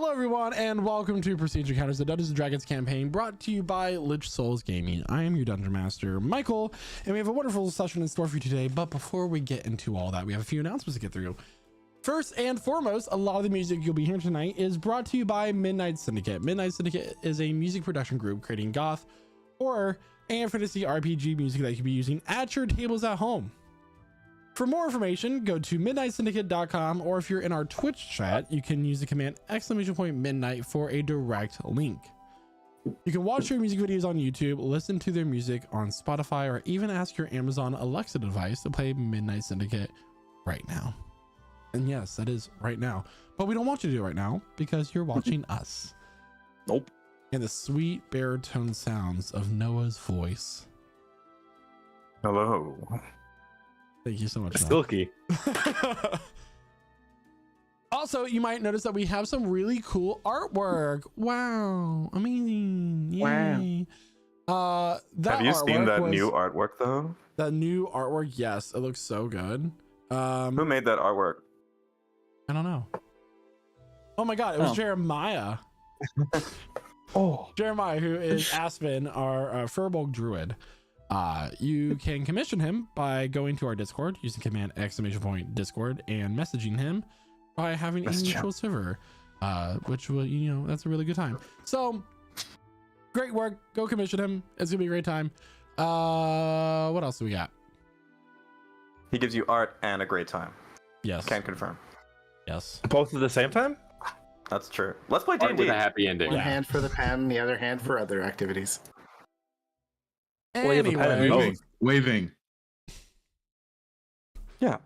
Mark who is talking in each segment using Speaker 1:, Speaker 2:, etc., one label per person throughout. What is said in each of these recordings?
Speaker 1: Hello, everyone, and welcome to Prestige Encounters, the Dungeons & Dragons campaign brought to you by Lich Souls Gaming. I am your Dungeon Master, Michael, and we have a wonderful session in store for you today. But before we get into all that, we have a few announcements to get through. First and foremost, a lot of the music you'll be hearing tonight is brought to you by Midnight Syndicate. Midnight Syndicate is a music production group creating goth, horror, and fantasy RPG music that you can be using at your tables at home. For more information, go to midnightsyndicate.com, or if you're in our Twitch chat, you can use the command !midnight for a direct link. You can watch their music videos on YouTube, listen to their music on Spotify, or even ask your Amazon Alexa device to play Midnight Syndicate right now. And yes, that is right now. But we don't want you to do it right now because you're watching us.
Speaker 2: Nope.
Speaker 1: And the sweet baritone sounds of Noah's voice.
Speaker 2: Hello.
Speaker 1: Thank you so much.
Speaker 2: Silky.
Speaker 1: Also, you might notice that we have some really cool artwork. Wow, amazing. Yay. Wow.
Speaker 2: Have you seen that new artwork though?
Speaker 1: That new artwork, yes, it looks so good.
Speaker 2: Who made that artwork?
Speaker 1: I don't know. Oh my god, it was Jeremiah. Jeremiah, who is Aspen, our Furbolg druid. You can commission him by going to our Discord using command !Discord and messaging him by having a mutual server, which will, that's a really good time. So great work. Go commission him. It's gonna be a great time. What else do we got?
Speaker 2: He gives you art and a great time.
Speaker 1: Yes.
Speaker 2: Can confirm.
Speaker 1: Yes.
Speaker 3: Both at the same time?
Speaker 2: That's true. Let's play
Speaker 4: Art
Speaker 2: D&D.
Speaker 4: with a happy ending.
Speaker 5: One hand for the pen, the other hand for other activities.
Speaker 1: Anyway,
Speaker 3: Waving.
Speaker 2: Yeah.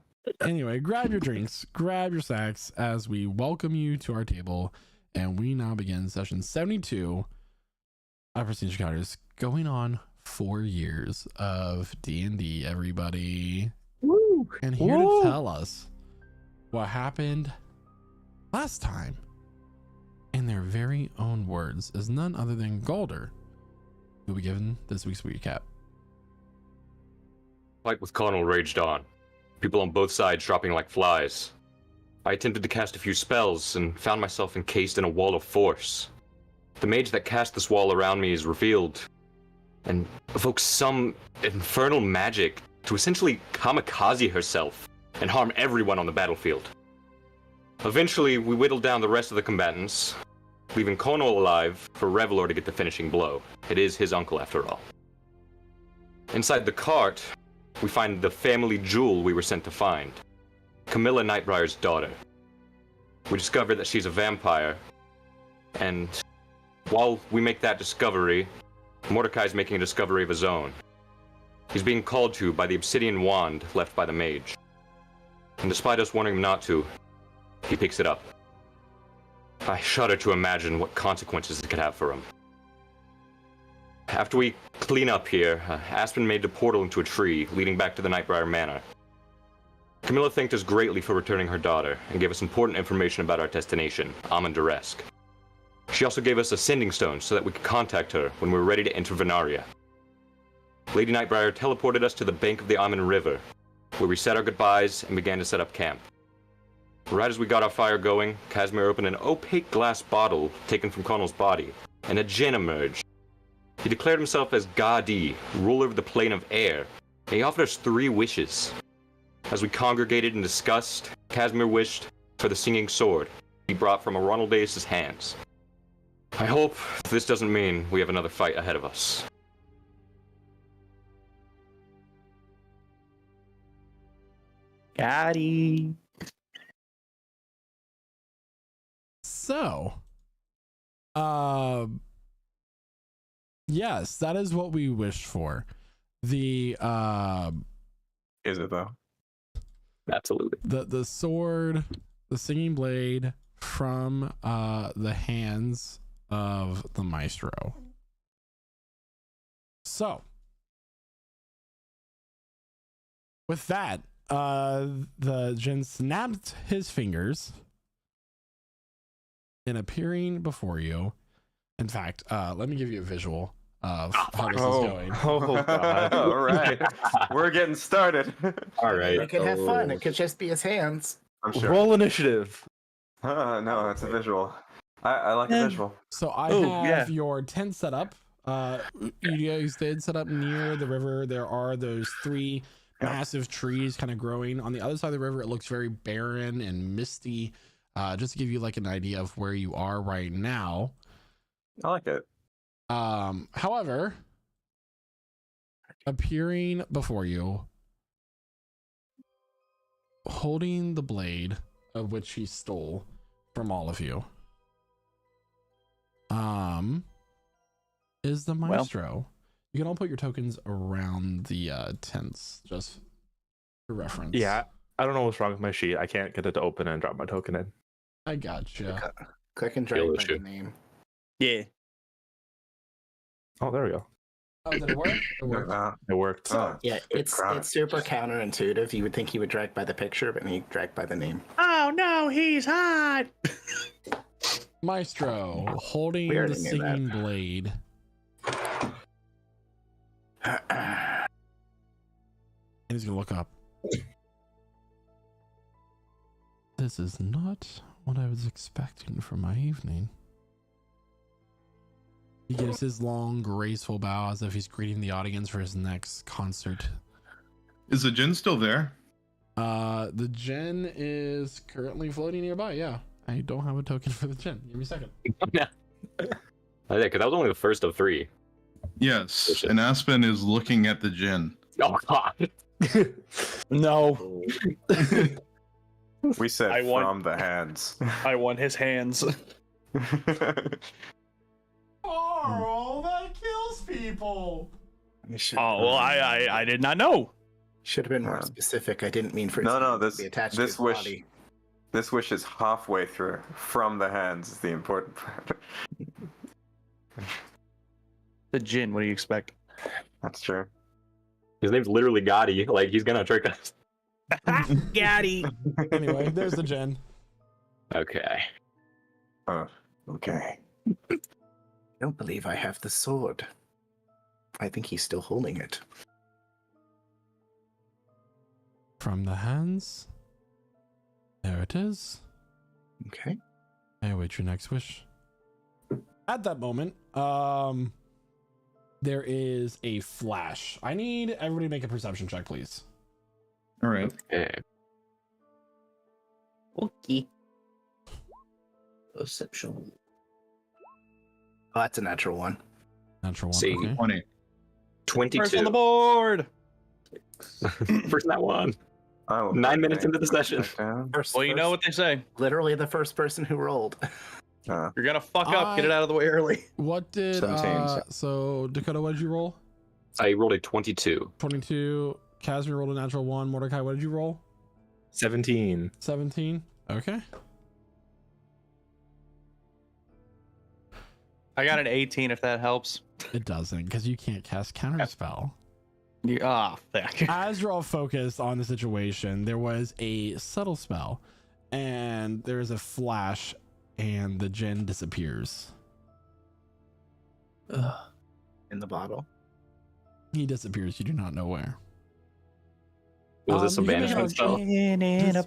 Speaker 1: Anyway, grab your drinks, grab your snacks as we welcome you to our table, and we now begin session 72 of Prestige Encounters, going on 4 years of D&D, everybody.
Speaker 3: Woo!
Speaker 1: And here to tell us what happened last time, in their very own words, is none other than Galder, who will be given this week's recap.
Speaker 4: Fight with Connell raged on. People on both sides dropping like flies. I attempted to cast a few spells and found myself encased in a wall of force. The mage that cast this wall around me is revealed and evokes some infernal magic to essentially kamikaze herself and harm everyone on the battlefield. Eventually, we whittled down the rest of the combatants, leaving Connell alive for Revelor to get the finishing blow. It is his uncle after all. Inside the cart, we find the family jewel we were sent to find, Camilla Nightbriar's daughter. We discover that she's a vampire, and while we make that discovery, Mordecai's making a discovery of his own. He's being called to by the obsidian wand left by the mage. And despite us warning him not to, he picks it up. I shudder to imagine what consequences it could have for him. After we clean up here, Aspen made a portal into a tree, leading back to the Nightbriar Manor. Camilla thanked us greatly for returning her daughter, and gave us important information about our destination, Amandaresk. She also gave us a sending stone so that we could contact her when we were ready to enter Venaria. Lady Nightbriar teleported us to the bank of the Amon River, where we said our goodbyes and began to set up camp. Right as we got our fire going, Casimir opened an opaque glass bottle taken from Connell's body, and a djinn emerged. He declared himself as Gadi, ruler of the plane of air, and he offered us 3 wishes. As we congregated and discussed, Casimir wished for the singing sword he brought from Aronaldaeus' hands. I hope this doesn't mean we have another fight ahead of us.
Speaker 3: Gotti.
Speaker 1: So, yes, that is what we wished for. The
Speaker 2: Is it though?
Speaker 4: Absolutely.
Speaker 1: the sword, the singing blade from the hands of the maestro. So, with that, the djinn snapped his fingers in appearing before you. In fact, let me give you a visual of how this is going.
Speaker 3: Oh, God.
Speaker 2: All right. We're getting started.
Speaker 4: All right.
Speaker 5: They could have fun. It could just be his hands.
Speaker 2: I'm sure.
Speaker 3: Roll initiative.
Speaker 2: No, that's a visual. I like a visual.
Speaker 1: So I
Speaker 3: Oh,
Speaker 1: have
Speaker 3: yeah.
Speaker 1: your tent set up. You guys did set up near the river. There are those three massive trees kind of growing. On the other side of the river, it looks very barren and misty. Just to give you like an idea of where you are right now.
Speaker 2: I like it.
Speaker 1: However, appearing before you, holding the blade of which he stole from all of you, is the maestro. You can all put your tokens around the tents just for reference.
Speaker 3: Yeah, I don't know what's wrong with my sheet. I can't get it to open and drop my token in.
Speaker 1: I gotcha.
Speaker 5: Click and drag
Speaker 4: Feel
Speaker 5: by the
Speaker 4: issue.
Speaker 5: name.
Speaker 3: Yeah. Oh, there we go.
Speaker 1: Oh, did it work? It worked.
Speaker 3: It worked.
Speaker 2: Oh,
Speaker 5: Yeah,
Speaker 2: good
Speaker 5: it's
Speaker 2: crowd.
Speaker 5: super counterintuitive. You would think he would drag by the picture, but he dragged by the name.
Speaker 3: Oh no, he's hot.
Speaker 1: Maestro, holding
Speaker 5: We
Speaker 1: the
Speaker 5: already knew that.
Speaker 1: singing blade. And he's gonna look up. This is not what I was expecting for my evening. He gives his long, graceful bow as if he's greeting the audience for his next concert.
Speaker 6: Is the gin still there?
Speaker 1: The gin is currently floating nearby. Yeah, I don't have a token for the gin. Give me a second.
Speaker 4: Yeah, because that was only the first of 3.
Speaker 6: Yes. And Aspen is looking at the gin.
Speaker 4: Oh God.
Speaker 3: No,
Speaker 2: We said
Speaker 3: I want-
Speaker 2: from the hands.
Speaker 3: I want his hands.
Speaker 1: Carl, that kills people.
Speaker 3: Oh well, I did not know.
Speaker 5: Should have been more
Speaker 2: Yeah.
Speaker 5: specific. I didn't mean for
Speaker 2: No,
Speaker 5: his
Speaker 2: no,
Speaker 5: hand to
Speaker 2: this-
Speaker 5: be attached
Speaker 2: this
Speaker 5: to his
Speaker 2: wish-
Speaker 5: body.
Speaker 2: This wish is halfway through. From the hands is the important part.
Speaker 3: The gin. What do you expect?
Speaker 2: That's true.
Speaker 4: His name's literally Gotti. Like he's gonna trick us.
Speaker 3: Gaddy.
Speaker 1: Anyway, there's the gin.
Speaker 4: Okay.
Speaker 2: Okay.
Speaker 5: I don't believe I have the sword. I think he's still holding it.
Speaker 1: From the hands. There it is.
Speaker 5: Okay.
Speaker 1: I await your next wish. At that moment, there is a flash. I need everybody to make a perception check, please.
Speaker 6: All right.
Speaker 4: Okay.
Speaker 5: Okay. Perception. Oh, that's a natural one.
Speaker 1: Natural one.
Speaker 4: See.
Speaker 1: Okay.
Speaker 6: 20.
Speaker 4: 22.
Speaker 3: First on the board.
Speaker 4: First that one.
Speaker 2: I will
Speaker 4: 9
Speaker 2: put
Speaker 4: minutes
Speaker 2: the
Speaker 4: into the session.
Speaker 2: back down.
Speaker 3: Well, you know what they say.
Speaker 5: Literally the first person who rolled.
Speaker 2: Uh,
Speaker 3: You're gonna fuck up. Get it out of the way early.
Speaker 1: What did
Speaker 2: 17.
Speaker 1: So Dakota, what did you roll?
Speaker 4: I rolled a 22.
Speaker 1: 22. Casimir rolled a natural one. Mordecai, what did you roll?
Speaker 3: 17.
Speaker 1: 17. Okay.
Speaker 3: I got an 18 if that helps.
Speaker 1: It doesn't, because you can't cast counterspell.
Speaker 3: Fuck.
Speaker 1: As you're all focused on the situation, there was a subtle spell, and there is a flash, and the gin disappears.
Speaker 5: In the bottle.
Speaker 1: He disappears. You do not know where.
Speaker 4: Was this a
Speaker 1: you can make
Speaker 4: banishment spell?
Speaker 1: This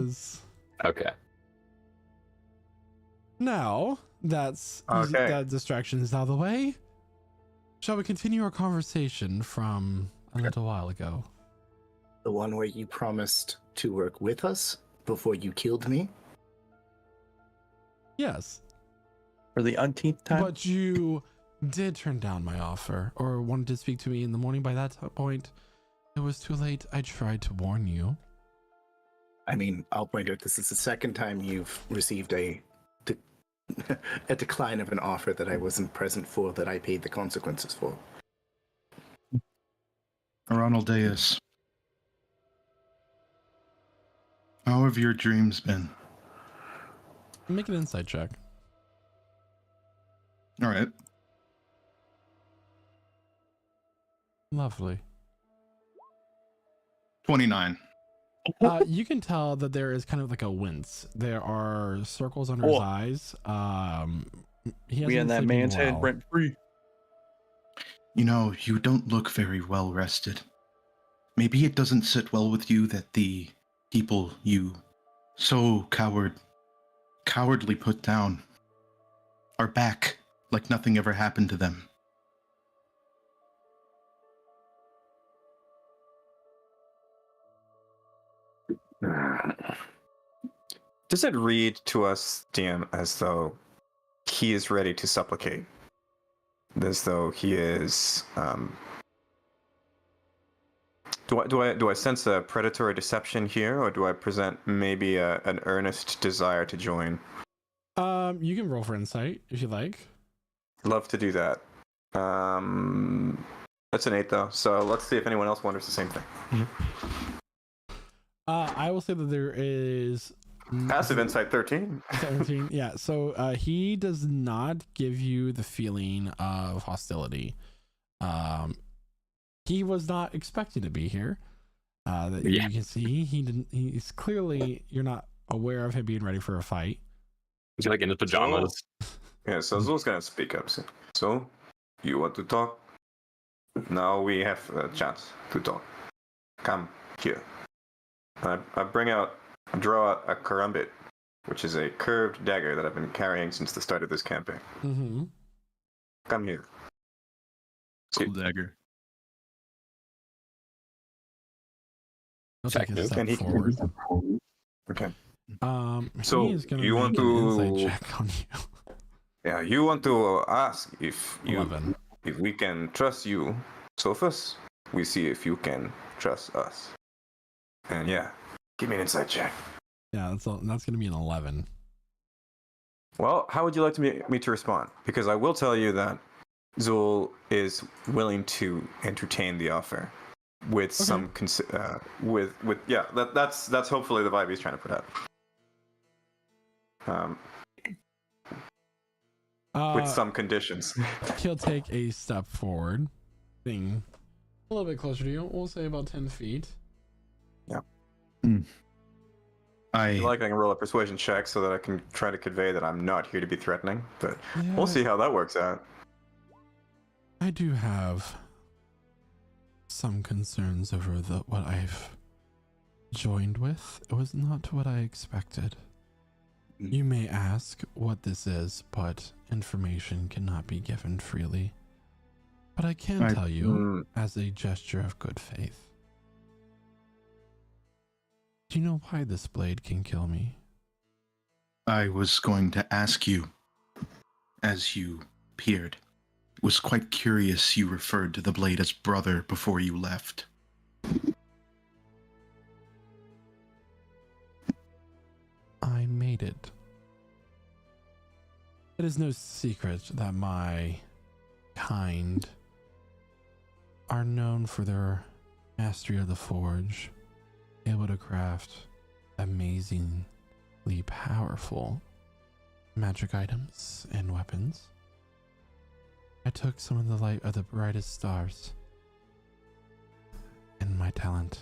Speaker 1: was...
Speaker 4: Okay.
Speaker 1: Now that's
Speaker 2: Okay.
Speaker 1: that distraction is out of the way. Shall we continue our conversation from a little while ago?
Speaker 5: The one where you promised to work with us before you killed me.
Speaker 1: Yes,
Speaker 3: For the umpteenth time.
Speaker 1: but you did turn down my offer, or wanted to speak to me in the morning. By that point, it was too late. I tried to warn you.
Speaker 5: I mean, I'll point out this is the second time you've received a decline of an offer that I wasn't present for, that I paid the consequences for.
Speaker 6: Ronald Deus. How have your dreams been?
Speaker 1: Make an insight check.
Speaker 6: All right.
Speaker 1: Lovely.
Speaker 6: 29.
Speaker 1: You can tell that there is kind of like a wince. There are circles under his
Speaker 3: Oh.
Speaker 1: eyes. He hasn't
Speaker 3: We in that
Speaker 1: sleeping
Speaker 3: man's head
Speaker 1: well.
Speaker 3: rent free.
Speaker 6: You know, you don't look very well rested. Maybe it doesn't sit well with you that the people you so cowardly put down are back like nothing ever happened to them.
Speaker 2: Does it read to us, DM, as though he is ready to supplicate? As though he is. Do I sense a predatory deception here, or do I present maybe an earnest desire to join?
Speaker 1: You can roll for insight if you like.
Speaker 2: Love to do that. That's an 8 though, so let's see if anyone else wonders the same thing.
Speaker 1: I will say that there is
Speaker 2: Passive insight 13.
Speaker 1: 17. Yeah, so he does not give you the feeling of hostility. He was not expected to be here. That you can see, he didn't. He's clearly, you're not aware of him being ready for a fight.
Speaker 4: Is he like in his pajamas?
Speaker 2: Yeah, so Zul's gonna speak up. So, you want to talk? Now we have a chance to talk. Come here. I draw out a karambit, which is a curved dagger that I've been carrying since the start of this campaign.
Speaker 1: Mm-hmm.
Speaker 2: Come here.
Speaker 6: Cool dagger.
Speaker 1: I'll take a
Speaker 4: Effective.
Speaker 1: step
Speaker 2: And he-
Speaker 1: forward.
Speaker 2: Okay.
Speaker 1: So he is going
Speaker 2: you
Speaker 1: to
Speaker 2: want
Speaker 1: make an
Speaker 2: to-
Speaker 1: insight check on you.
Speaker 2: Yeah, you want to ask if
Speaker 1: 11.
Speaker 2: if we can trust you. So first, we see if you can trust us. And yeah, give me an insight check.
Speaker 1: Yeah, that's going to be an 11.
Speaker 2: Well, how would you like me to respond? Because I will tell you that Zul is willing to entertain the offer with some with yeah. That's hopefully the vibe he's trying to put out. With some conditions.
Speaker 1: He'll take a step forward, thing a little bit closer to you. We'll say about 10 feet.
Speaker 2: Yeah.
Speaker 6: I
Speaker 2: I can roll a persuasion check so that I can try to convey that I'm not here to be threatening, but
Speaker 1: Yeah,
Speaker 2: we'll see how that works out.
Speaker 1: I do have some concerns over what I've joined with. It was not what I expected. You may ask what this is, but information cannot be given freely. But I can tell you, as a gesture of good faith. Do you know why this blade can kill me?
Speaker 6: I was going to ask you, as you peered. Was quite curious you referred to the blade as brother before you left.
Speaker 1: I made it. It is no secret that my kind are known for their mastery of the forge, able to craft amazingly powerful magic items and weapons. I took some of the light of the brightest stars and my talent,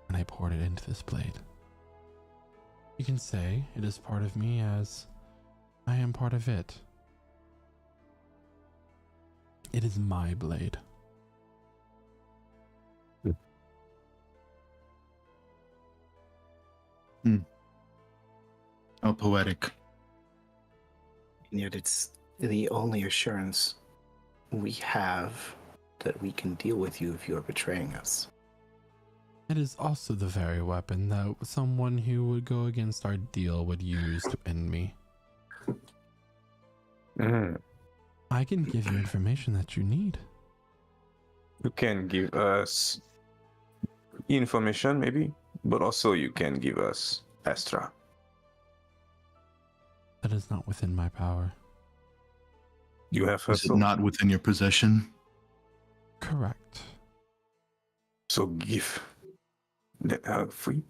Speaker 1: and I poured it into this blade. You can say it is part of me as I am part of it. It is my blade.
Speaker 6: How poetic.
Speaker 5: And yet it's the only assurance we have that we can deal with you if you are betraying us.
Speaker 1: It is also the very weapon that someone who would go against our deal would use to end me. I can give you information that you need.
Speaker 2: You can give us information, maybe, but also you can give us extra.
Speaker 1: That is not within my power.
Speaker 2: You have her
Speaker 6: Is it not within your possession?
Speaker 1: Correct.
Speaker 2: so give. Let her free.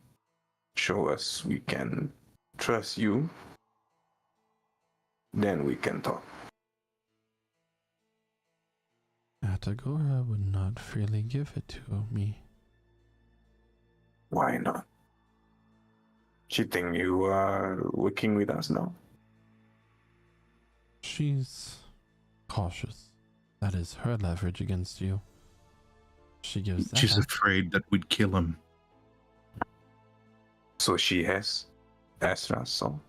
Speaker 2: Show us we can trust you. Then we can talk.
Speaker 1: Atagora would not freely give it to me.
Speaker 2: Why not? She think you are working with us now?
Speaker 1: She's cautious. That is her leverage against you. She gives that
Speaker 6: She's
Speaker 1: up.
Speaker 6: afraid that we'd kill him.
Speaker 2: So she has Astra, so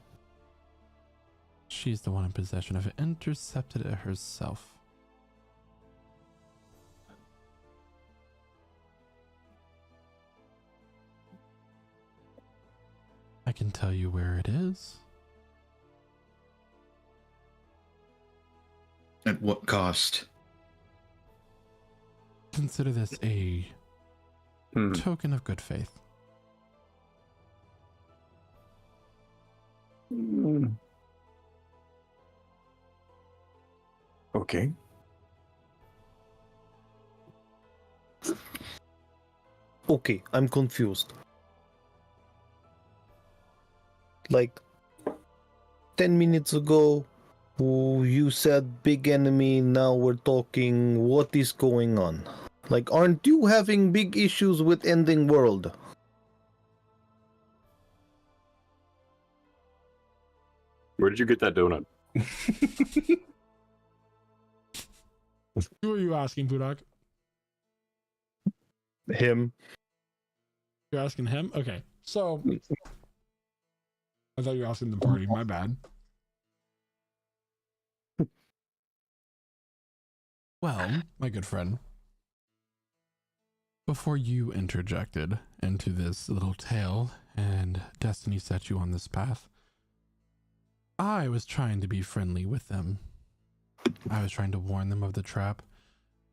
Speaker 1: She's the one in possession of it. Intercepted it herself. I can tell you where it is.
Speaker 6: At what cost?
Speaker 1: Consider this a token of good faith.
Speaker 2: Okay.
Speaker 7: Okay, I'm confused. Like 10 minutes ago, you said big enemy, now we're talking what is going on? Like, aren't you having big issues with ending world?
Speaker 4: Where did you get that donut?
Speaker 1: Who are you asking, Budak?
Speaker 7: Him.
Speaker 1: You're asking him? Okay. So, I thought you were asking the party. My bad. Well, my good friend, before you interjected into this little tale and destiny set you on this path, I was trying to be friendly with them. I was trying to warn them of the trap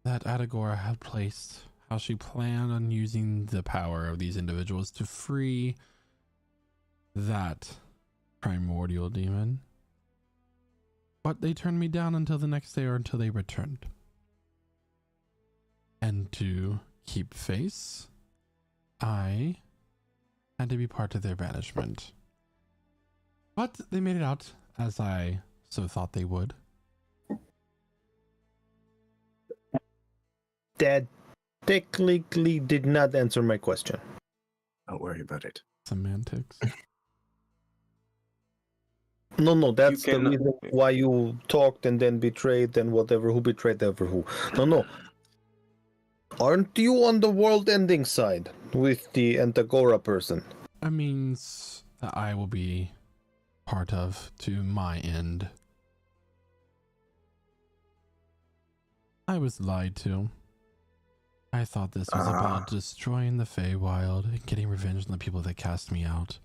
Speaker 1: that Adagora had placed, how she planned on using the power of these individuals to free that primordial demon. But they turned me down until the next day or until they returned. And to keep face, I had to be part of their banishment. But they made it out, as I so thought they would.
Speaker 7: That technically did not answer my question.
Speaker 5: Don't worry about it.
Speaker 1: Semantics.
Speaker 7: No, that's the
Speaker 2: cannot-
Speaker 7: reason why you talked and then betrayed and whatever, who betrayed ever who. No. Aren't you on the world ending side with the Antagora person?
Speaker 1: That means that I will be part of to my end. I was lied to. I thought this was about destroying the Feywild and getting revenge on the people that cast me out.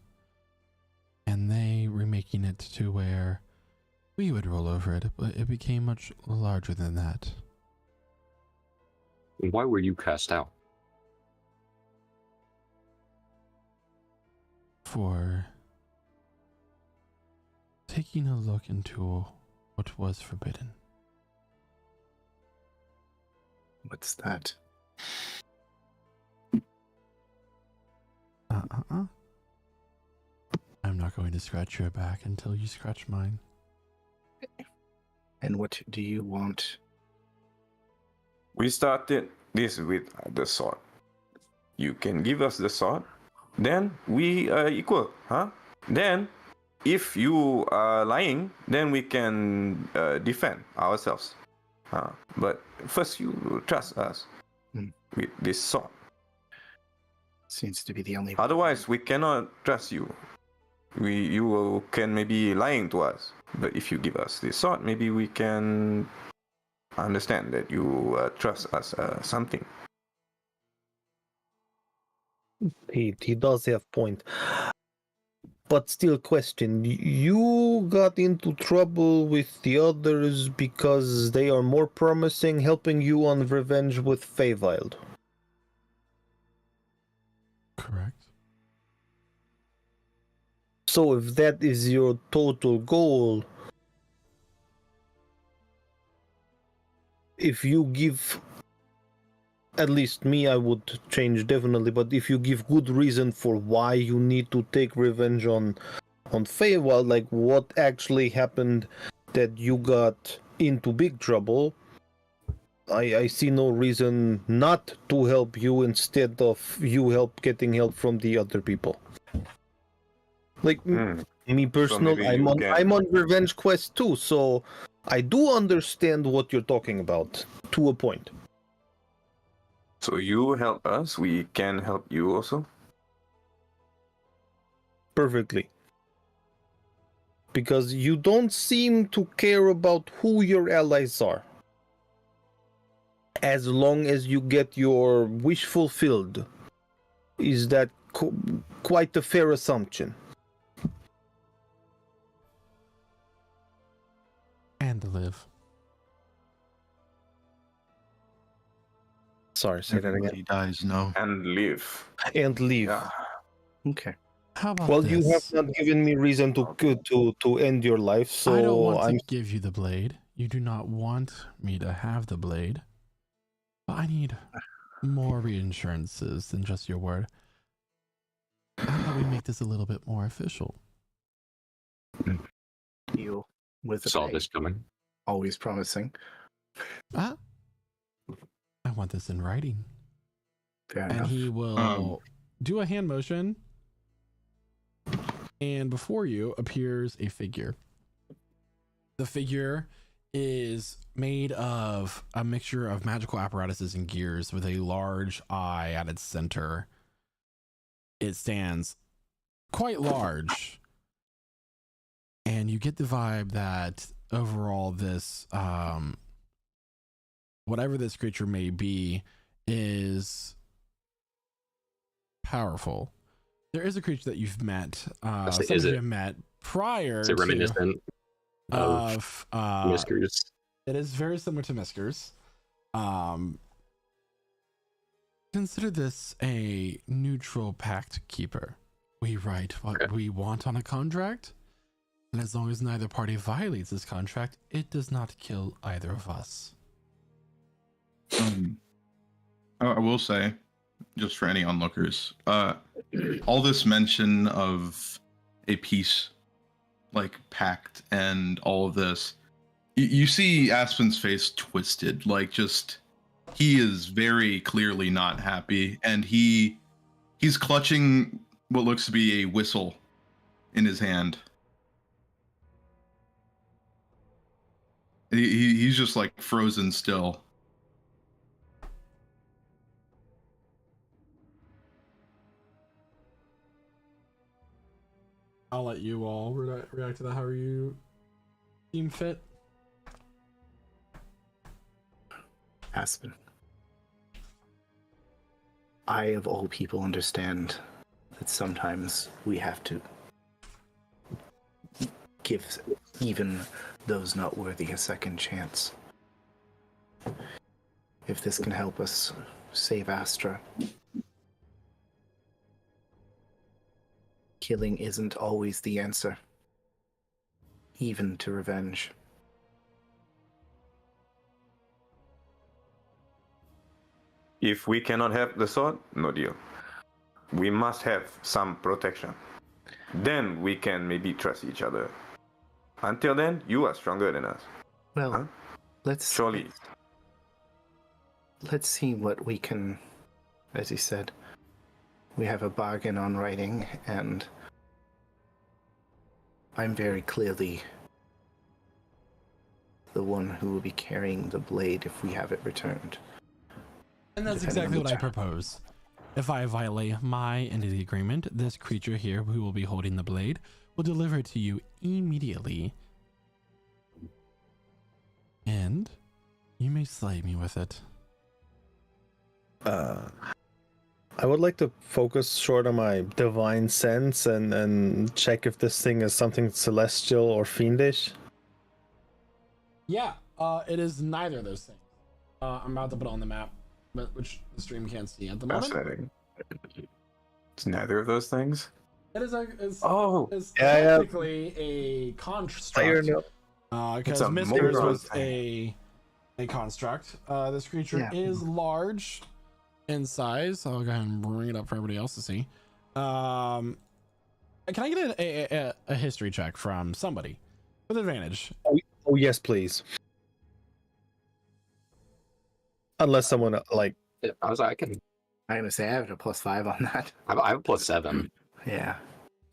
Speaker 1: And they remaking it to where we would roll over it, but it became much larger than that.
Speaker 4: Why were you cast out?
Speaker 1: For taking a look into what was forbidden.
Speaker 5: What's that?
Speaker 1: I'm not going to scratch your back until you scratch mine.
Speaker 5: And what do you want?
Speaker 2: We started this with the sword. You can give us the sword, then we are equal, huh? Then, if you are lying, then we can defend ourselves. But first, you trust us with this sword.
Speaker 5: Seems to be the only.
Speaker 2: Otherwise, we cannot trust you. You can maybe lying to us, but if you give us this sword, maybe we can understand that you trust us something.
Speaker 7: He does have point. But still question, you got into trouble with the others because they are more promising, helping you on revenge with Feywild.
Speaker 1: Correct.
Speaker 7: So if that is your total goal, if you give, at least me, I would change definitely, but if you give good reason for why you need to take revenge on Feywild, like what actually happened that you got into big trouble, I see no reason not to help you instead of you getting help from the other people. Like me personal,
Speaker 2: maybe you can-
Speaker 7: I'm on revenge quest too, so I do understand what you're talking about to a point.
Speaker 2: So you help us, we can help you also.
Speaker 7: Perfectly. because you don't seem to care about who your allies are. As long as you get your wish fulfilled. Is that quite a fair assumption?
Speaker 1: And live.
Speaker 7: Sorry, say that again.
Speaker 6: Everybody dies, no.
Speaker 2: And live.
Speaker 7: And leave.
Speaker 2: Yeah.
Speaker 5: Okay.
Speaker 1: How about
Speaker 7: Well,
Speaker 1: this?
Speaker 7: you have not given me reason to end your life, so
Speaker 1: I don't want
Speaker 7: I'm
Speaker 1: to give you the blade. You do not want me to have the blade. But I need more reinsurances than just your word. How about we make this a little bit more official?
Speaker 5: Deal with the
Speaker 4: Saw
Speaker 5: pay.
Speaker 4: this coming.
Speaker 5: Always promising.
Speaker 1: Ah, I want this in writing.
Speaker 5: Fair
Speaker 1: And
Speaker 5: enough.
Speaker 1: he will do a hand motion. And before you appears a figure. The figure is made of a mixture of magical apparatuses and gears with a large eye at its center. It stands quite large. And you get the vibe that overall this, whatever this creature may be, is powerful. There is a creature that you've met,
Speaker 4: Is
Speaker 1: some of
Speaker 4: it-
Speaker 1: you have met prior
Speaker 4: Is it reminiscent
Speaker 1: of
Speaker 4: Whiskers?
Speaker 1: it is very similar to Miskers. Consider this a neutral pact keeper. We write what we want on a contract, and as long as neither party violates this contract, it does not kill either of us.
Speaker 6: I will say, just for any onlookers, all this mention of a peace, like pact, and all of this, you see Aspen's face twisted, like just he is very clearly not happy, and he's clutching what looks to be a whistle in his hand. He's just like frozen still.
Speaker 1: I'll let you all react to that however you seem fit.
Speaker 5: Aspen. I, of all people, understand that sometimes we have to give even those not worthy a second chance. If this can help us save Astra, killing isn't always the answer, even to revenge.
Speaker 2: If we cannot have the sword, no deal. We must have some protection. Then we can maybe trust each other. Until then, you are stronger than us.
Speaker 5: Well,
Speaker 2: Huh?
Speaker 5: let's
Speaker 2: Surely.
Speaker 5: let's see what we can. As you said, we have a bargain on writing, and I'm very clearly the one who will be carrying the blade if we have it returned.
Speaker 1: And that's
Speaker 5: Depending
Speaker 1: exactly
Speaker 5: on
Speaker 1: what
Speaker 5: the
Speaker 1: I propose. If I violate my end of the agreement, this creature here who will be holding the blade will deliver it to you immediately. And you may slay me with it.
Speaker 7: I would like to focus short on my divine sense and check if this thing is something celestial or fiendish.
Speaker 1: Yeah, it is neither of those things. I'm about to put it on the map, but which the stream can't see at the moment.
Speaker 2: Fascinating. It's neither of those things.
Speaker 1: It is
Speaker 2: Oh,
Speaker 1: it's
Speaker 7: Yeah, yeah.
Speaker 1: technically a construct.
Speaker 7: Iron up.
Speaker 1: Because
Speaker 2: a
Speaker 1: Miskers
Speaker 2: moron
Speaker 1: was
Speaker 2: thing.
Speaker 1: a construct. This creature
Speaker 5: Yeah.
Speaker 1: is large in size. I'll go ahead and bring it up for everybody else to see. Can I get a history check from somebody with advantage?
Speaker 7: Oh yes, please. Unless someone like
Speaker 4: I was like, I can.
Speaker 5: I'm gonna say I have a +5 on that.
Speaker 4: I have a +7.
Speaker 5: Yeah.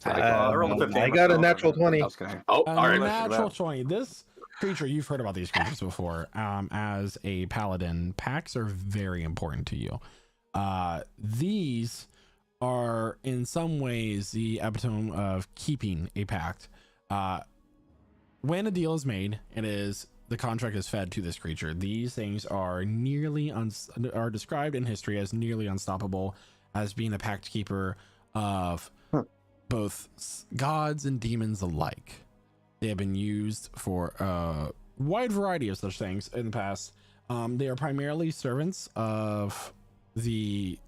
Speaker 2: I rolled a 15
Speaker 7: I got a
Speaker 2: myself.
Speaker 7: natural 20.
Speaker 2: I was gonna-
Speaker 4: Oh,
Speaker 1: A
Speaker 4: all right.
Speaker 1: natural 20. This creature, you've heard about these creatures before. As a paladin, pacts are very important to you. These are in some ways the epitome of keeping a pact. when a deal is made, the contract is fed to this creature. These things are are described in history as nearly unstoppable, as being the pact keeper of both gods and demons alike. They have been used for a wide variety of such things in the past. They are primarily servants of the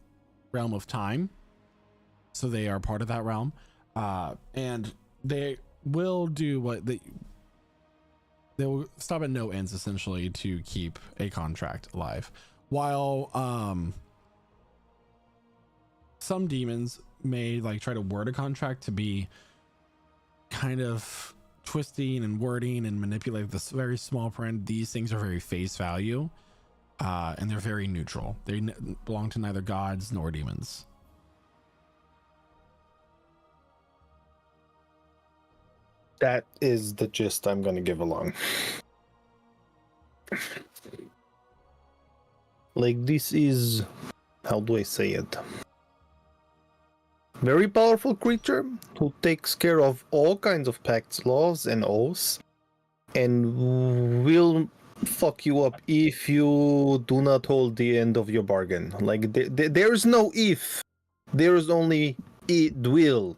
Speaker 1: realm of time, so they are part of that realm, and they will do what they will stop at no ends essentially to keep a contract alive. While some demons may like try to word a contract to be kind of twisting and wording and manipulate this very small print, these things are very face value, and they're very neutral. They belong to neither gods nor demons.
Speaker 7: That is the gist I'm gonna give along. Like, this is, how do I say it? Very powerful creature who takes care of all kinds of pacts, laws, and oaths, and will fuck you up if you do not hold the end of your bargain. Like, there's no if, there's only it will.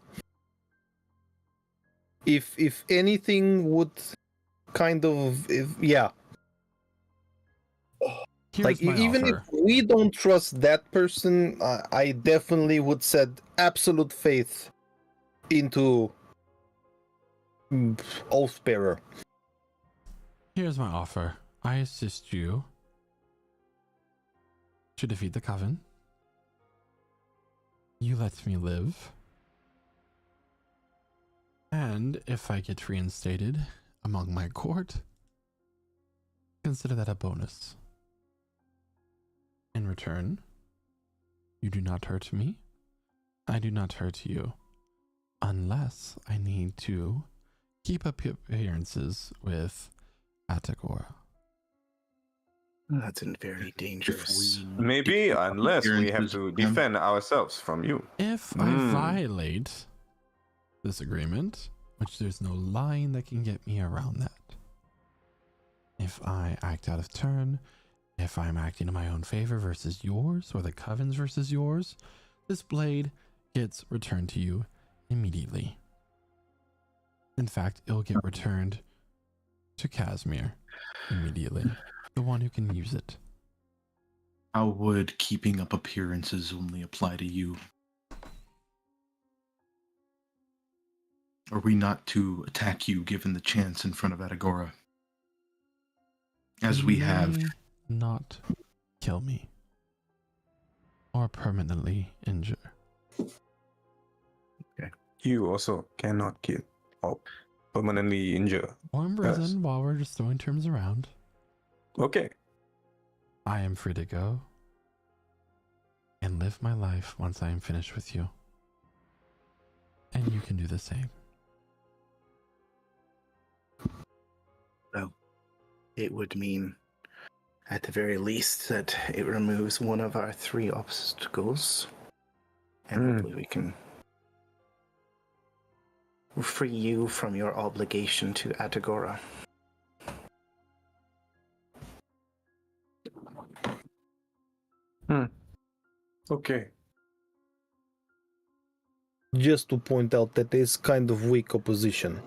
Speaker 7: If anything would kind of, yeah.
Speaker 1: Here's
Speaker 7: Like,
Speaker 1: my
Speaker 7: even
Speaker 1: offer.
Speaker 7: if we don't trust that person, I definitely would set absolute faith into Oathbearer.
Speaker 1: Here's my offer. I assist you to defeat the coven. You let me live. And if I get reinstated among my court, consider that a bonus. In return, you do not hurt me. I do not hurt you. Unless I need to keep up appearances with Atagora.
Speaker 5: That's very dangerous.
Speaker 2: Maybe, unless we have to
Speaker 6: Appearances,
Speaker 2: defend ourselves from you.
Speaker 1: If I violate this agreement, which there's no line that can get me around that. If I act out of turn, if I'm acting in my own favor versus yours, or the coven's versus yours, this blade gets returned to you immediately. In fact, it'll get returned to Casimir immediately, the one who can use it.
Speaker 6: How would keeping up appearances only apply to you? Are we not to attack you given the chance in front of Atagora? As we have.
Speaker 1: May not kill me or permanently injure.
Speaker 2: You also cannot kill or permanently injure.
Speaker 1: Or imprison while we're just throwing terms around.
Speaker 2: Okay.
Speaker 1: I am free to go and live my life once I am finished with you. And you can do the same.
Speaker 5: Well, it would mean, at the very least, that it removes one of our 3 obstacles. And hopefully we can free you from your obligation to Atagora.
Speaker 2: Okay.
Speaker 7: Just to point out that is kind of weak opposition.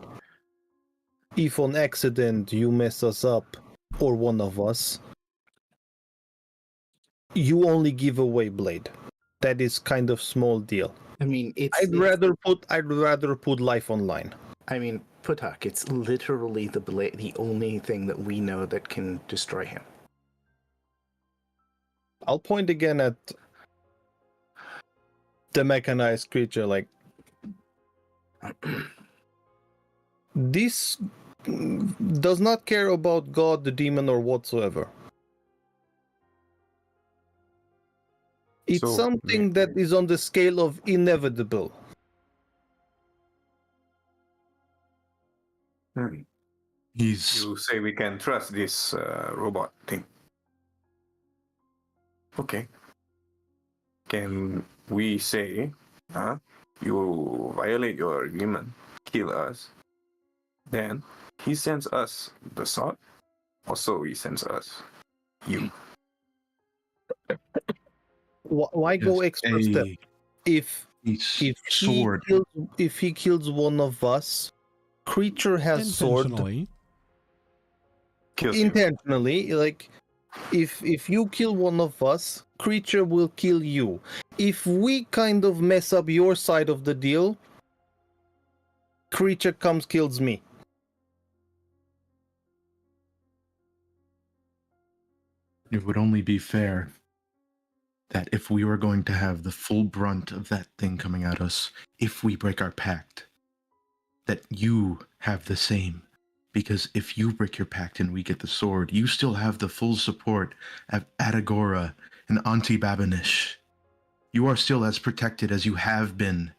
Speaker 7: If on accident you mess us up, or one of us, you only give away blade. That is kind of small deal.
Speaker 5: I mean,
Speaker 7: I'd rather put life on line.
Speaker 5: I mean, Putak, it's literally the only thing that we know that can destroy him.
Speaker 7: I'll point again at the mechanized creature, like, this does not care about God, the demon, or whatsoever. It's
Speaker 2: So,
Speaker 7: something that is on the scale of inevitable.
Speaker 6: He's
Speaker 2: You say we can trust this robot thing. Okay. Can we say, you violate your agreement, kill us, then he sends us the sword, also he sends us you.
Speaker 7: Why go
Speaker 6: Just
Speaker 7: extra step? If
Speaker 6: sword.
Speaker 7: if he kills one of us, creature has sword
Speaker 1: Intentionally.
Speaker 2: Kills you.
Speaker 7: intentionally. Like if you kill one of us, creature will kill you. If we kind of mess up your side of the deal, creature comes kills me.
Speaker 6: It would only be fair that if we were going to have the full brunt of that thing coming at us, if we break our pact, that you have the same. Because if you break your pact and we get the sword, you still have the full support of Atagora and Auntie Babanish. You are still as protected as you have been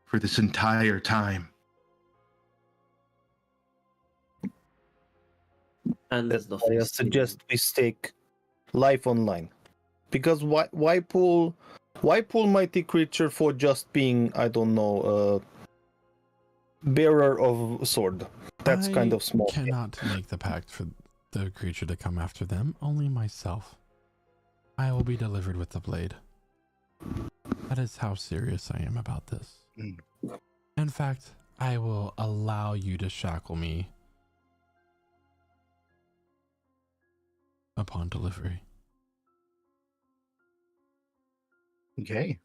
Speaker 6: for this entire time.
Speaker 8: And
Speaker 7: That's
Speaker 8: the
Speaker 7: why I
Speaker 8: first
Speaker 7: suggest we stake life online. Because why pull mighty creature for just being, I don't know, bearer of sword? That's kind of small.
Speaker 1: Cannot make the pact for the creature to come after them. Only myself. I will be delivered with the blade. That is how serious I am about this. In fact, I will allow you to shackle me upon delivery.
Speaker 5: Okay.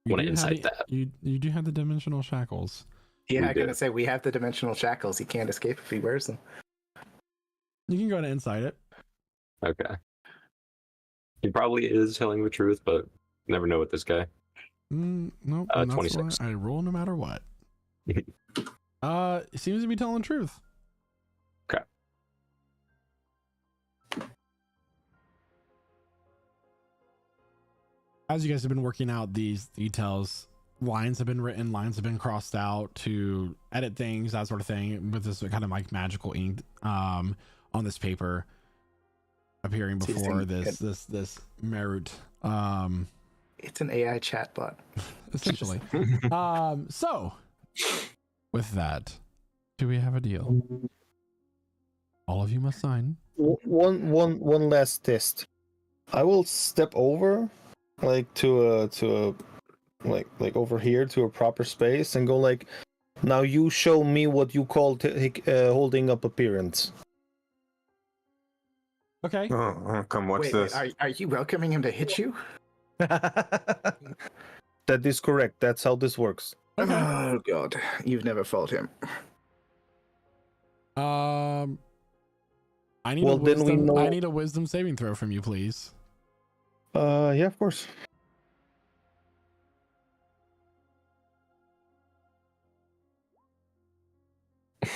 Speaker 1: You
Speaker 4: Wanna
Speaker 1: do have
Speaker 4: insight
Speaker 1: the-
Speaker 4: that.
Speaker 1: You do have the dimensional shackles.
Speaker 5: Yeah,
Speaker 4: We
Speaker 5: I'm gonna
Speaker 4: do.
Speaker 5: say we have the dimensional shackles. He can't escape if he wears them.
Speaker 1: You can go ahead and inside it.
Speaker 4: Okay. He probably is telling the truth, but never know with this guy.
Speaker 1: Nope. And that's
Speaker 4: 26.
Speaker 1: why I roll no matter what. It seems to be telling the truth.
Speaker 4: Okay.
Speaker 1: As you guys have been working out these details, lines have been written, lines have been crossed out to edit things, that sort of thing, with this kind of like magical ink on this paper appearing
Speaker 5: So you
Speaker 1: before
Speaker 5: think
Speaker 1: this Merut
Speaker 5: It's an AI chatbot.
Speaker 1: essentially. So with that, do we have a deal? All of you must sign.
Speaker 7: One last test. I will step over, like to a like over here to a proper space and go like, now you show me what you call holding up appearance.
Speaker 1: Okay.
Speaker 2: Come watch
Speaker 5: Wait,
Speaker 2: this.
Speaker 5: are you welcoming him to hit you?
Speaker 7: That is correct. That's how this works.
Speaker 1: Okay.
Speaker 5: Oh god, you've never fought him.
Speaker 1: I need
Speaker 7: Well,
Speaker 1: a
Speaker 7: then we
Speaker 1: wisdom.
Speaker 7: know-
Speaker 1: I need a wisdom saving throw from you, please.
Speaker 7: Yeah, of course.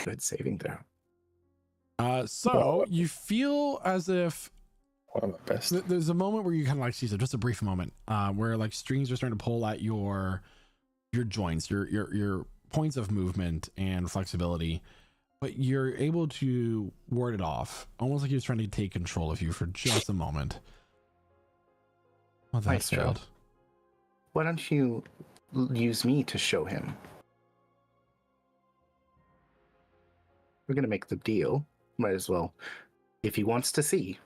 Speaker 5: Good saving throw.
Speaker 1: So you feel as if
Speaker 7: One of my best.
Speaker 1: there's a moment where you kind of like see just a brief moment, where like strings are starting to pull at your joints, your points of movement and flexibility, but you're able to ward it off, almost like he was trying to take control of you for just a moment. Well, that
Speaker 5: Nice, Joe.
Speaker 1: failed.
Speaker 5: Why don't you use me to show him? We're gonna make the deal. Might as well. If he wants to see.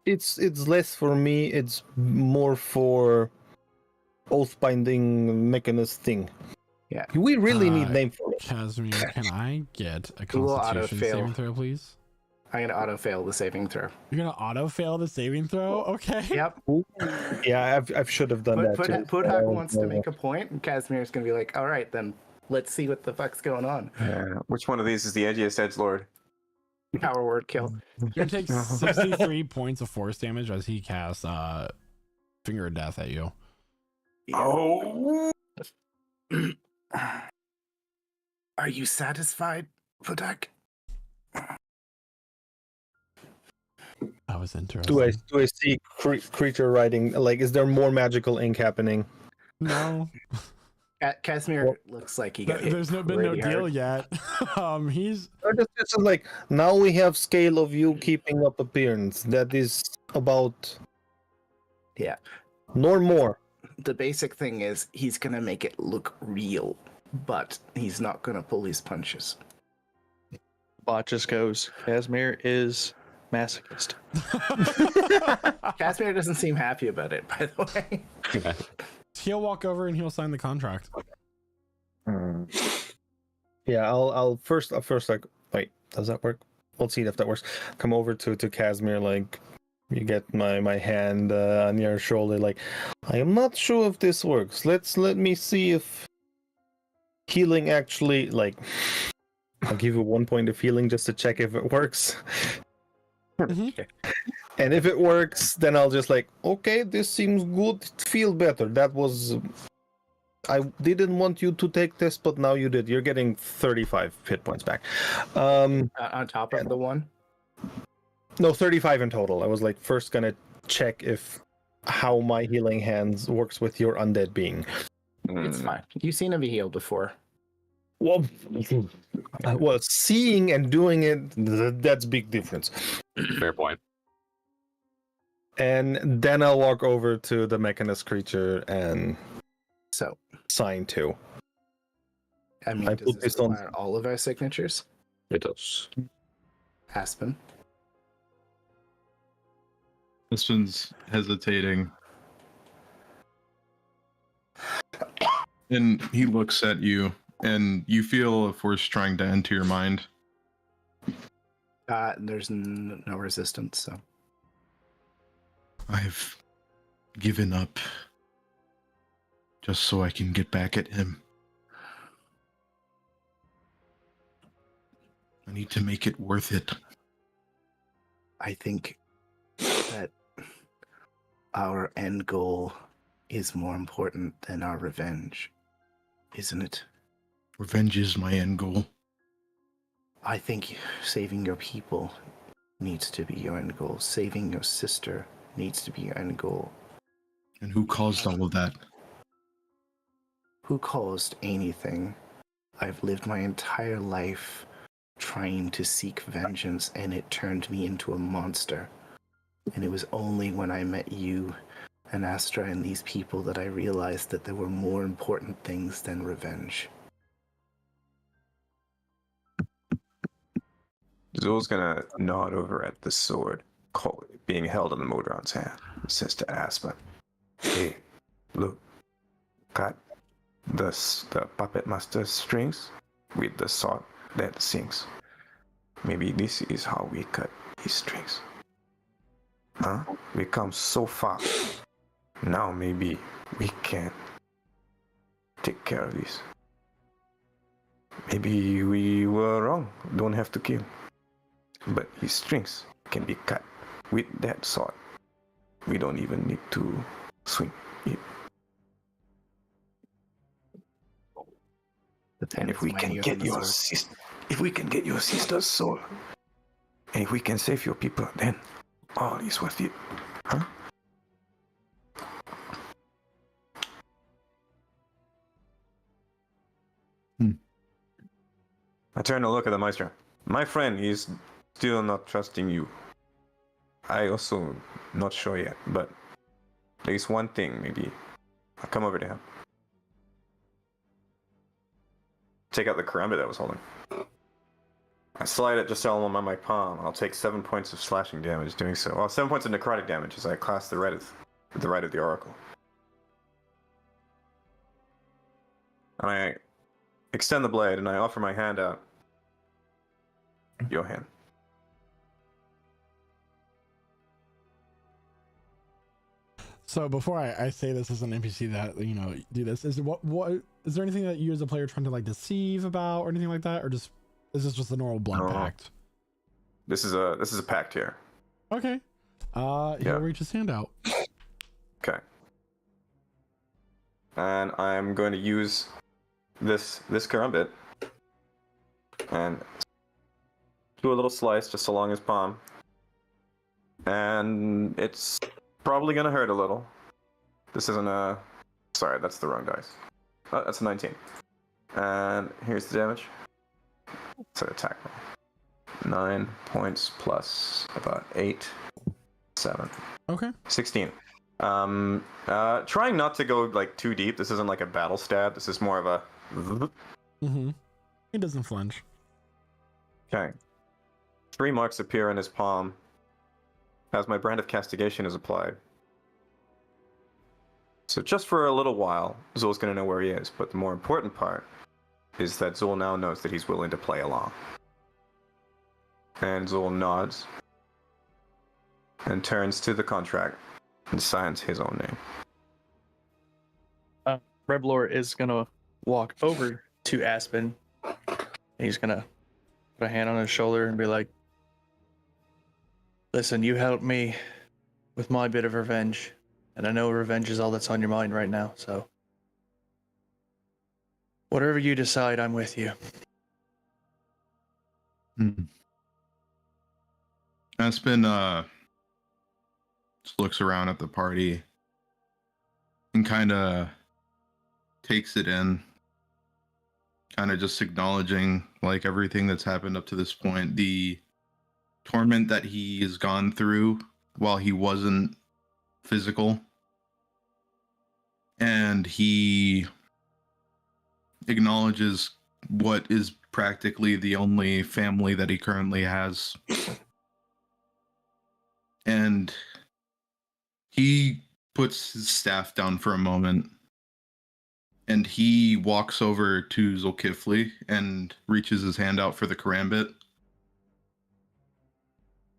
Speaker 7: It's less for me. It's more for oath binding mechanist thing.
Speaker 5: Yeah.
Speaker 7: We really need name for it.
Speaker 1: Casimir, can I get a
Speaker 5: We will
Speaker 1: Constitution
Speaker 5: auto-fail.
Speaker 1: saving throw, please?
Speaker 5: I'm gonna auto fail the saving throw.
Speaker 1: You're gonna auto fail the saving throw, okay?
Speaker 5: Yep.
Speaker 7: Yeah, I should have done that too.
Speaker 5: Pudhak wants to make a point, and Casimir's gonna be like, all right, then let's see what the fuck's going on.
Speaker 2: Which one of these is the edgiest edgelord?
Speaker 5: Power word kill.
Speaker 1: You're gonna take 63 points of force damage as he casts Finger of Death at you.
Speaker 2: Oh.
Speaker 5: Are you satisfied, Pudhak?
Speaker 1: That was interesting.
Speaker 7: Do I see creature writing? Like, is there more magical ink happening?
Speaker 1: No,
Speaker 5: Casimir looks like he got hit
Speaker 1: there's been no
Speaker 5: pretty
Speaker 1: deal
Speaker 5: hard.
Speaker 1: yet. He's
Speaker 7: Or just like, now we have scale of you keeping up appearance. That is about
Speaker 5: Yeah.
Speaker 7: nor more.
Speaker 5: the basic thing is he's gonna make it look real, but he's not gonna pull his punches.
Speaker 8: Bot just goes, Casimir is masochist.
Speaker 5: Casimir doesn't seem happy about it, by the way.
Speaker 1: He'll walk over and he'll sign the contract.
Speaker 7: Yeah, I'll first like, wait, does that work? We'll see if that works. Come over to Casimir, like, you get my hand on your shoulder, like, I am not sure if this works. Let me see if healing actually, like, I'll give you 1 point of healing just to check if it works.
Speaker 1: Mhm.
Speaker 7: And if it works, then I'll just like, okay, this seems good. Feel better. That was, I didn't want you to take this, but now you did. You're getting 35 hit points back.
Speaker 5: On top of the one?
Speaker 7: No, 35 in total. I was like first gonna check if how my healing hands works with your undead being.
Speaker 5: It's fine. You've seen him be healed before.
Speaker 7: Well, seeing and doing it, that's big difference.
Speaker 4: Fair point.
Speaker 7: And then I'll walk over to the mechanist creature and
Speaker 5: So,
Speaker 7: sign 2.
Speaker 5: I mean,
Speaker 7: I
Speaker 5: does
Speaker 7: put
Speaker 5: this
Speaker 7: this on-
Speaker 5: require all of our signatures?
Speaker 4: It does.
Speaker 5: Aspen?
Speaker 6: This one's hesitating. And he looks at you, and you feel a force trying to enter your mind.
Speaker 5: There's no resistance, so.
Speaker 6: I've given up just so I can get back at him. I need to make it worth it.
Speaker 5: I think that our end goal is more important than our revenge, isn't it?
Speaker 6: Revenge is my end goal.
Speaker 5: I think saving your people needs to be your end goal. Saving your sister needs to be your end goal.
Speaker 6: And who caused all of that?
Speaker 5: Who caused anything? I've lived my entire life trying to seek vengeance, and it turned me into a monster. And it was only when I met you and Astra and these people that I realized that there were more important things than revenge.
Speaker 2: Zul's gonna nod over at the sword being held in the Modron's hand. He says to Aspen, "Hey, look, cut the puppet master's strings with the sword that sings. Maybe this is how we cut his strings. Huh? We come so far. Now maybe we can take care of this. Maybe we were wrong. Don't have to kill. But his strings can be cut with that sword. We don't even need to swing it. And if we can get your sister, if we can get your sister's soul, and if we can save your people, then all is worth it, huh?" I turn to look at the Maestro. My friend is still not trusting you. I also not sure yet, but there's one thing maybe. I'll come over to him. Take out the karambit I was holding. I slide it just all on my palm. I'll take 7 points of slashing damage doing so. Well, 7 points of necrotic damage as I clasp the right of the oracle. And I extend the blade and I offer my hand out. Your hand.
Speaker 1: So before I say this as an NPC that, you know, do this, is what is there anything that you as a player trying to like deceive about or anything like that, or just is this just a normal blood pact?
Speaker 2: This is a pact here.
Speaker 1: Okay. He'll reach his hand out.
Speaker 2: Okay. And I'm going to use this karambit and do a little slice just along his palm. And it's probably going to hurt a little. This isn't a... Sorry, that's the wrong dice. Oh, that's a 19. And here's the damage. It's an attack roll. 9 points plus about 8, 7.
Speaker 1: Okay.
Speaker 2: 16. Trying not to go like too deep. This isn't like a battle stab. This is more of a.
Speaker 1: Mm-hmm. He doesn't flinch.
Speaker 2: Okay. 3 marks appear in his palm as my brand of castigation is applied. So just for a little while, Zul's going to know where he is, but the more important part is that Zul now knows that he's willing to play along. And Zul nods and turns to the contract and signs his own name.
Speaker 8: Reblor is gonna walk over to Aspen. He's gonna put a hand on his shoulder and be like, "Listen, you helped me with my bit of revenge, and I know revenge is all that's on your mind right now, so whatever you decide, I'm with you."
Speaker 6: Aspen just looks around at the party and kind of takes it in, kind of just acknowledging like everything that's happened up to this point, the torment that he has gone through while he wasn't physical, and he acknowledges what is practically the only family that he currently has. And he puts his staff down for a moment, and he walks over to Zulkifli and reaches his hand out for the karambit.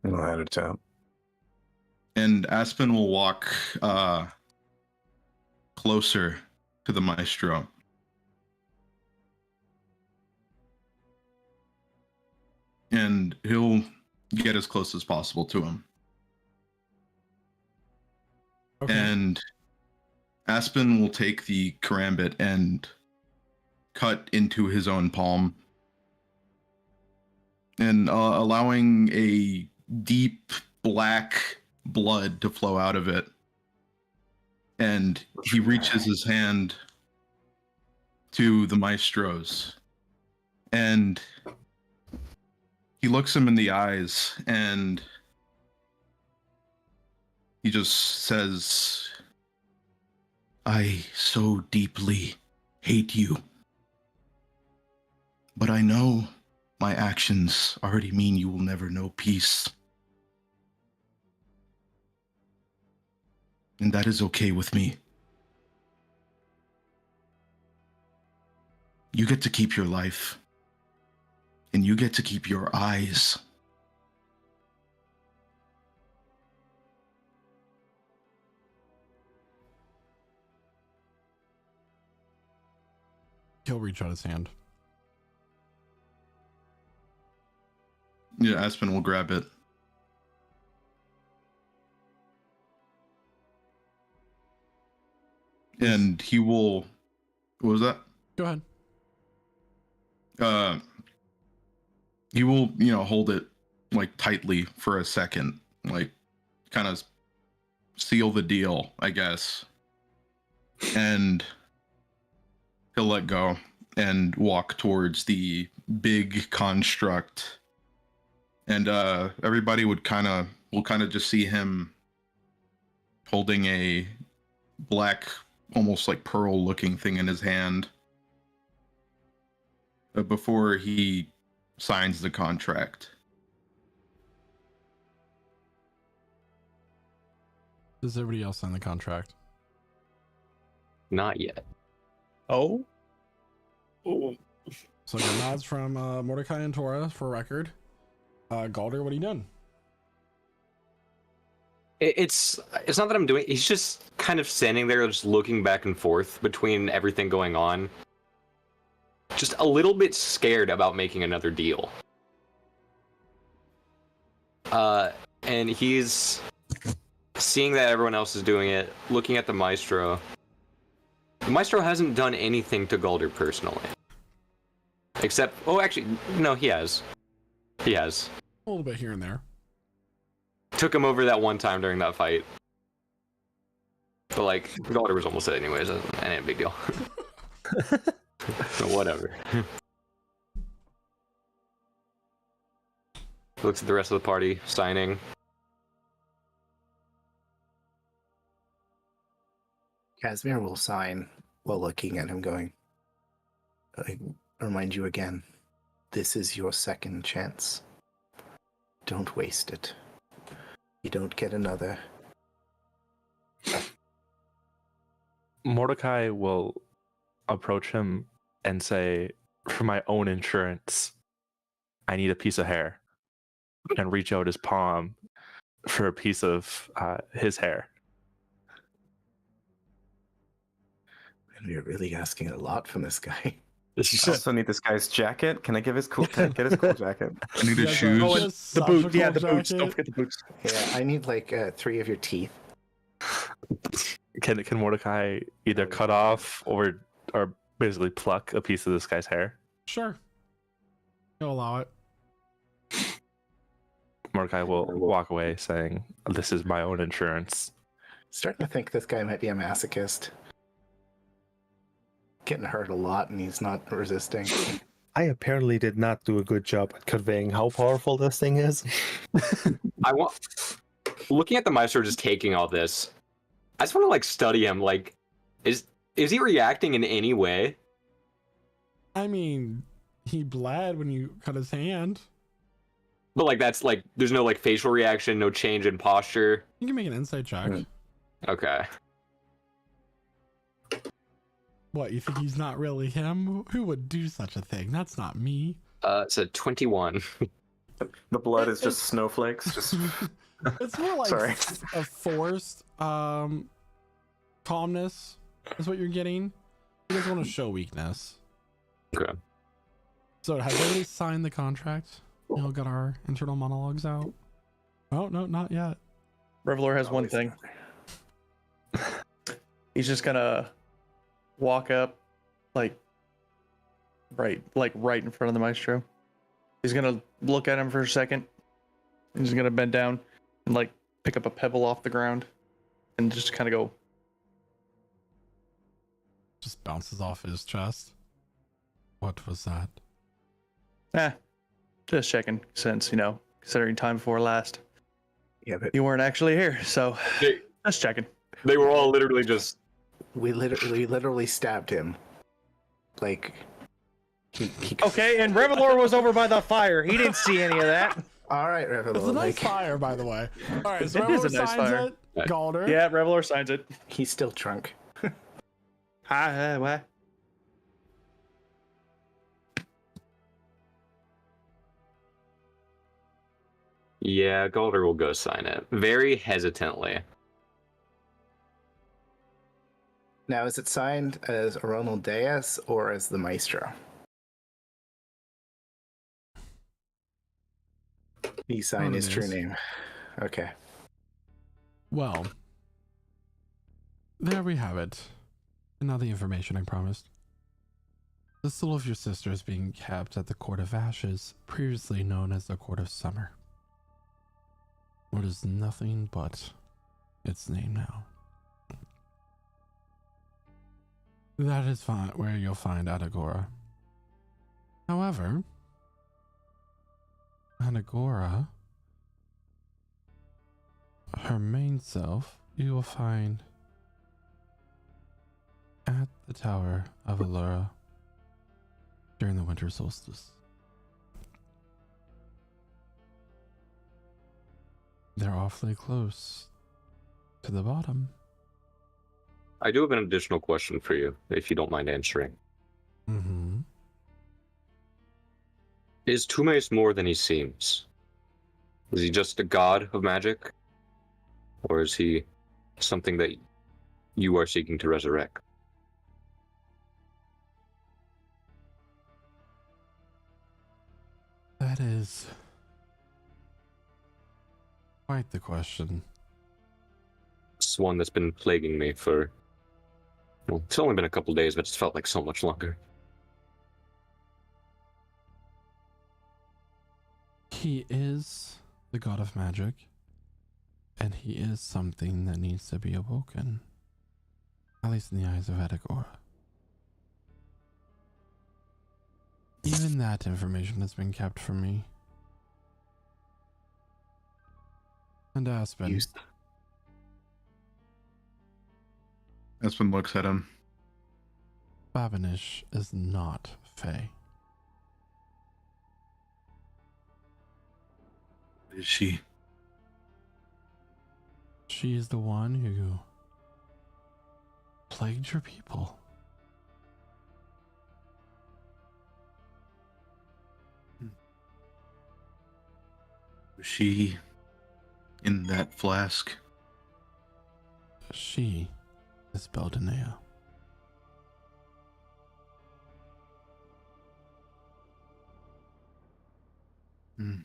Speaker 2: No head of tap.
Speaker 6: And Aspen will walk closer to the maestro. And he'll get as close as possible to him.
Speaker 1: Okay.
Speaker 6: And Aspen will take the karambit and cut into his own palm, and allowing a deep black blood to flow out of it. And he reaches his hand to the maestro's, and he looks him in the eyes, and he just says, "I so deeply hate you. But I know my actions already mean you will never know peace. And that is okay with me. You get to keep your life. And you get to keep your eyes."
Speaker 1: He'll reach out his hand.
Speaker 6: Yeah, Aspen will grab it. And he will... What was that?
Speaker 1: Go ahead.
Speaker 6: He will, hold it like tightly for a second, like kind of seal the deal, I guess. And he'll let go and walk towards the big construct. And everybody will kind of just see him holding a black, almost like pearl looking thing in his hand before he signs the contract.
Speaker 1: Does everybody else sign the contract?
Speaker 4: Not yet.
Speaker 8: Oh?
Speaker 1: So I got nods from Mordecai and Tora for record. Galder, what are you doing?
Speaker 4: It's not that I'm doing. He's just kind of standing there, just looking back and forth between everything going on. Just a little bit scared about making another deal. And he's seeing that everyone else is doing it, looking at the Maestro. The Maestro hasn't done anything to Galder personally. Except, oh, actually, no, he has. He has.
Speaker 1: A little bit here and there.
Speaker 4: Took him over that one time during that fight. But, like, Galder was almost dead anyways. That ain't a big deal. So whatever. Looks at the rest of the party, signing.
Speaker 5: Casimir will sign while looking at him, going, I remind you again, this is your second chance. Don't waste it. You don't get another.
Speaker 3: Mordecai will approach him and say, for my own insurance, I need a piece of hair, and reach out his palm for a piece of his hair.
Speaker 5: And we're really asking a lot from this guy.
Speaker 2: I also need this guy's jacket. Can I get his cool jacket?
Speaker 6: I need his
Speaker 1: Yeah,
Speaker 6: shoes.
Speaker 8: Oh, and
Speaker 1: Just
Speaker 8: the
Speaker 1: such
Speaker 8: boot.
Speaker 1: a
Speaker 8: Yeah,
Speaker 1: cool
Speaker 8: the boots.
Speaker 1: jacket.
Speaker 8: Don't forget the boots.
Speaker 5: Yeah, I need like 3 of your teeth.
Speaker 3: Can Mordecai either cut off or basically pluck a piece of this guy's hair?
Speaker 1: Sure. He'll allow it.
Speaker 3: Mordecai will walk away saying, this is my own insurance.
Speaker 5: Starting to think this guy might be a masochist. Getting hurt a lot and he's not resisting.
Speaker 7: I apparently did not do a good job at conveying how powerful this thing is.
Speaker 4: Looking at the Maestro just taking all this, I just want to like study him. Like, is he reacting in any way?
Speaker 1: I mean, he bled when you cut his hand.
Speaker 4: But like that's like there's no like facial reaction, no change in posture.
Speaker 1: You can make an insight check.
Speaker 4: Okay.
Speaker 1: What, you think he's not really him? Who would do such a thing? That's not me.
Speaker 4: It's a 21.
Speaker 2: The blood is just snowflakes. Just
Speaker 1: It's more like
Speaker 2: Sorry.
Speaker 1: a forced calmness is what you're getting. He doesn't want to show weakness.
Speaker 4: Okay.
Speaker 1: So has everybody signed the contract? We all got our internal monologues out? Oh, no, not yet.
Speaker 8: Revelor has one thing. He's just gonna walk up, like right in front of the Maestro. He's gonna look at him for a second. He's gonna bend down and like pick up a pebble off the ground and just kind of go.
Speaker 1: Just bounces off his chest. What was that?
Speaker 8: Just checking, since considering time before last,
Speaker 5: Yeah, but
Speaker 8: you weren't actually here, so
Speaker 4: They,
Speaker 8: just checking.
Speaker 4: they were all literally just.
Speaker 5: we literally stabbed him. Like, he
Speaker 7: Okay, and Revelor was over by the fire. He didn't see any of that.
Speaker 5: All right, Revelor.
Speaker 1: It's a nice
Speaker 5: Like,
Speaker 1: fire, by the way. All right, so
Speaker 8: It is a
Speaker 1: everyone
Speaker 8: nice
Speaker 1: signs
Speaker 8: fire.
Speaker 1: it. Galder.
Speaker 8: Yeah, Revelor signs it.
Speaker 5: he's still drunk.
Speaker 8: Hi, what?
Speaker 4: Yeah, Galder will go sign it very hesitantly.
Speaker 5: Now, is it signed as Ronald Diaz or as the Maestro? He signed his true
Speaker 1: Ronald
Speaker 5: name. Okay.
Speaker 1: Well, there we have it. And now the information I promised. The soul of your sister is being kept at the Court of Ashes, previously known as the Court of Summer. What is nothing but its name now. That is where you'll find Adagora. However, Adagora, her main self, you will find at the Tower of Allura during the winter solstice. They're awfully close to the bottom.
Speaker 4: I do have an additional question for you, if you don't mind answering.
Speaker 1: Mm-hmm.
Speaker 4: Is Tumes more than he seems? Is he just a god of magic? Or is he something that you are seeking to resurrect?
Speaker 1: That is quite the question.
Speaker 4: It's one that's been plaguing me for... Well, it's only been a couple days, but it's felt like so much longer.
Speaker 1: He is the god of magic, and he is something that needs to be awoken, at least in the eyes of Edagora. Even that information has been kept from me. And Aspen,
Speaker 6: Espen looks at him.
Speaker 1: Babanish is not Fae.
Speaker 6: Is she?
Speaker 1: She is the one who plagued your people.
Speaker 6: Was she in that flask?
Speaker 1: She is Beldanea.
Speaker 6: Hmm.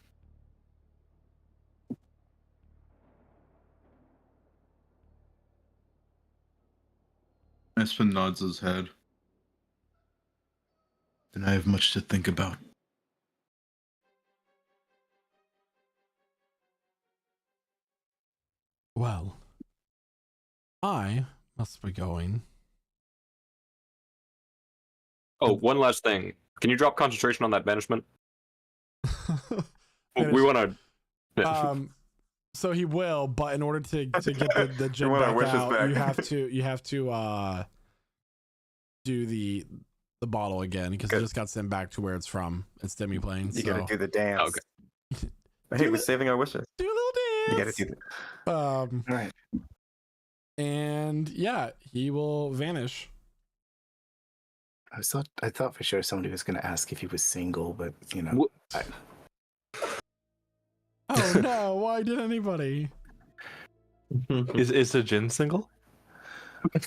Speaker 6: Espen nods his head. Then I have much to think about.
Speaker 1: Well, I must be going.
Speaker 4: Oh, one last thing. Can you drop concentration on that banishment? We want to.
Speaker 1: So he will, but in order to get the gin
Speaker 2: want our
Speaker 1: back
Speaker 2: wishes
Speaker 1: out,
Speaker 2: back.
Speaker 1: you have to do the bottle again because it
Speaker 2: Good.
Speaker 1: just got sent back to where it's from. It's demi-plane.
Speaker 2: You
Speaker 1: so.
Speaker 2: gotta do the dance.
Speaker 4: Okay.
Speaker 2: Hey, we're saving our wishes.
Speaker 1: Do a little
Speaker 2: You
Speaker 1: dance.
Speaker 2: gotta do that.
Speaker 5: All right.
Speaker 1: And yeah, he will vanish.
Speaker 5: I thought for sure somebody was going to ask if he was single, but you know.
Speaker 1: Oh no! Why did anybody?
Speaker 3: Is the gin single?
Speaker 6: Do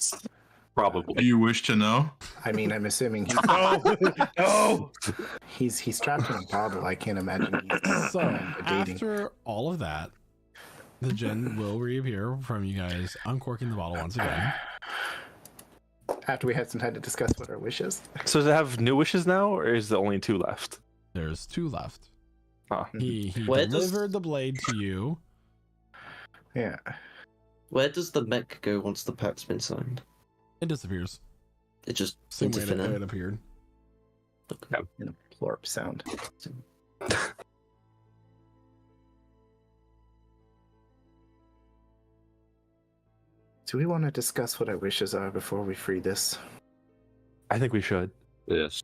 Speaker 4: Probably.
Speaker 6: you wish to know?
Speaker 5: I mean, I'm assuming he's trapped in a bottle. I can't imagine he's
Speaker 1: So
Speaker 5: dating.
Speaker 1: after all of that, the gin will reappear from you guys uncorking the bottle once again.
Speaker 5: After we had some time to discuss what our wishes.
Speaker 3: So does it have new wishes now, or is there only 2 left?
Speaker 1: There's 2 left.
Speaker 3: Oh.
Speaker 1: He
Speaker 9: Where does-
Speaker 1: delivered the blade to you.
Speaker 5: Yeah.
Speaker 9: Where does the mech go once the pact's been signed?
Speaker 1: It disappears.
Speaker 9: It just
Speaker 1: Same
Speaker 9: into
Speaker 1: way
Speaker 9: thin
Speaker 1: that
Speaker 9: air.
Speaker 1: it appeared.
Speaker 5: In a plorp sound. Do we want to discuss what our wishes are before we free this?
Speaker 3: I think we should.
Speaker 4: Yes.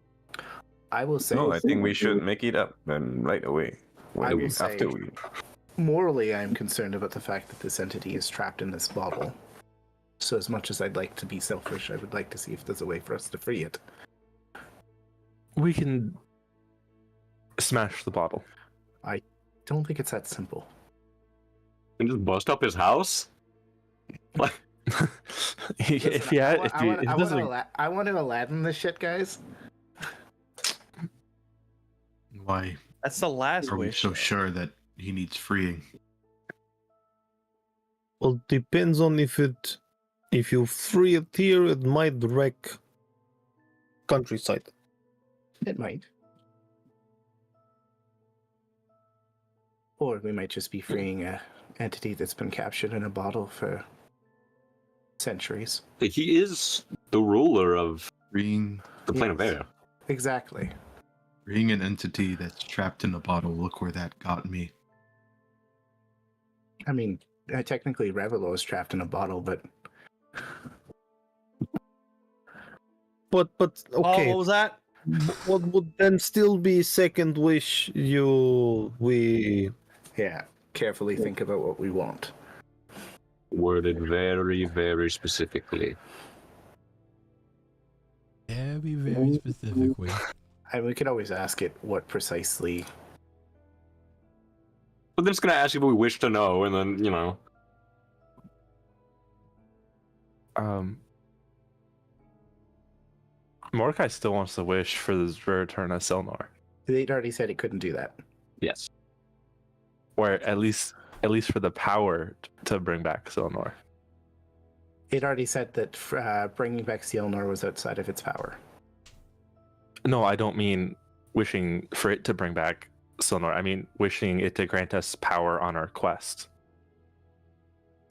Speaker 5: I will say.
Speaker 2: No, I think we should make it up and right away.
Speaker 5: I will say-
Speaker 2: After we.
Speaker 5: Morally, I am concerned about the fact that this entity is trapped in this bottle. So, as much as I'd like to be selfish, I would like to see if there's a way for us to free it.
Speaker 3: We can smash the bottle.
Speaker 5: Don't think it's that simple.
Speaker 4: And just bust up his house? Like,
Speaker 3: if you had, if you, it doesn't.
Speaker 5: I want to Aladdin this shit, guys.
Speaker 6: Why
Speaker 8: That's the last
Speaker 6: are we
Speaker 8: wish.
Speaker 6: so sure that he needs freeing?
Speaker 7: Well, depends on if you free it here, it might wreck countryside.
Speaker 5: It might. Or we might just be freeing a entity that's been captured in a bottle for centuries.
Speaker 4: he is the ruler of
Speaker 6: Freeing
Speaker 4: the plane of
Speaker 5: Yes.
Speaker 4: air.
Speaker 5: Exactly.
Speaker 6: Freeing an entity that's trapped in a bottle. Look where that got me.
Speaker 5: I mean, technically Revelo is trapped in a bottle, but
Speaker 7: But
Speaker 8: Oh,
Speaker 7: okay,
Speaker 8: what was that?
Speaker 7: what would then still be second wish? We
Speaker 5: yeah, carefully think about what we want.
Speaker 4: Worded very, very specifically.
Speaker 1: Very, very specifically.
Speaker 5: And we could always ask it what precisely.
Speaker 4: But then it's gonna ask you what we wish to know, and then, you know.
Speaker 3: Mordecai still wants to wish for the return of Selnor,
Speaker 5: They'd already said it couldn't do that.
Speaker 4: Yes.
Speaker 3: or at least for the power to bring back Selnor.
Speaker 5: It already said that bringing back Sealnor was outside of its power.
Speaker 3: No, I don't mean wishing for it to bring back Selnor. I mean wishing it to grant us power on our quest.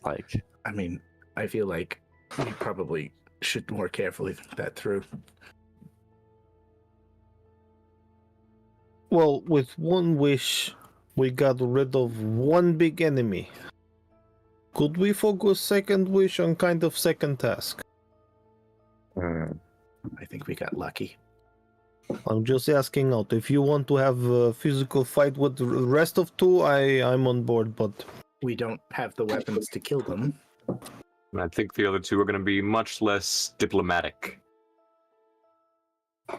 Speaker 3: Like,
Speaker 5: I mean, I feel like we probably should more carefully think that through.
Speaker 7: well, with one wish, we got rid of one big enemy. Could we focus second wish on kind of second task?
Speaker 5: I think we got lucky.
Speaker 7: I'm just asking out. If you want to have a physical fight with the rest of two, I'm on board. But
Speaker 5: We don't have the weapons to kill them.
Speaker 4: And I think the other two are going to be much less diplomatic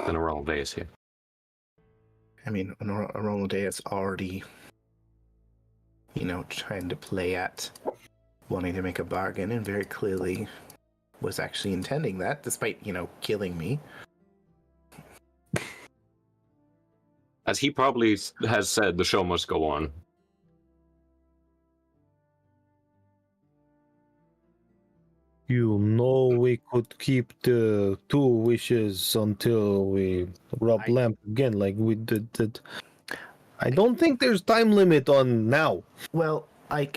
Speaker 4: than Aralde here.
Speaker 5: I mean, Arolde is already, trying to play at wanting to make a bargain, and very clearly was actually intending that, despite, killing me.
Speaker 4: As he probably has said, the show must go on.
Speaker 7: we could keep the 2 wishes until we rub lamp again, like we did. I don't think there's time limit on now.
Speaker 5: Well, I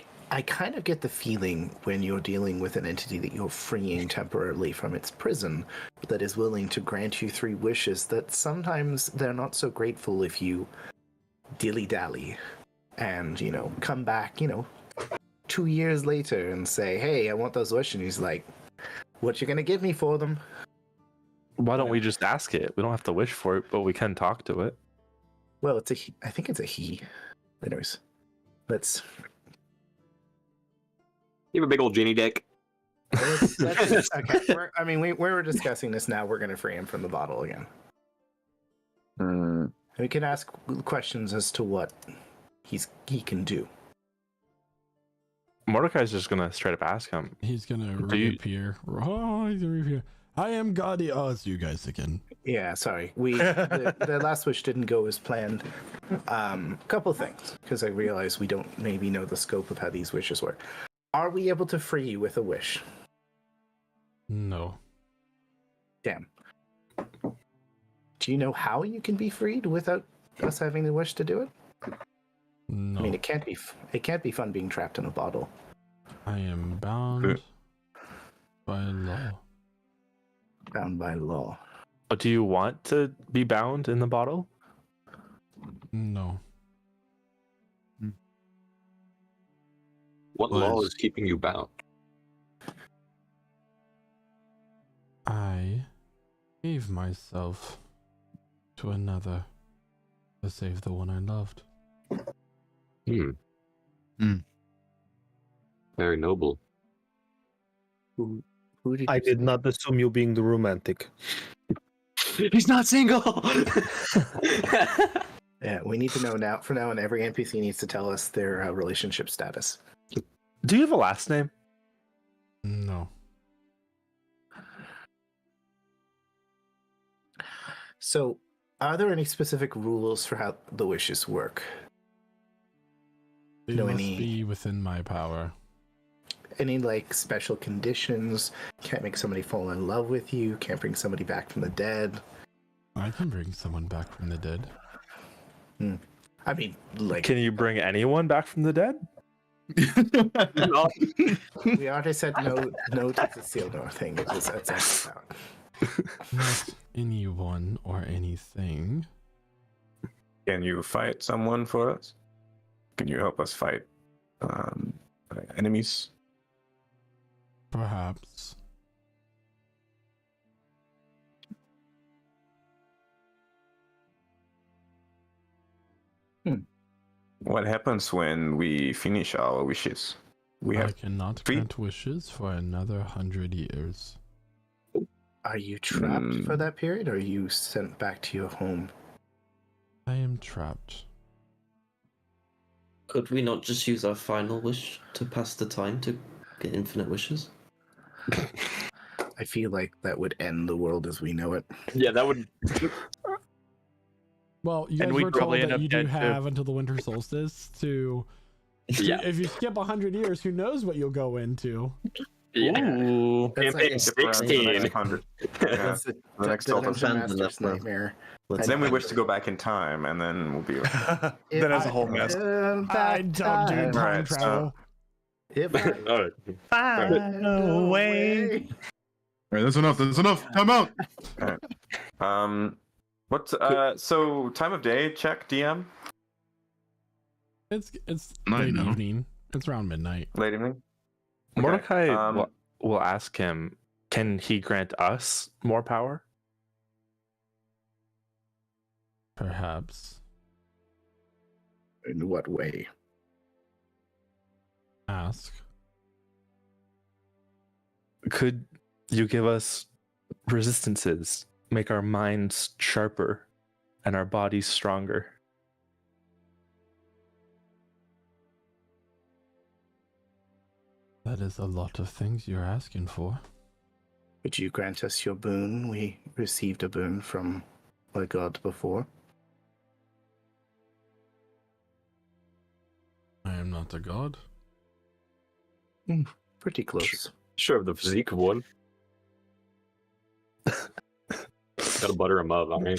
Speaker 5: kind of get the feeling when you're dealing with an entity that you're freeing temporarily from its prison that is willing to grant you 3 wishes, that sometimes they're not so grateful if you dilly-dally and, come back, 2 years later and say, hey, I want those wishes. And he's like, what you gonna give me for them?
Speaker 3: Why don't we just ask it? We don't have to wish for it, but we can talk to it.
Speaker 5: Well, I think it's a he. Anyways, let's...
Speaker 4: You have a big old genie dick.
Speaker 5: Okay. We were discussing this now. We're going to free him from the bottle again. We can ask questions as to what he can do.
Speaker 3: Mordecai's just gonna straight up ask him.
Speaker 1: He's gonna reappear. Oh, he's gonna reappear. I am God. Oh, it's you guys again.
Speaker 5: Yeah, sorry. The last wish didn't go as planned. Couple things, because I realize we don't maybe know the scope of how these wishes work. Are we able to free you with a wish?
Speaker 1: No.
Speaker 5: Damn. Do you know how you can be freed without us having the wish to do it?
Speaker 1: No.
Speaker 5: I mean, it can't be fun being trapped in a bottle.
Speaker 1: I am bound by law.
Speaker 5: Bound by law.
Speaker 3: Do you want to be bound in the bottle?
Speaker 1: No.
Speaker 4: What law is keeping you bound?
Speaker 1: I gave myself to another to save the one I loved.
Speaker 4: Very noble.
Speaker 5: Who did
Speaker 7: I
Speaker 5: you
Speaker 7: did
Speaker 5: say?
Speaker 7: not assume you being the romantic.
Speaker 4: He's not single!
Speaker 5: Yeah, we need to know now. For now, and every NPC needs to tell us their relationship status.
Speaker 3: Do you have a last name?
Speaker 1: No.
Speaker 5: So, are there any specific rules for how the wishes work?
Speaker 1: They must be within my power.
Speaker 5: Any special conditions? Can't make somebody fall in love with you. Can't bring somebody back from the dead.
Speaker 1: I can bring someone back from the dead.
Speaker 5: I mean,
Speaker 3: Can you bring anyone back from the dead?
Speaker 5: we already said no to the Sealdor thing. That's out.
Speaker 1: Not anyone or anything.
Speaker 2: Can you fight someone for us? Can you help us fight enemies?
Speaker 1: Perhaps.
Speaker 2: What happens when we finish our wishes?
Speaker 1: I cannot grant wishes for another 100 years.
Speaker 5: Are you trapped for that period, or are you sent back to your home?
Speaker 1: I am trapped.
Speaker 9: Could we not just use our final wish to pass the time to get infinite wishes?
Speaker 5: I feel like that would end the world as we know it.
Speaker 4: Yeah, that would.
Speaker 1: Well, you guys
Speaker 8: And we'd
Speaker 1: were told
Speaker 8: probably end
Speaker 1: that
Speaker 8: up
Speaker 1: you do
Speaker 8: dead, too.
Speaker 1: have until the winter solstice to...
Speaker 4: Yeah.
Speaker 1: If you skip 100 years, who knows what you'll go into?
Speaker 4: Yeah.
Speaker 8: Ooh.
Speaker 5: That's
Speaker 4: Campaign
Speaker 5: like-
Speaker 4: 16.
Speaker 2: 100.
Speaker 5: That's
Speaker 2: The next
Speaker 5: the
Speaker 2: Sultan.
Speaker 5: Dungeon
Speaker 9: Abandon
Speaker 5: Master's
Speaker 9: that now.
Speaker 5: nightmare.
Speaker 2: Then we wish to go back in time, and then we'll be.
Speaker 8: Then as a whole mess.
Speaker 1: I don't do time
Speaker 2: Right, so-
Speaker 1: travel.
Speaker 5: If I
Speaker 4: Alright.
Speaker 5: find a way.
Speaker 6: All right, that's enough. That's enough. Time out.
Speaker 2: What? So time of day check, DM.
Speaker 1: It's
Speaker 6: Night
Speaker 1: late
Speaker 6: now.
Speaker 1: evening. It's around midnight.
Speaker 2: Late evening. Okay,
Speaker 3: Mordecai will ask him, can he grant us more power?
Speaker 1: Perhaps.
Speaker 5: In what way?
Speaker 1: Ask.
Speaker 3: Could you give us resistances, make our minds sharper and our bodies stronger?
Speaker 1: That is a lot of things you're asking for.
Speaker 5: Would you grant us your boon? We received a boon from a god before.
Speaker 1: I am not a god.
Speaker 5: Pretty close.
Speaker 4: Sure, of the physique of one. Gotta butter him up. I mean,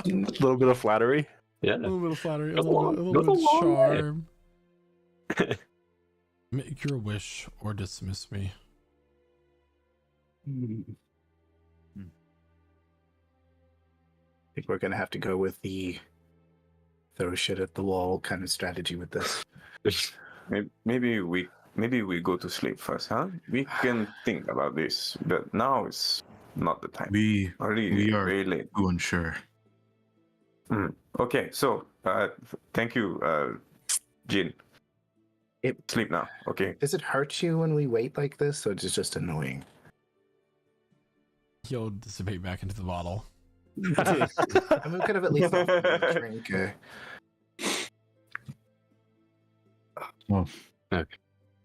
Speaker 3: A little bit of flattery.
Speaker 1: A
Speaker 4: yeah.
Speaker 1: little bit of flattery, a
Speaker 4: Goes a
Speaker 1: little
Speaker 4: long-
Speaker 1: bit
Speaker 4: goes a
Speaker 1: of
Speaker 4: long way.
Speaker 1: charm. Make your wish or dismiss me.
Speaker 5: I think we're gonna have to go with the throw shit at the wall kind of strategy with this.
Speaker 2: Maybe we go to sleep first, huh? We can think about this, but now is not the time.
Speaker 6: We
Speaker 2: Already
Speaker 6: are
Speaker 2: very late.
Speaker 6: too unsure.
Speaker 2: Okay, so thank you, Jin. Sleep now. Okay.
Speaker 5: Does it hurt you when we wait like this, or is it just annoying?
Speaker 1: He'll dissipate back into the bottle.
Speaker 5: I mean, we could have at least offered him a drink.
Speaker 6: Well,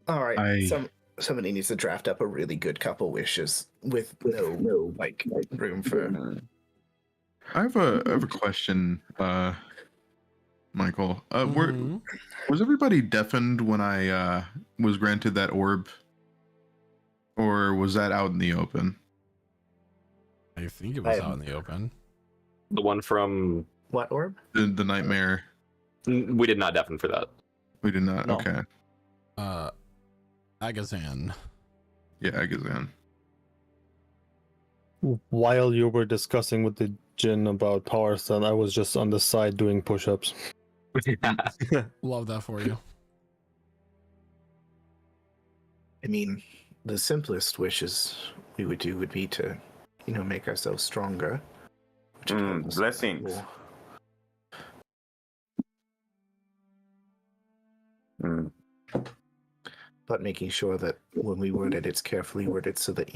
Speaker 5: All right.
Speaker 6: I-
Speaker 5: Somebody needs to draft up a really good couple wishes with no like room for.
Speaker 6: I have a question, Michael.
Speaker 1: Mhm.
Speaker 6: Was everybody deafened when I was granted that orb, or was that out in the open?
Speaker 1: I think it was
Speaker 5: I-
Speaker 1: out in the open.
Speaker 4: The one from
Speaker 5: What orb?
Speaker 6: The nightmare.
Speaker 4: we did not deafen for that.
Speaker 6: We did not.
Speaker 8: No.
Speaker 6: Okay.
Speaker 1: Agazan.
Speaker 6: Yeah, I guess then.
Speaker 7: While you were discussing with the Jin about Tarzan, I was just on the side doing push-ups.
Speaker 1: Love that for you.
Speaker 5: I mean, the simplest wishes we would do would be to, make ourselves stronger. which would help us
Speaker 2: Blessings.
Speaker 5: more. But making sure that when we word it, it's carefully worded so that,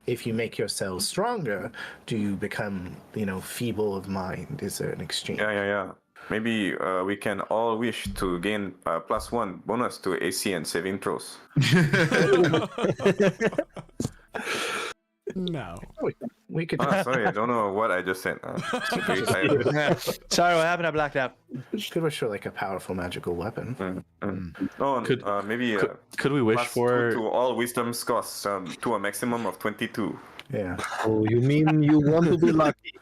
Speaker 5: if you make yourselves stronger, do you become, feeble of mind? Is there an exchange?
Speaker 2: Yeah. Maybe we can all wish to gain +1 bonus to AC and saving throws.
Speaker 1: No.
Speaker 5: We could
Speaker 2: Sorry, I don't know what I just said. Very tired.
Speaker 8: Sorry, what happened? I blacked out.
Speaker 5: could wish for like a powerful magical weapon.
Speaker 2: Oh,
Speaker 3: Could-
Speaker 2: maybe
Speaker 3: Could we wish
Speaker 2: +2
Speaker 3: for
Speaker 2: to all wisdom scores to a maximum of 22.
Speaker 5: Yeah.
Speaker 7: Oh, you mean you want to be lucky?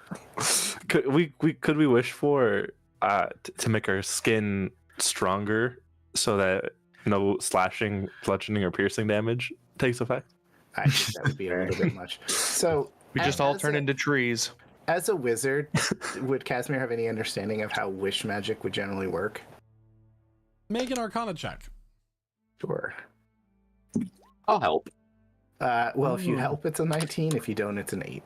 Speaker 3: could we wish for to make our skin stronger so that no slashing, bludgeoning, or piercing damage takes effect?
Speaker 5: I think that would be a little bit much. So
Speaker 8: We just all
Speaker 5: as
Speaker 8: turn
Speaker 5: a-
Speaker 8: into trees.
Speaker 5: As a wizard, would Casimir have any understanding of how wish magic would generally work?
Speaker 1: Make an Arcana check.
Speaker 5: Sure.
Speaker 4: I'll help.
Speaker 5: Well, if you help, it's a 19. If you don't, it's an 8.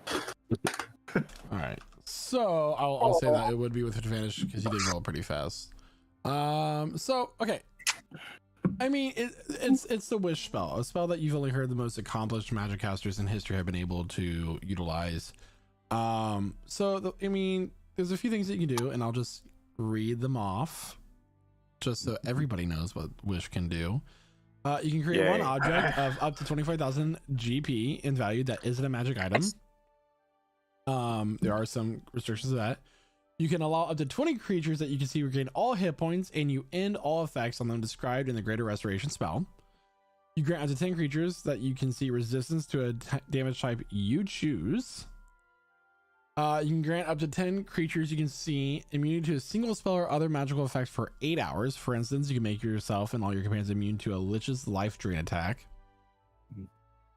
Speaker 1: All right. So I'll say that it would be with advantage because you did roll pretty fast. So okay. I mean, it's the wish spell, a spell that you've only heard the most accomplished magic casters in history have been able to utilize. There's a few things that you can do, and I'll just read them off, just so everybody knows what wish can do. You can create one
Speaker 2: Yay.
Speaker 1: object of up to 25,000 GP in value that isn't a magic item. There are some restrictions to that. You can allow up to 20 creatures that you can see regain all hit points, and you end all effects on them described in the Greater Restoration spell. You grant up to 10 creatures that you can see resistance to a damage type you choose. You can grant up to 10 creatures you can see immunity to a single spell or other magical effect for 8 hours. For instance, you can make yourself and all your companions immune to a Lich's life drain attack. You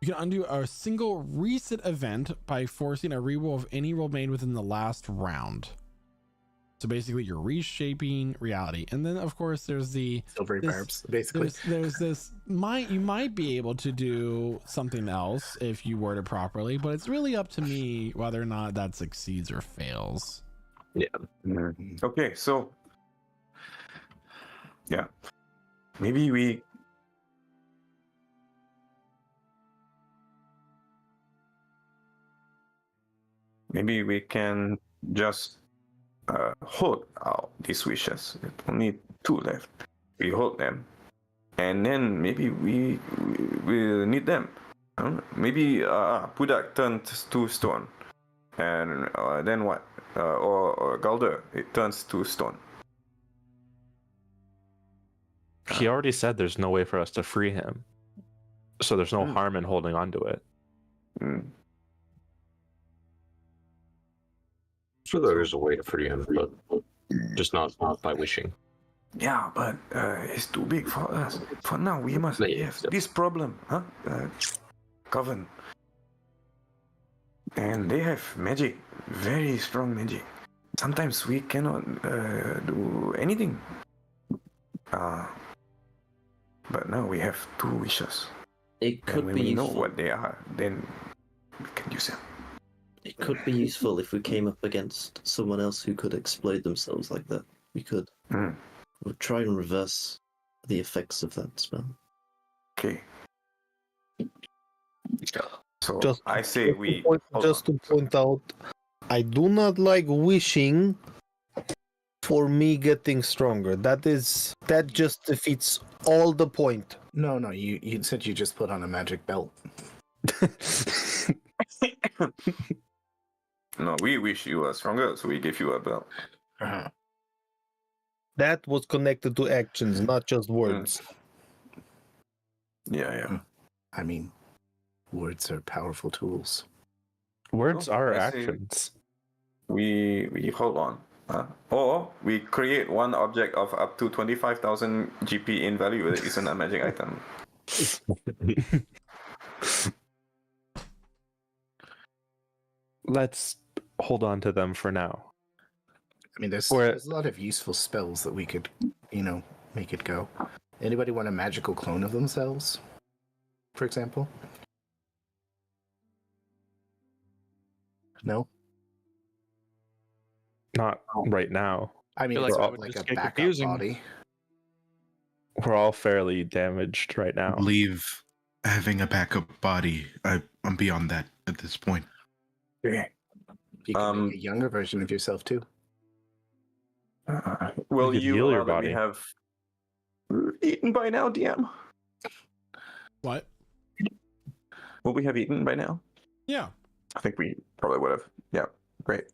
Speaker 1: can undo a single reset event by forcing a reroll of any roll made within the last round. So basically, you're reshaping reality, and then of course there's the
Speaker 5: Silvery barbs, basically.
Speaker 1: there's this you might be able to do something else if you word it properly, but it's really up to me whether or not that succeeds or fails.
Speaker 4: Yeah.
Speaker 2: Okay, so yeah, maybe we can just hold out these wishes. Only 2 left. We hold them, and then maybe we will need them. I don't know. Maybe Pudak turns to stone, and then what? Or Galder, it turns to stone.
Speaker 3: He already said there's no way for us to free him. So there's no harm in holding on to it.
Speaker 2: Mm.
Speaker 4: So there is a way to free him, but just not by wishing.
Speaker 2: Yeah, but it's too big for us. For now, we must have this problem, huh? Coven. And they have magic, very strong magic. Sometimes we cannot do anything. But now we have 2 wishes.
Speaker 9: It
Speaker 2: And
Speaker 9: could
Speaker 2: when
Speaker 9: be
Speaker 2: we know
Speaker 9: useful.
Speaker 2: what they are, then we can use them.
Speaker 9: It could be useful if we came up against someone else who could exploit themselves like that. We could we'll try and reverse the effects of that spell.
Speaker 2: Okay. So
Speaker 7: Just
Speaker 2: I say we.
Speaker 7: to point out, I do not like wishing for me getting stronger. That just defeats all the point.
Speaker 5: No, you said you just put on a magic belt.
Speaker 2: No, we wish you were stronger, so we give you a belt.
Speaker 5: Uh-huh.
Speaker 7: That was connected to actions, not just words.
Speaker 2: Yeah.
Speaker 5: I mean, words are powerful tools.
Speaker 3: Words are
Speaker 2: I say
Speaker 3: actions.
Speaker 2: We hold on. Or we create one object of up to 25,000 GP in value that isn't a magic item.
Speaker 3: Let's hold on to them for now.
Speaker 5: I mean, there's
Speaker 3: Or-
Speaker 5: a lot of useful spells that we could, make it go. Anybody want a magical clone of themselves, for example? No?
Speaker 3: Not right now.
Speaker 5: I mean,
Speaker 8: feel
Speaker 5: it's
Speaker 8: like that
Speaker 5: not
Speaker 8: would
Speaker 5: like
Speaker 8: just
Speaker 5: a
Speaker 8: get
Speaker 5: backup
Speaker 8: confusing.
Speaker 5: body.
Speaker 3: We're all fairly damaged right
Speaker 6: I
Speaker 3: now.
Speaker 6: believe having a backup body, I'm beyond that at this point.
Speaker 2: Okay.
Speaker 5: You can make a younger version of yourself, too.
Speaker 2: Will
Speaker 3: You could
Speaker 2: you
Speaker 3: heal your
Speaker 2: allow that we
Speaker 3: body.
Speaker 2: have eaten by now, DM?
Speaker 1: What?
Speaker 2: Will we have eaten by now?
Speaker 1: Yeah.
Speaker 2: I think we probably would have. Yeah, great.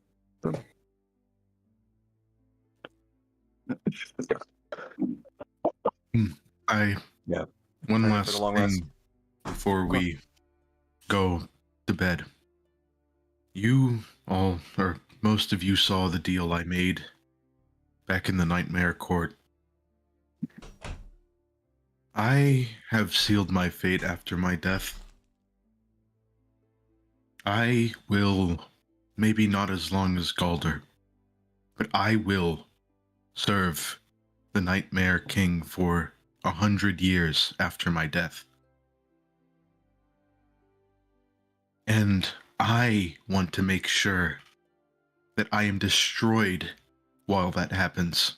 Speaker 2: Yeah.
Speaker 6: One
Speaker 2: Ready for
Speaker 6: last
Speaker 2: the long rest?
Speaker 6: thing before we go to bed. You all, or most of you, saw the deal I made back in the Nightmare Court. I have sealed my fate after my death. I will, maybe not as long as Galder, but I will serve the Nightmare King for 100 years after my death. And I want to make sure that I am destroyed while that happens.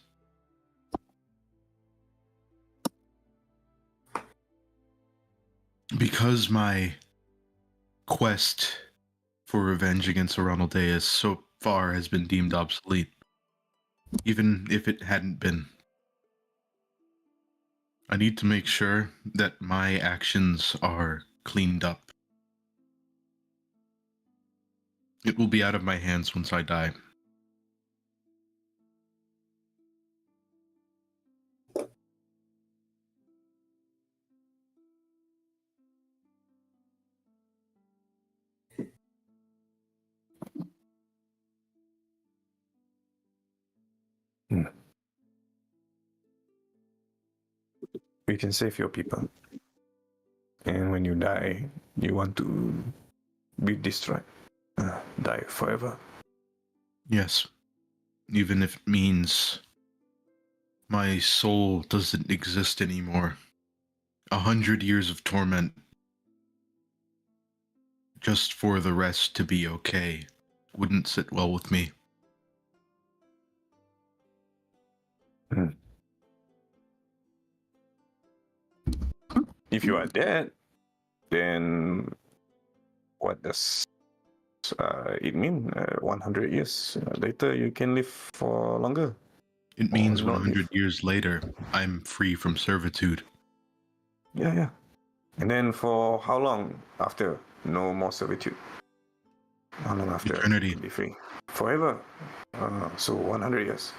Speaker 6: Because my quest for revenge against Aronaldeus so far has been deemed obsolete, even if it hadn't been. I need to make sure that my actions are cleaned up. It will be out of my hands once I die.
Speaker 2: We can save your people. And when you die, you want to be destroyed. Die forever.
Speaker 6: Yes. even if it means my soul doesn't exist anymore. 100 years of torment just for the rest to be okay wouldn't sit well with me.
Speaker 2: If you are dead, then what does it mean? 100 years later, you can live for longer.
Speaker 6: It means
Speaker 2: not
Speaker 6: 100
Speaker 2: live.
Speaker 6: years later, I'm free from servitude.
Speaker 2: Yeah. And then for how long after? No more servitude. How long after?
Speaker 6: Eternity.
Speaker 2: Be free. Forever. So 100 years.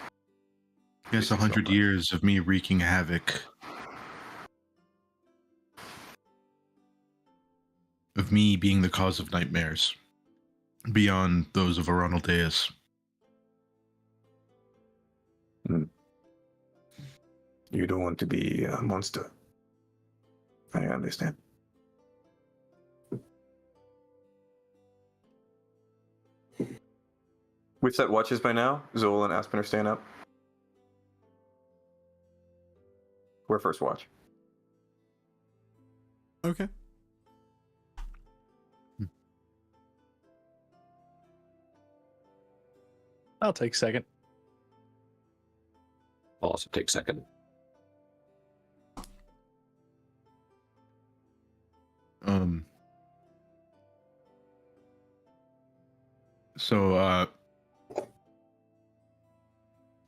Speaker 6: Yes,
Speaker 2: This is
Speaker 6: 100
Speaker 2: so much.
Speaker 6: years of me wreaking havoc. Of me being the cause of nightmares. Beyond those of Aronaldeus.
Speaker 2: You don't want to be a monster. I understand. We've set watches by now. Zoel and Aspen are staying up. We're first watch.
Speaker 1: Okay.
Speaker 8: I'll take second.
Speaker 4: I'll also take second.
Speaker 6: So,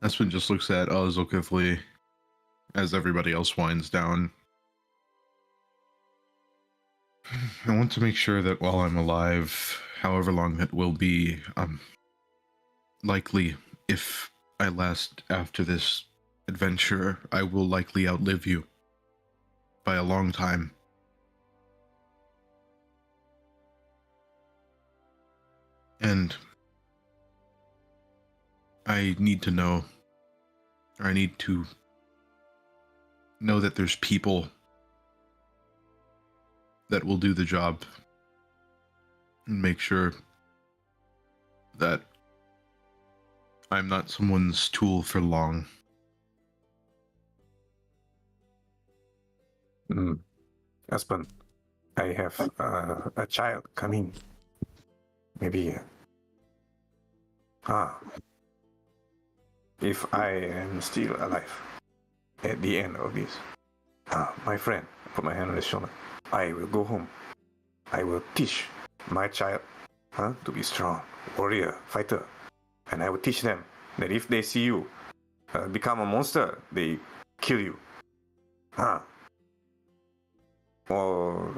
Speaker 6: Espen just looks at Zulkifli as everybody else winds down. I want to make sure that while I'm alive, however long that will be, likely, if I last after this adventure, I will likely outlive you by a long time. And I need to know, or I need to know that there's people that will do the job and make sure that I'm not someone's tool for long.
Speaker 2: Aspen, I have a child coming. Maybe. If I am still alive at the end of this, my friend, put my hand on his shoulder. I will go home. I will teach my child to be strong, warrior, fighter. And I will teach them that if they see you become a monster, they kill you. Or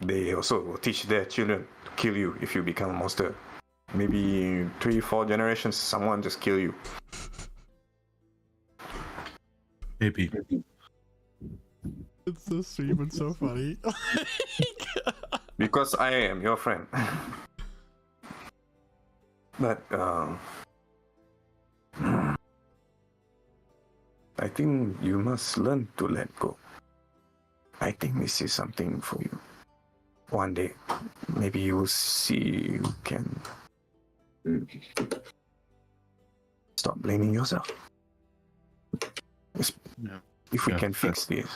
Speaker 2: they also will teach their children to kill you if you become a monster. Maybe 3-4 generations, someone just kill you.
Speaker 6: Maybe.
Speaker 1: It's so sweet but so funny.
Speaker 2: Because I am your friend. But I think you must learn to let go. I think this is something for you. One day, maybe you will see you can stop blaming yourself. If we can fix this.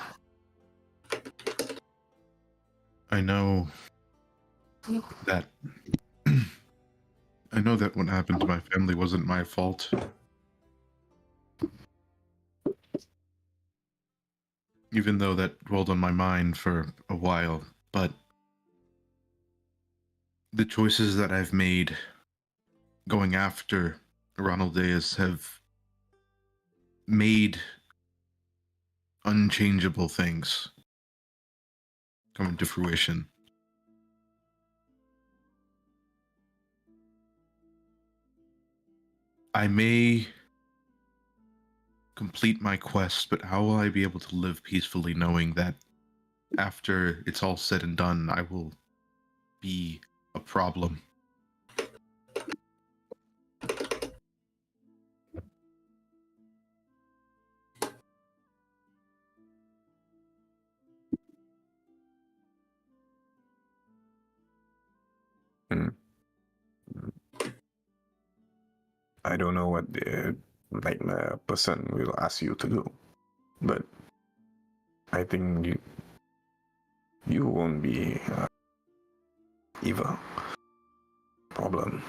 Speaker 6: I know that what happened to my family wasn't my fault. Even though that dwelled on my mind for a while, but the choices that I've made going after Ronaldeus have made unchangeable things come into fruition. I may complete my quest, but how will I be able to live peacefully knowing that after it's all said and done, I will be a problem?
Speaker 2: I don't know what the nightmare person will ask you to do, but I think you won't be evil problem.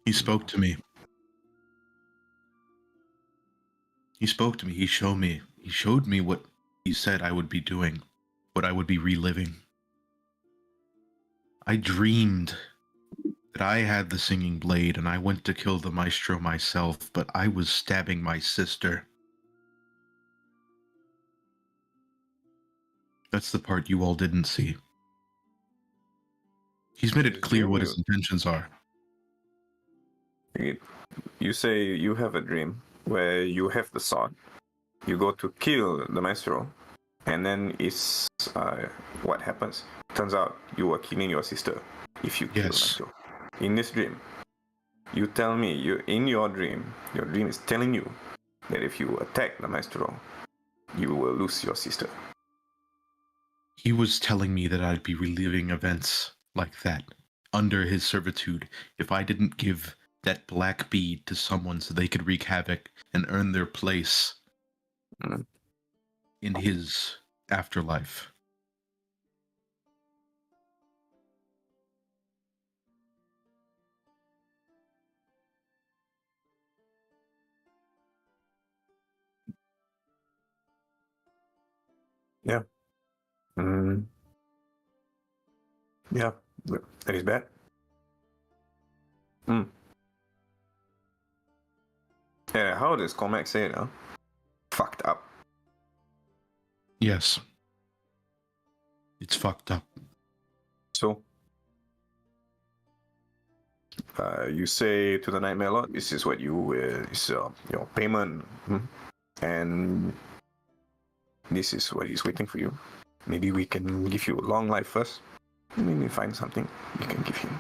Speaker 6: He spoke to me. He spoke to me. He showed me. He showed me what he said I would be doing, what I would be reliving. I dreamed that I had the singing blade and I went to kill the maestro myself, but I was stabbing my sister. That's the part you all didn't see. He's made it clear what his intentions are.
Speaker 2: You say you have a dream where you have the sword. You go to kill the maestro, and then it's what happens? Turns out you were killing your sister if you kill the maestro. In this dream, you tell me in your dream is telling you that if you attack the maestro, you will lose your sister.
Speaker 6: He was telling me that I'd be reliving events like that under his servitude if I didn't give that black bead to someone so they could wreak havoc and earn their place in his afterlife.
Speaker 2: Yeah. Yeah, that is bad. Yeah, how does Cormac say it, huh? Fucked up.
Speaker 6: Yes. It's fucked up.
Speaker 2: So, you say to the Nightmare Lord, this is what you, is your payment, and this is what is waiting for you. Maybe we can give you a long life first. Maybe find something we can give him.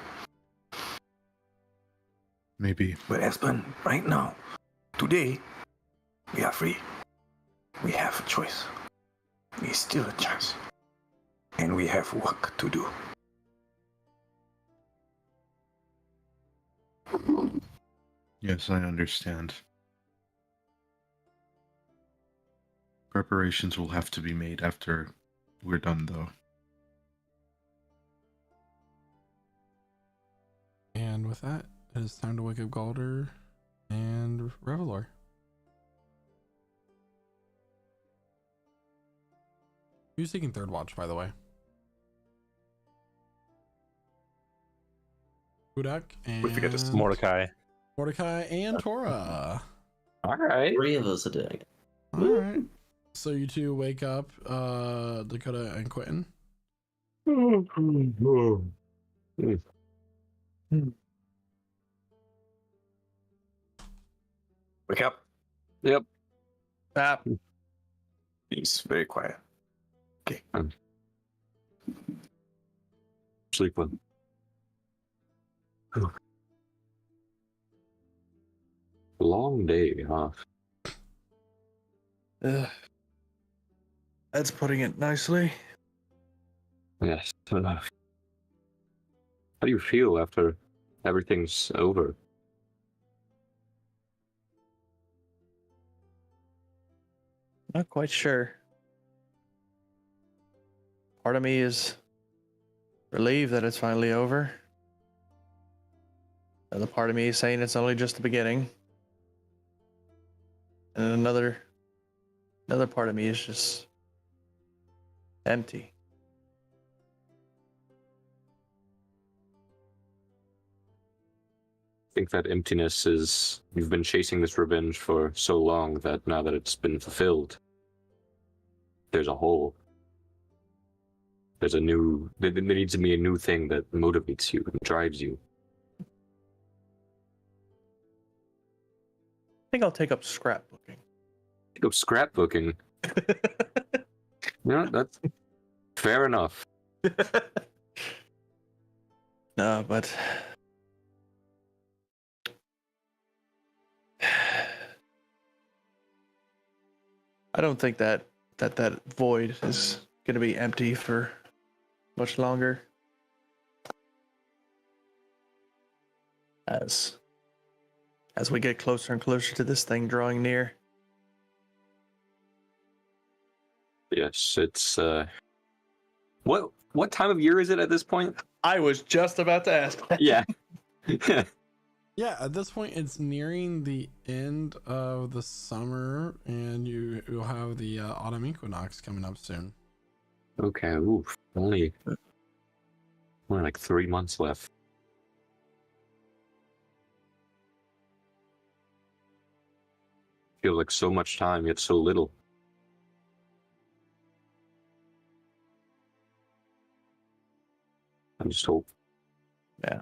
Speaker 6: Maybe.
Speaker 2: But Espen, right now, today, we are free. We have a choice. We still a chance. And we have work to do.
Speaker 6: Yes, I understand. Preparations will have to be made after we're done, though.
Speaker 1: And with that, it is time to wake up Galder and Revelor. Who's taking third watch, by the way? Hudak and
Speaker 2: We forget to
Speaker 3: Mordecai.
Speaker 1: Mordecai and Tora.
Speaker 4: All right.
Speaker 9: 3 of us are doing it.
Speaker 1: All right. So you two wake up, Dakota and Quentin.
Speaker 2: Wake up.
Speaker 4: Yep.
Speaker 8: Tap.
Speaker 2: He's very quiet. Okay.
Speaker 4: Sleeping. Long day, huh?
Speaker 8: That's putting it nicely.
Speaker 4: Yes. How do you feel after everything's over?
Speaker 8: Not quite sure. Part of me is relieved that it's finally over. Another part of me is saying it's only just the beginning. And another part of me is just empty.
Speaker 4: I think that emptiness is you've been chasing this revenge for so long that now that it's been fulfilled, there's a hole. There needs to be a new thing that motivates you and drives you.
Speaker 8: I think I'll take up scrapbooking.
Speaker 4: Go scrapbooking. Yeah, that's fair enough.
Speaker 8: No, but I don't think that void is going to be empty for much longer. as we get closer and closer to this thing drawing near.
Speaker 4: Yes, it's what time of year is it at this point?
Speaker 8: I was just about to ask.
Speaker 4: Yeah.
Speaker 1: Yeah, at this point, it's nearing the end of the summer, and you'll have the autumn equinox coming up soon.
Speaker 4: Okay, oof. Only like 3 months left. Feels like so much time, yet so little. I just hope.
Speaker 8: Yeah.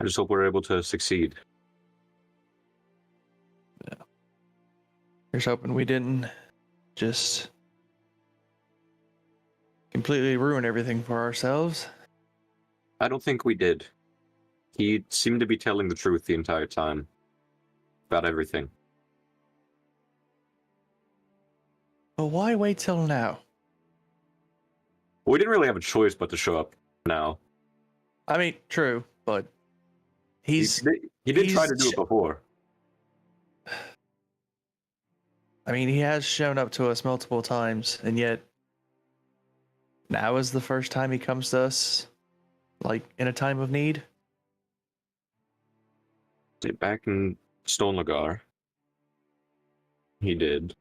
Speaker 4: I just hope we're able to succeed.
Speaker 8: Here's hoping we didn't just completely ruin everything for ourselves.
Speaker 4: I don't think we did. He seemed to be telling the truth the entire time about everything.
Speaker 8: But why wait till now?
Speaker 4: We didn't really have a choice but to show up now.
Speaker 8: I mean, true, but
Speaker 4: He did try to do
Speaker 8: he's-
Speaker 4: it before.
Speaker 8: I mean, he has shown up to us multiple times, and yet now is the first time he comes to us, like, in a time of need.
Speaker 4: Back in Stone Lagar, he did.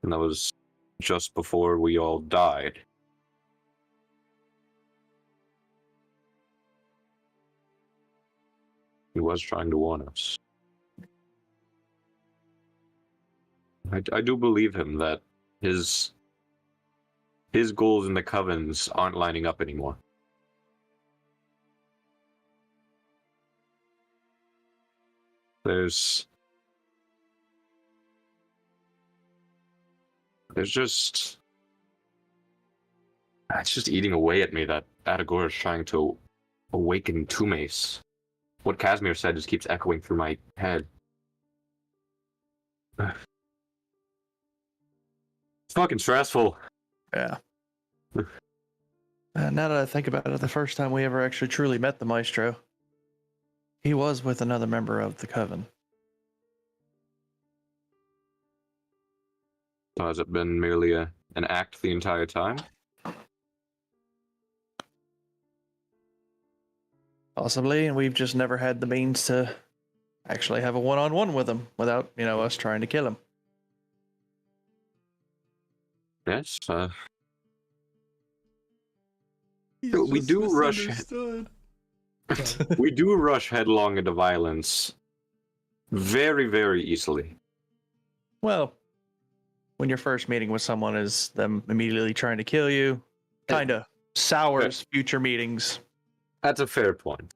Speaker 4: And that was just before we all died. He was trying to warn us. I do believe him that his goals in the covens aren't lining up anymore. There's just it's just eating away at me that Atagor is trying to awaken Tumes. What Casimir said just keeps echoing through my head. It's fucking stressful.
Speaker 8: Yeah. Now that I think about it, the first time we ever actually truly met the Maestro, he was with another member of the Coven.
Speaker 4: So has it been merely an act the entire time?
Speaker 8: Possibly, and we've just never had the means to actually have a one-on-one with him without, us trying to kill him.
Speaker 4: Yes.
Speaker 1: He's
Speaker 4: We
Speaker 1: just
Speaker 4: do rush-
Speaker 1: misunderstood.
Speaker 4: We do rush headlong into violence very, very easily.
Speaker 8: Well, when your first meeting with someone is them immediately trying to kill you, kind of sours future meetings.
Speaker 4: That's a fair point.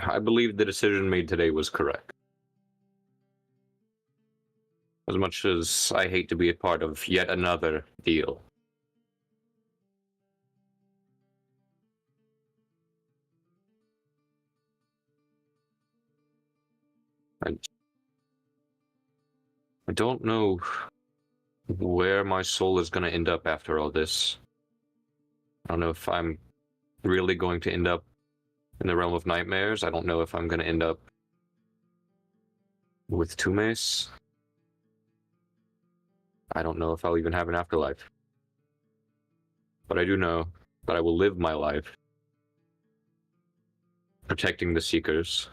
Speaker 4: I believe the decision made today was correct. As much as I hate to be a part of yet another deal. I don't know where my soul is going to end up after all this. I don't know if I'm really going to end up in the realm of nightmares. I don't know if I'm going to end up with Tumes. I don't know if I'll even have an afterlife. But I do know that I will live my life protecting the Seekers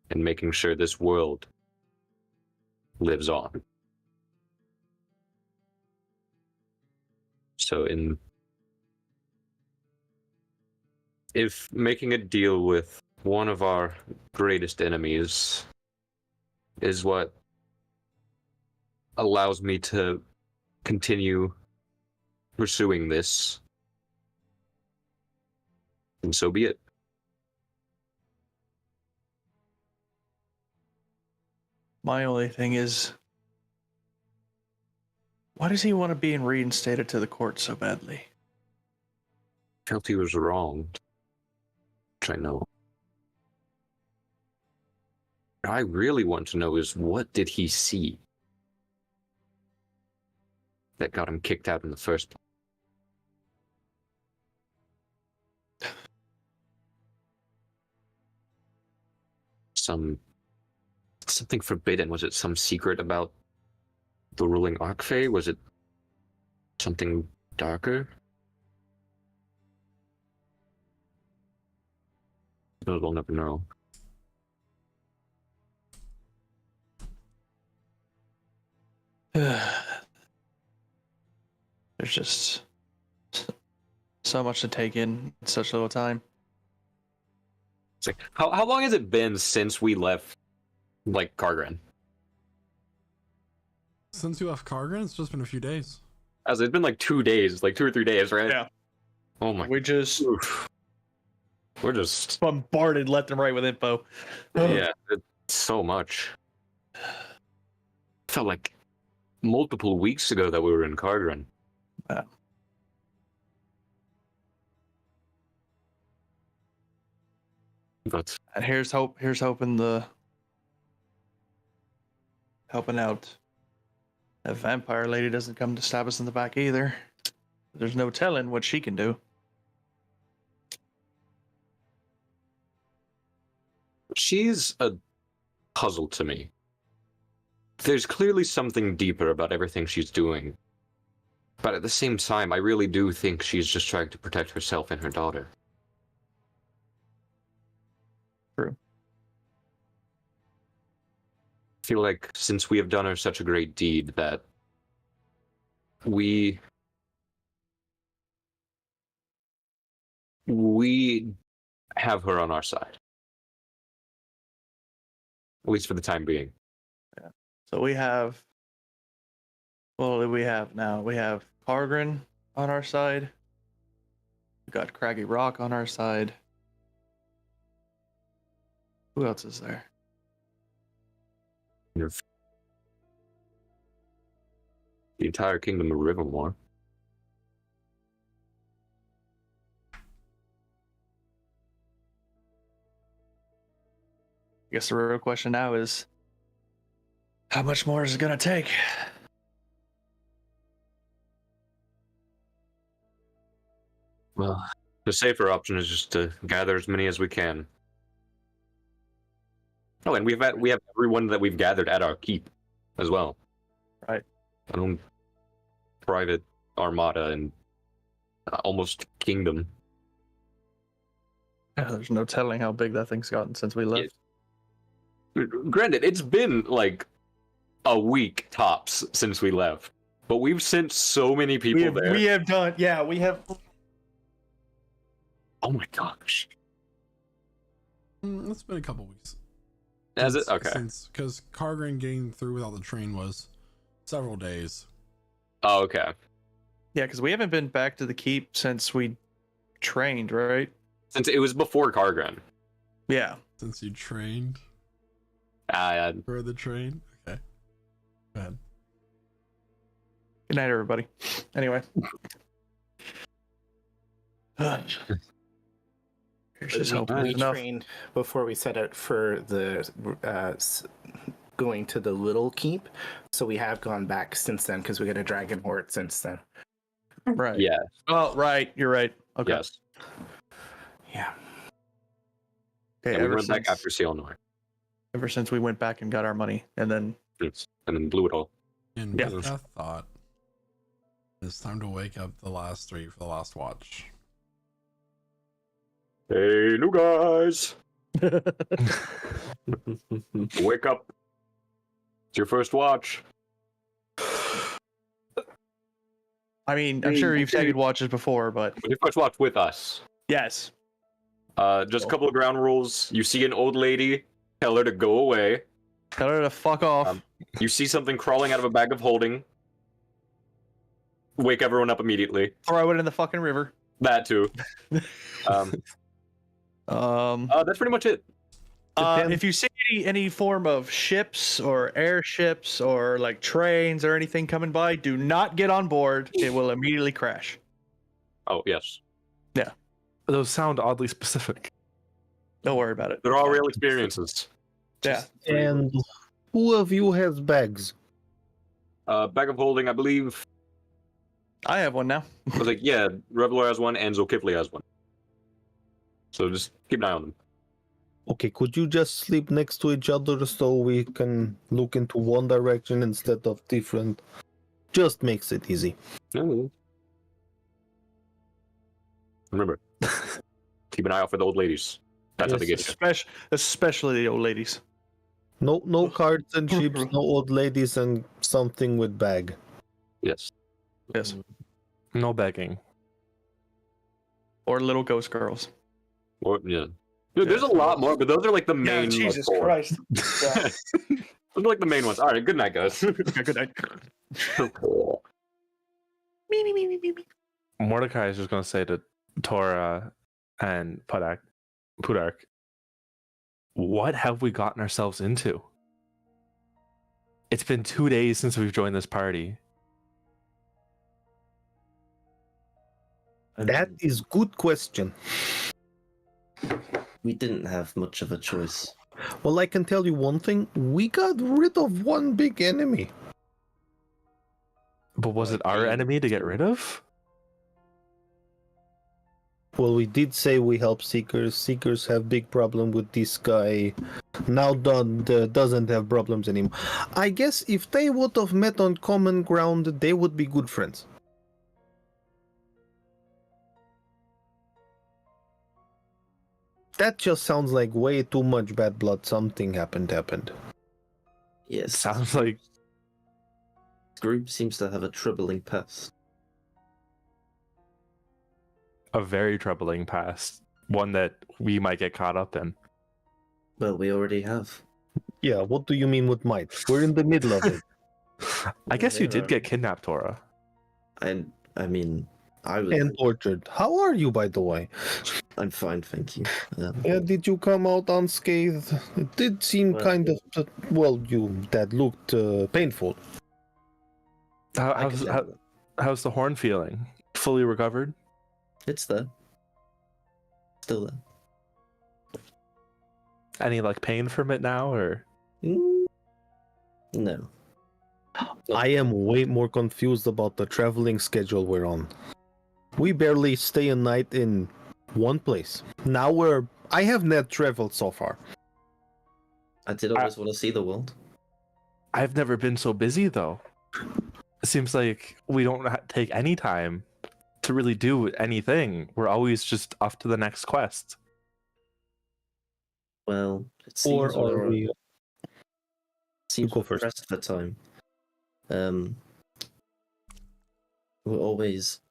Speaker 4: and making sure this world lives on. So if making a deal with one of our greatest enemies is what allows me to continue pursuing this, and so be it.
Speaker 8: My only thing is, why does he want to be reinstated to the court so badly?
Speaker 4: Felt he was wronged. Which I know. What I really want to know is, what did he see? that got him kicked out in the first place. Something forbidden. Was it some secret about the ruling Archfey? Was it something darker? But we'll never know.
Speaker 8: There's just so much to take in such little time.
Speaker 4: It's like, how long has it been since we left, like, Kargren?
Speaker 1: Since you left Kargren, it's just been a few days.
Speaker 4: As it's been like 2 days, like 2 or 3 days, right?
Speaker 8: Yeah.
Speaker 4: Oh my.
Speaker 8: We just
Speaker 4: We're just
Speaker 8: bombarded left and right with info.
Speaker 4: yeah, it's so much. Felt like multiple weeks ago that we were in Kargren.
Speaker 8: Yeah.
Speaker 4: But
Speaker 8: And here's hope. Here's hoping helping out. That vampire lady doesn't come to stab us in the back either. There's no telling what she can do.
Speaker 4: she's a puzzle to me. There's clearly something deeper about everything she's doing. But at the same time, I really do think she's just trying to protect herself and her daughter.
Speaker 8: True.
Speaker 4: I feel like since we have done her such a great deed that we have her on our side. At least for the time being.
Speaker 8: Yeah. So we have. Well, what do we have now? We have Kargren on our side. We've got Craggy Rock on our side. Who else is there?
Speaker 4: The entire kingdom of Rivermore.
Speaker 8: I guess the real question now is, how much more is it gonna take?
Speaker 4: Well, the safer option is just to gather as many as we can. Oh, and we have everyone that we've gathered at our keep as well.
Speaker 8: Right.
Speaker 4: Our own private armada and almost kingdom.
Speaker 8: Yeah, there's no telling how big that thing's gotten since we left.
Speaker 4: Granted, it's been like a week tops since we left, but we've sent so many people there.
Speaker 8: We have done, yeah, we have.
Speaker 4: Oh my gosh.
Speaker 1: It's been a couple weeks.
Speaker 4: Has it? Okay.
Speaker 1: Since, because Kargren getting through without the train was several days.
Speaker 4: Oh, okay.
Speaker 8: Yeah, because we haven't been back to the keep since we trained, right?
Speaker 4: Since it was before Kargren.
Speaker 8: Yeah.
Speaker 1: Since you trained
Speaker 4: Yeah.
Speaker 1: for the train? Okay. Go ahead.
Speaker 8: Good night, everybody. Anyway. Here's just hoping
Speaker 5: We
Speaker 8: there's enough.
Speaker 5: trained before we set out for the going to the little keep, so we have gone back since then because we got a dragon horde since then.
Speaker 8: Right.
Speaker 4: Yeah.
Speaker 8: Oh, right. You're right. Okay.
Speaker 4: Yes.
Speaker 5: Yeah.
Speaker 8: Okay,
Speaker 4: Yeah, we went back after Sealnor.
Speaker 8: ever since we went back and got our money, and then
Speaker 4: And then blew it all.
Speaker 1: And
Speaker 8: Yeah.
Speaker 1: with that thought, it's time to wake up the last three for the last watch.
Speaker 4: Hey, new guys! Wake up. It's your first watch.
Speaker 8: I mean, I'm sure you've taken watches before, but
Speaker 4: Your first watch with us.
Speaker 8: yes.
Speaker 4: Just a couple of ground rules. You see an old lady, tell her to go away.
Speaker 8: Tell her to fuck off.
Speaker 4: You see something crawling out of a bag of holding. Wake everyone up immediately.
Speaker 8: Throw it in the fucking river.
Speaker 4: That too. That's pretty much it.
Speaker 8: If you see any form of ships or airships or like trains or anything coming by, do not get on board. It will immediately crash.
Speaker 4: Oh, yes.
Speaker 3: Those sound oddly specific.
Speaker 8: Don't worry about it.
Speaker 4: They're all real experiences.
Speaker 8: Yeah.
Speaker 7: And who of you has bags?
Speaker 4: Bag of holding, I believe
Speaker 8: I have one now.
Speaker 4: I was like, yeah, Reveler has one and Zolkifli has one. So just keep an eye on them.
Speaker 7: Okay, could you just sleep next to each other so we can look into one direction instead of different? Just makes it easy.
Speaker 4: No. Remember, keep an eye out for the old ladies. That's how they get you.
Speaker 8: Especially the old ladies.
Speaker 7: No cards and ships, no old ladies, and something with bag.
Speaker 4: Yes.
Speaker 8: Yes.
Speaker 3: No begging.
Speaker 8: Or little ghost girls.
Speaker 4: Or, yeah. Dude, there's a lot more, but those are like the
Speaker 8: Yeah,
Speaker 4: main.
Speaker 8: Jesus
Speaker 4: like, four.
Speaker 8: Christ. Yeah.
Speaker 4: Those are like the main ones. All right, good night, guys.
Speaker 8: Good night.
Speaker 3: Mordecai is just going to say to Tora and Pudark, what have we gotten ourselves into? It's been 2 days since we've joined this party.
Speaker 7: That is good question.
Speaker 9: We didn't have much of a choice.
Speaker 7: Well, I can tell you one thing. We got rid of one big enemy.
Speaker 3: But was it our enemy to get rid of?
Speaker 7: Well, we did say we help Seekers. Seekers have big problem with this guy. Now doesn't have problems anymore. I guess if they would have met on common ground, they would be good friends. That just sounds like way too much bad blood. Something happened.
Speaker 9: Yes.
Speaker 3: Sounds like
Speaker 9: This group seems to have a troubling past.
Speaker 3: a very troubling past. One that we might get caught up in.
Speaker 9: Well, we already have.
Speaker 7: Yeah, what do you mean with might? We're in the middle of it.
Speaker 3: I guess you did
Speaker 9: Yeah.
Speaker 3: get kidnapped, Tora.
Speaker 9: And I mean, I was.
Speaker 7: And tortured. How are you, by the way?
Speaker 9: I'm fine, thank you.
Speaker 7: Yeah, did you come out unscathed? It did seem
Speaker 9: Well-
Speaker 7: kind of, that looked painful.
Speaker 9: I can tell that.
Speaker 3: How's the horn feeling? Fully recovered?
Speaker 9: It's there. Still there.
Speaker 3: Any like pain from it now, or
Speaker 9: No.
Speaker 7: I am way more confused about the traveling schedule we're on. We barely stay a night in one place. Now I have net traveled so far.
Speaker 9: I did always want to see the world.
Speaker 3: I've never been so busy though. It seems like we don't take any time to really do anything. We're always just off to the next quest.
Speaker 9: Well, it
Speaker 7: Or
Speaker 9: seems
Speaker 7: are we?
Speaker 9: seems
Speaker 7: go
Speaker 9: we're
Speaker 7: first.
Speaker 9: pressed for time. We're always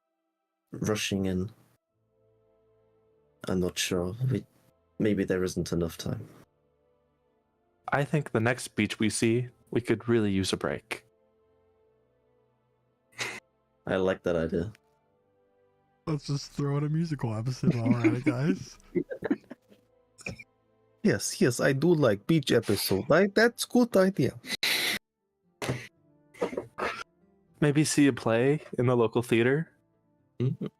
Speaker 9: rushing in. I'm not sure. Maybe there isn't enough time.
Speaker 3: I think the next beach we see, we could really use a break.
Speaker 9: I like that idea.
Speaker 1: Let's just throw in a musical episode while we're at it, guys.
Speaker 7: Yes, I do like beach episode. That's good idea.
Speaker 3: Maybe see a play in the local theater.
Speaker 9: Mhm.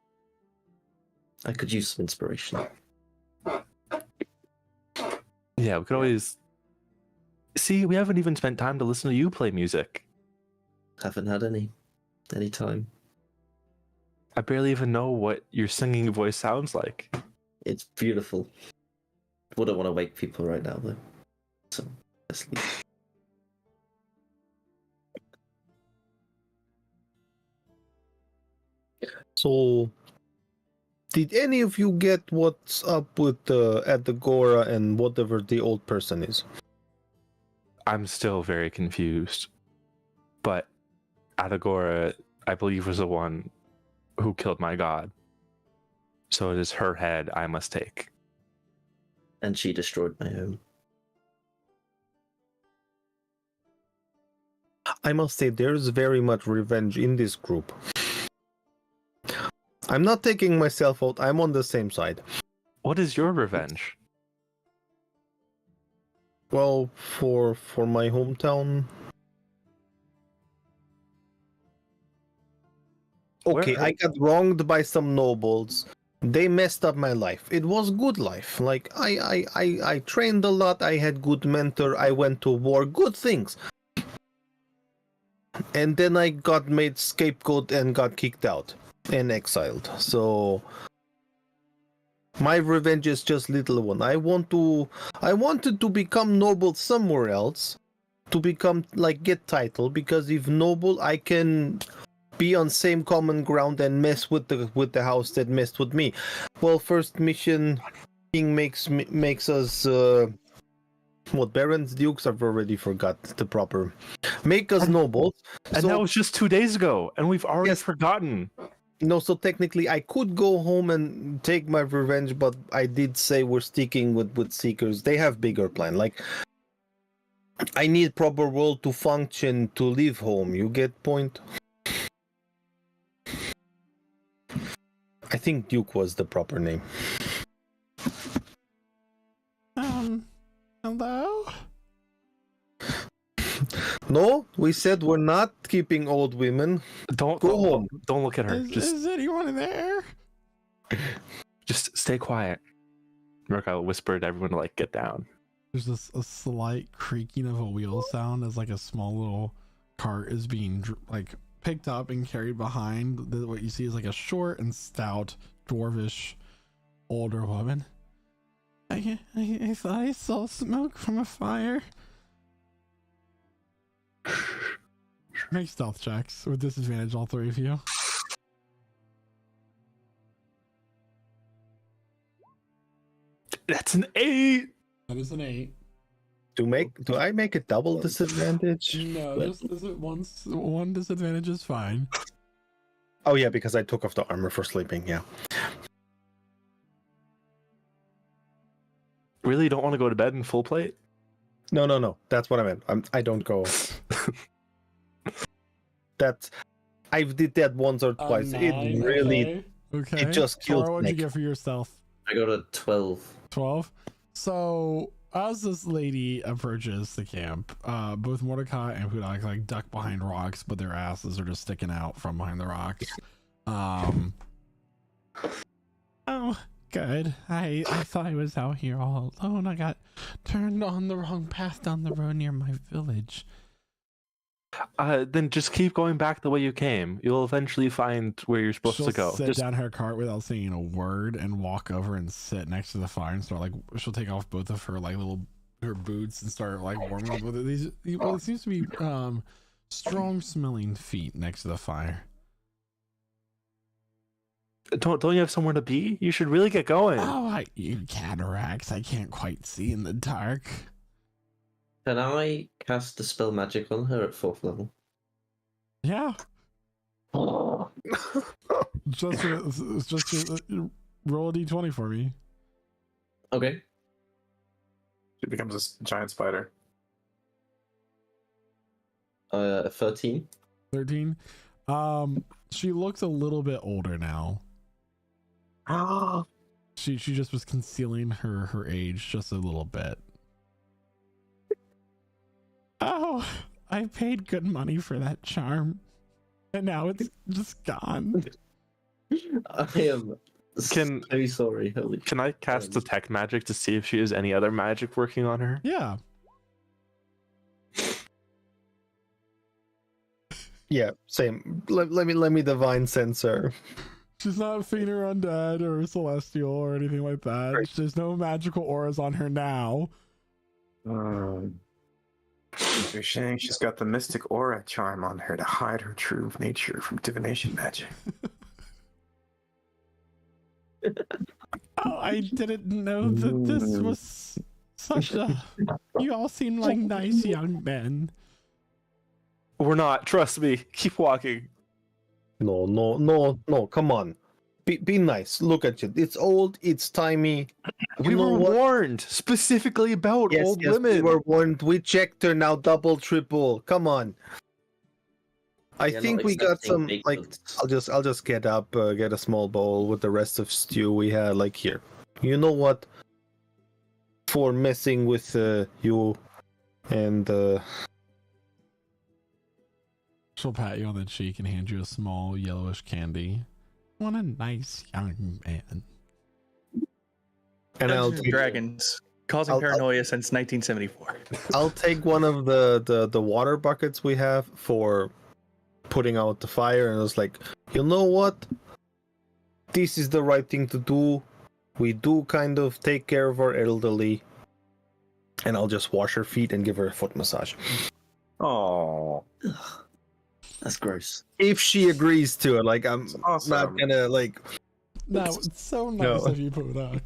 Speaker 9: I could use some inspiration.
Speaker 3: Yeah, we could always see. We haven't even spent time to listen to you play music.
Speaker 9: Haven't had any time.
Speaker 3: I barely even know what your singing voice sounds like.
Speaker 9: It's beautiful. Wouldn't want to wake people right now though. So let's leave.
Speaker 7: So, did any of you get what's up with at the Gora and whatever the old person is?
Speaker 3: I'm still very confused. But Adagora, I believe, was the one who killed my god. So it is her head I must take.
Speaker 9: And she destroyed my home.
Speaker 7: I must say, there's very much revenge in this group. I'm not taking myself out. I'm on the same side.
Speaker 3: What is your revenge?
Speaker 7: Well, for my hometown. Okay,
Speaker 3: Where-
Speaker 7: I got wronged by some nobles. They messed up my life. It was good life. Like I trained a lot. I had good mentor. I went to war. Good things. and then I got made scapegoat and got kicked out and exiled. So my revenge is just little one. I wanted to become noble somewhere else, to become like get title, because if noble I can be on same common ground and mess with the house that messed with me. Well, first mission king makes us what, barons, dukes? I've already forgot the proper. Make us nobles.
Speaker 3: And
Speaker 7: So-
Speaker 3: that was just 2 days ago, and we've already
Speaker 7: Yes.
Speaker 3: forgotten.
Speaker 7: No, so technically I could go home and take my revenge, but I did say we're sticking with Seekers. They have bigger plan. Like, I need proper world to function to leave home. You get point? I think Duke was the proper name.
Speaker 1: Hello?
Speaker 7: No, we said we're not keeping old women.
Speaker 3: Don't
Speaker 7: Go
Speaker 3: don't,
Speaker 7: home.
Speaker 3: don't look at her.
Speaker 1: Is anyone there?
Speaker 3: Just stay quiet. Mirka whispered everyone to like get down.
Speaker 1: There's a slight creaking of a wheel sound as like a small little cart is being like picked up and carried behind. What you see is like a short and stout dwarvish older woman. I thought I saw smoke from a fire. Make stealth checks with disadvantage, all three of you.
Speaker 3: That's an 8.
Speaker 1: That is an 8.
Speaker 7: Do I make a double disadvantage?
Speaker 1: No, just one disadvantage is fine.
Speaker 7: Oh yeah, because I took off the armor for sleeping. Yeah.
Speaker 3: Really, don't want to go to bed in full plate?
Speaker 7: No. That's what I meant. I don't go. I did that once or twice. It really,
Speaker 1: okay.
Speaker 7: it just killed
Speaker 1: Tara, what'd you
Speaker 7: Nick.
Speaker 1: get for your stealth?
Speaker 9: I got a 12.
Speaker 1: 12. So as this lady approaches the camp, both Mordecai and Hudak like duck behind rocks, but their asses are just sticking out from behind the rocks. Oh, good. I thought I was out here all alone. I got turned on the wrong path down the road near my village.
Speaker 3: Then just keep going back the way you came. You'll eventually find where you're supposed
Speaker 1: She'll
Speaker 3: to go.
Speaker 1: sit
Speaker 3: Just
Speaker 1: down her cart without saying a word and walk over and sit next to the fire and start like she'll take off both of her like her boots and start like warming up with it. It seems to be strong smelling feet next to the fire.
Speaker 3: don't you have somewhere to be? You should really get going.
Speaker 1: Oh, cataracts. I can't quite see in the dark.
Speaker 9: Can I cast the spell magic on her at 4th level?
Speaker 1: Yeah. just roll a d20 for me.
Speaker 9: Okay.
Speaker 2: She becomes a giant spider.
Speaker 9: 13.
Speaker 1: 13. She looks a little bit older now. She just was concealing her age just a little bit. Oh, I paid good money for that charm, and now it's just gone.
Speaker 9: I am so sorry. Holy.
Speaker 3: Can I cast detect magic to see if she has any other magic working on her?
Speaker 1: Yeah.
Speaker 7: Yeah, same. Let me divine sensor.
Speaker 1: She's not fiend or undead or celestial or anything like that.
Speaker 7: Right.
Speaker 1: There's no magical auras on her now.
Speaker 2: You're saying she's got the mystic aura charm on her to hide her true nature from divination magic.
Speaker 1: Oh, I didn't know that this was such a... You all seem like nice young men.
Speaker 3: We're not. Trust me. Keep walking.
Speaker 7: No. Come on. Be nice. Look at you. It's old. It's timey.
Speaker 3: We
Speaker 7: know
Speaker 3: were
Speaker 7: what?
Speaker 3: warned specifically about old women.
Speaker 7: We were warned. We checked her now. Double, triple. Come on. I
Speaker 9: Yeah,
Speaker 7: think
Speaker 9: not
Speaker 7: we got some.
Speaker 9: accepting
Speaker 7: Like,
Speaker 9: big
Speaker 7: I'll just get up, get a small bowl with the rest of stew we had. Like here. You know what? For messing with you, and
Speaker 1: She'll pat you on the cheek and hand you a small yellowish candy. What a nice young man.
Speaker 7: and I'll
Speaker 8: Dungeons and Dragons causing
Speaker 7: I'll-
Speaker 8: paranoia since 1974.
Speaker 7: I'll take one of the water buckets we have for putting out the fire, and I was like, you know what? This is the right thing to do. We do kind of take care of our elderly. And I'll just wash her feet and give her a foot massage.
Speaker 2: Oh,
Speaker 9: Ugh, that's gross.
Speaker 7: If she agrees to it, like I'm
Speaker 2: awesome.
Speaker 7: not gonna like.
Speaker 1: No, it's so nice
Speaker 7: No.
Speaker 1: of you put that.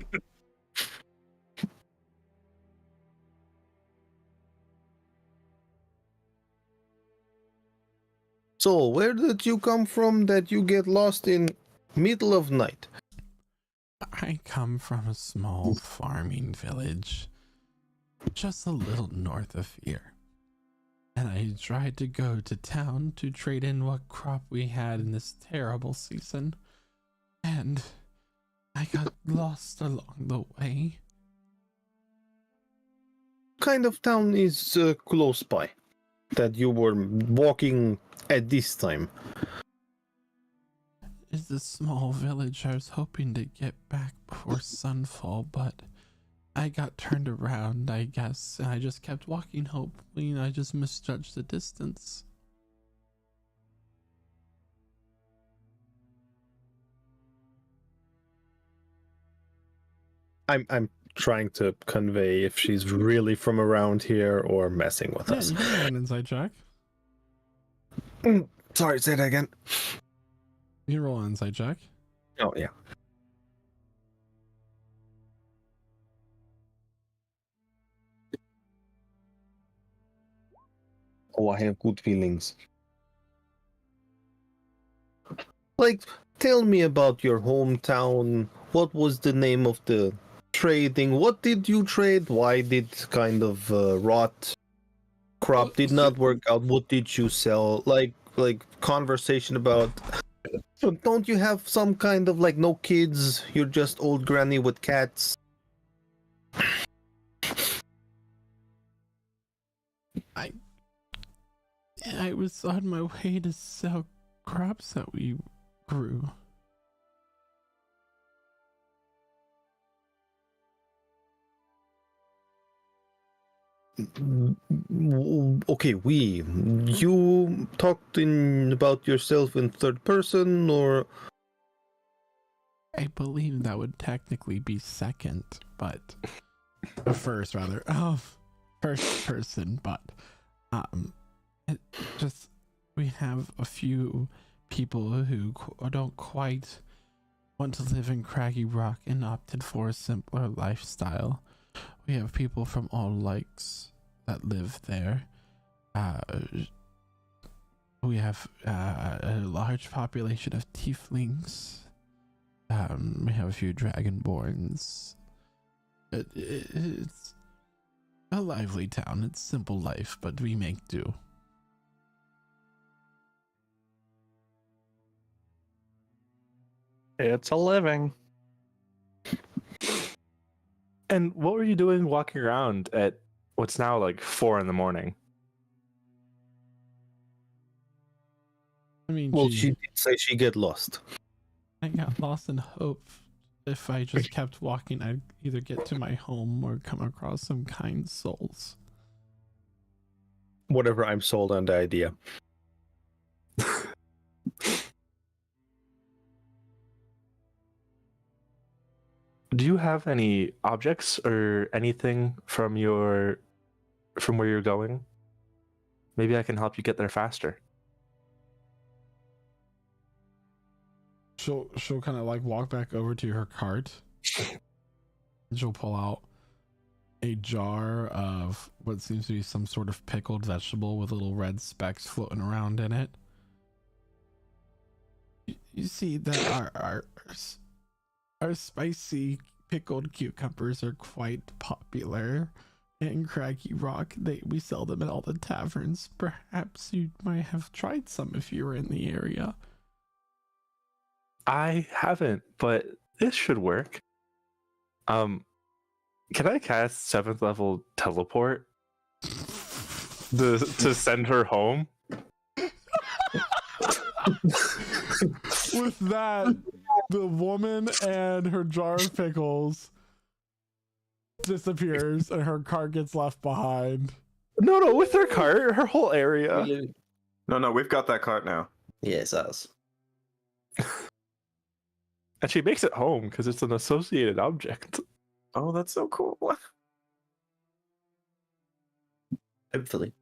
Speaker 7: So where did you come from that you get lost in middle of night?
Speaker 1: I come from a small farming village just a little north of here. And I tried to go to town to trade in what crop we had in this terrible season. And I got lost along the way.
Speaker 7: Kind of town is close by that you were walking at this time?
Speaker 1: It's a small village. I was hoping to get back before sunfall, but I got turned around, I guess, and I just kept walking, hoping. I just misjudged the distance.
Speaker 7: I'm trying to convey if she's really from around here or messing with
Speaker 1: Yeah,
Speaker 7: us.
Speaker 1: you can roll an insight check.
Speaker 7: Sorry, say that again.
Speaker 1: You can roll an insight check.
Speaker 7: Oh yeah. Oh, I have good feelings. Like, tell me about your hometown. What was the name of the trading? What did you trade? Why did kind of rot crop did not work out? What did you sell? Like conversation about. So don't you have some kind of like no kids? You're just old granny with cats.
Speaker 1: I was on my way to sell crops that we grew.
Speaker 7: Okay, you talked in about yourself in third person, or
Speaker 1: I believe that would technically be second, but first rather. First person, but it just we have a few people who don't quite want to live in Craggy Rock and opted for a simpler lifestyle. We have people from all likes that live there. We have a large population of tieflings. We have a few dragonborns. It's a lively town. It's simple life, but we make do.
Speaker 8: It's a living.
Speaker 3: And what were you doing walking around at what's now like 4 a.m?
Speaker 1: I mean,
Speaker 7: well, she did say she get lost.
Speaker 1: I got lost in hope. If I just kept walking, I'd either get to my home or come across some kind souls.
Speaker 7: Whatever, I'm sold on the idea.
Speaker 3: Do you have any objects or anything from where you're going? Maybe I can help you get there faster.
Speaker 1: She'll kind of like walk back over to her cart. And she'll pull out a jar of what seems to be some sort of pickled vegetable with little red specks floating around in it. You see that our spicy pickled cucumbers are quite popular in Craggy Rock. We sell them at all the taverns. Perhaps you might have tried some if you were in the area.
Speaker 3: I haven't, but this should work. Can I cast 7th level teleport to send her home?
Speaker 1: With that, the woman and her jar of pickles disappears and her cart gets left behind.
Speaker 3: No, with her cart, her whole area.
Speaker 2: No, we've got that cart now.
Speaker 9: Yeah, it's ours.
Speaker 3: And she makes it home because it's an associated object.
Speaker 2: Oh, that's so cool.
Speaker 9: Hopefully.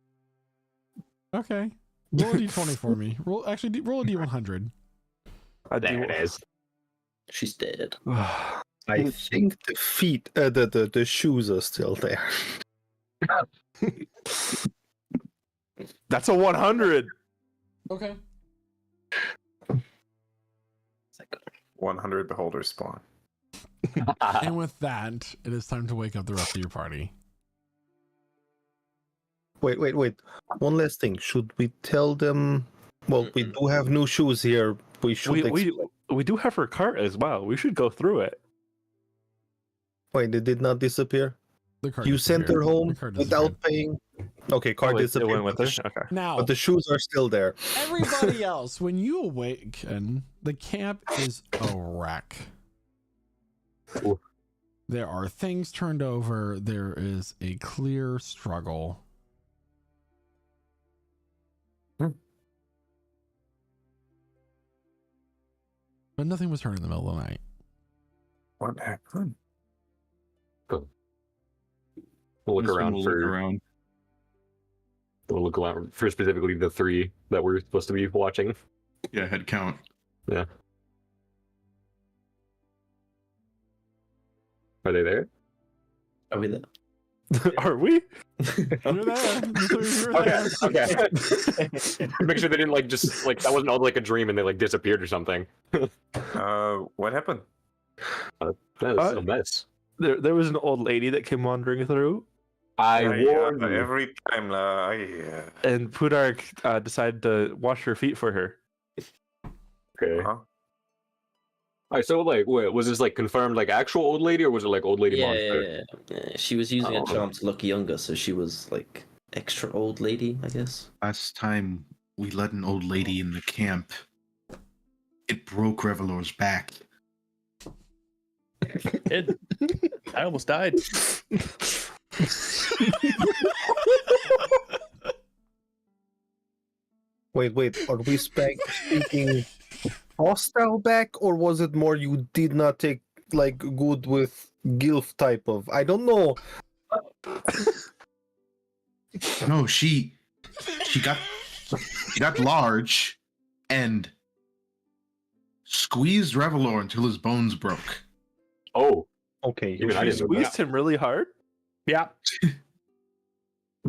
Speaker 1: Okay. Roll a d20 for me. Roll a d100.
Speaker 3: I
Speaker 4: There it is.
Speaker 9: She's dead.
Speaker 7: I think the feet, the shoes are still there.
Speaker 3: That's a 100.
Speaker 1: Okay.
Speaker 2: 100 beholders spawn.
Speaker 1: And with that, it is time to wake up the rest of your party.
Speaker 7: Wait. One last thing. Should we tell them? Well, we do have new shoes here. We should.
Speaker 3: We do have her cart as well. We should go through it.
Speaker 7: Wait, they did not disappear.
Speaker 1: The card
Speaker 7: You sent her
Speaker 1: disappeared.
Speaker 7: home
Speaker 1: The card
Speaker 7: without paying. Okay, card
Speaker 3: Oh, it
Speaker 7: disappeared.
Speaker 3: went with
Speaker 7: but
Speaker 3: her? Okay.
Speaker 1: Now,
Speaker 7: But the shoes are still there.
Speaker 1: everybody else, when you awaken, the camp is a wreck.
Speaker 4: Ooh.
Speaker 1: There are things turned over. There is a clear struggle. But nothing was heard in the middle of the night.
Speaker 2: What happened?
Speaker 4: We'll look
Speaker 6: This one
Speaker 4: around
Speaker 6: will
Speaker 4: for.
Speaker 6: look around.
Speaker 4: We'll look around for specifically the 3 that we're supposed to be watching.
Speaker 6: Yeah, head count.
Speaker 4: Yeah. Are they there?
Speaker 9: Are we there?
Speaker 3: Are we?
Speaker 1: You're there. You're
Speaker 4: Okay.
Speaker 1: there.
Speaker 4: Okay. Make sure they didn't just that wasn't all like a dream and they disappeared or something.
Speaker 2: What happened?
Speaker 4: That is a mess.
Speaker 3: There was an old lady that came wandering through,
Speaker 4: I warned you.
Speaker 2: Every time,
Speaker 3: and Pudark decided to wash her feet for her.
Speaker 4: Okay.
Speaker 2: huh?
Speaker 4: Alright, so wait, was this confirmed actual old lady or was it old lady monster?
Speaker 9: Yeah. She was using a
Speaker 4: Oh.
Speaker 9: charm to look younger, so she was extra old lady, I guess.
Speaker 6: Last time we let an old lady in the camp, it broke Revelor's back.
Speaker 8: It, I almost died.
Speaker 7: Wait. Are we speaking hostile back, or was it more you did not take good with Gilf type of? I don't know.
Speaker 6: No, she got large and squeezed Revelor until his bones broke.
Speaker 4: Oh,
Speaker 7: Okay.
Speaker 4: even I
Speaker 3: She
Speaker 4: didn't know
Speaker 3: squeezed him really hard.
Speaker 8: Yeah.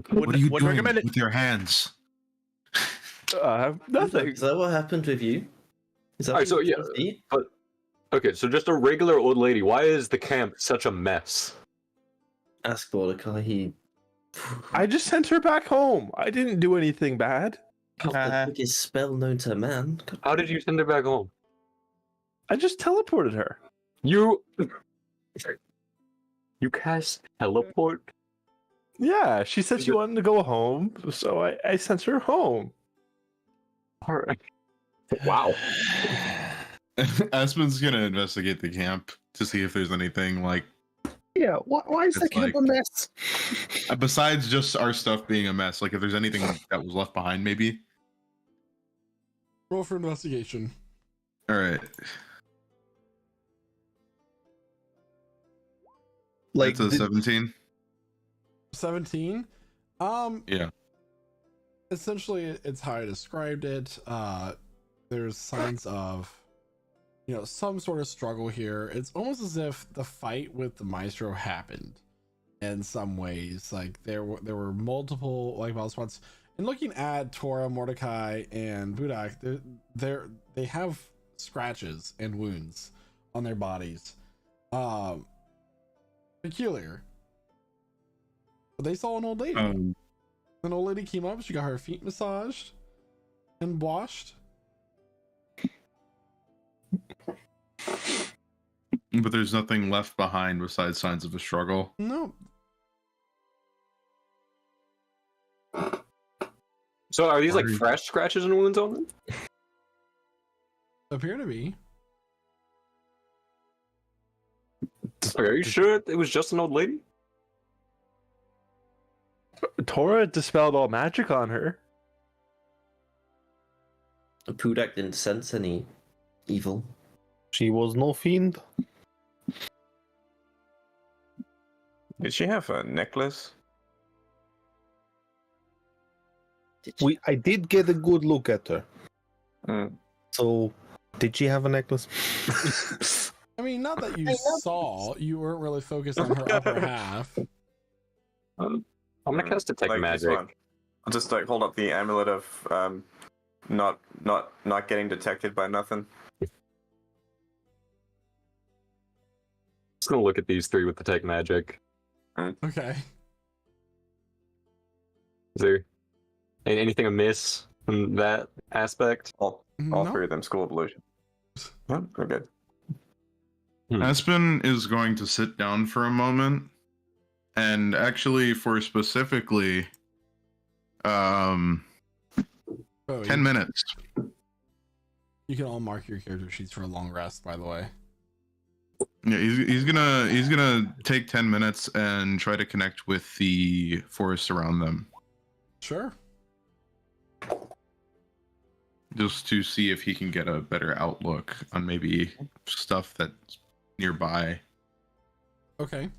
Speaker 6: What are you
Speaker 8: would
Speaker 6: doing
Speaker 8: recommend it.
Speaker 6: with your hands?
Speaker 3: Nothing.
Speaker 9: Is that what happened with you? Is that
Speaker 4: Alright, so
Speaker 9: what you
Speaker 4: yeah,
Speaker 9: did?
Speaker 4: okay, so just a regular old lady. Why is the camp such a mess?
Speaker 9: Ask Mordecai. He
Speaker 3: I just sent her back home. I didn't do anything bad.
Speaker 9: got the biggest spell known to man.
Speaker 4: How did you send her back home?
Speaker 3: I just teleported her.
Speaker 4: You cast teleport?
Speaker 3: Yeah, she said she wanted to go home, so I sent her home.
Speaker 4: Alright. Wow.
Speaker 6: Aspen's gonna investigate the camp to see if there's anything
Speaker 7: Yeah. Why is the
Speaker 6: It's
Speaker 7: camp a mess?
Speaker 6: besides just our stuff being a mess. If there's anything that was left behind, maybe.
Speaker 1: Roll for investigation.
Speaker 6: All right. That's a 17.
Speaker 1: 17.
Speaker 6: Yeah.
Speaker 1: Essentially, it's how I described it. There's signs of, some sort of struggle here. It's almost as if the fight with the maestro happened in some ways. There were multiple battle spots. And looking at Tora, Mordecai, and Budak, they have scratches and wounds on their bodies. Peculiar. But they saw an old lady. An old lady came up. She got her feet massaged and washed.
Speaker 6: But there's nothing left behind besides signs of a struggle.
Speaker 1: No.
Speaker 4: So are these fresh scratches and wounds on them?
Speaker 1: Appear to be.
Speaker 4: Okay, are you sure it was just an old lady?
Speaker 3: Tora dispelled all magic on her.
Speaker 9: Pudak didn't sense any evil.
Speaker 7: She was no fiend.
Speaker 2: Did she have a necklace?
Speaker 7: I did get a good look at her.
Speaker 2: Mm.
Speaker 7: So, did she have a necklace?
Speaker 1: I mean, not that you saw. You weren't really focused on her upper half.
Speaker 4: I'm gonna cast Detect
Speaker 2: Like this
Speaker 4: Magic.
Speaker 2: one. I'll just like hold up the amulet of not getting detected by nothing.
Speaker 4: Just gonna look at these three with Detect Magic.
Speaker 1: Okay.
Speaker 4: Is there anything amiss in that aspect?
Speaker 2: All
Speaker 1: No.
Speaker 2: three of them school of illusion. Yeah, we're good.
Speaker 6: Aspen is going to sit down for a moment, and actually, for specifically,
Speaker 1: Oh,
Speaker 6: 10 minutes.
Speaker 1: You can all mark your character sheets for a long rest, by the way.
Speaker 6: Yeah, he's gonna take 10 minutes and try to connect with the forest around them,
Speaker 1: Sure.
Speaker 6: just to see if he can get a better outlook on maybe stuff that's nearby.
Speaker 1: Okay.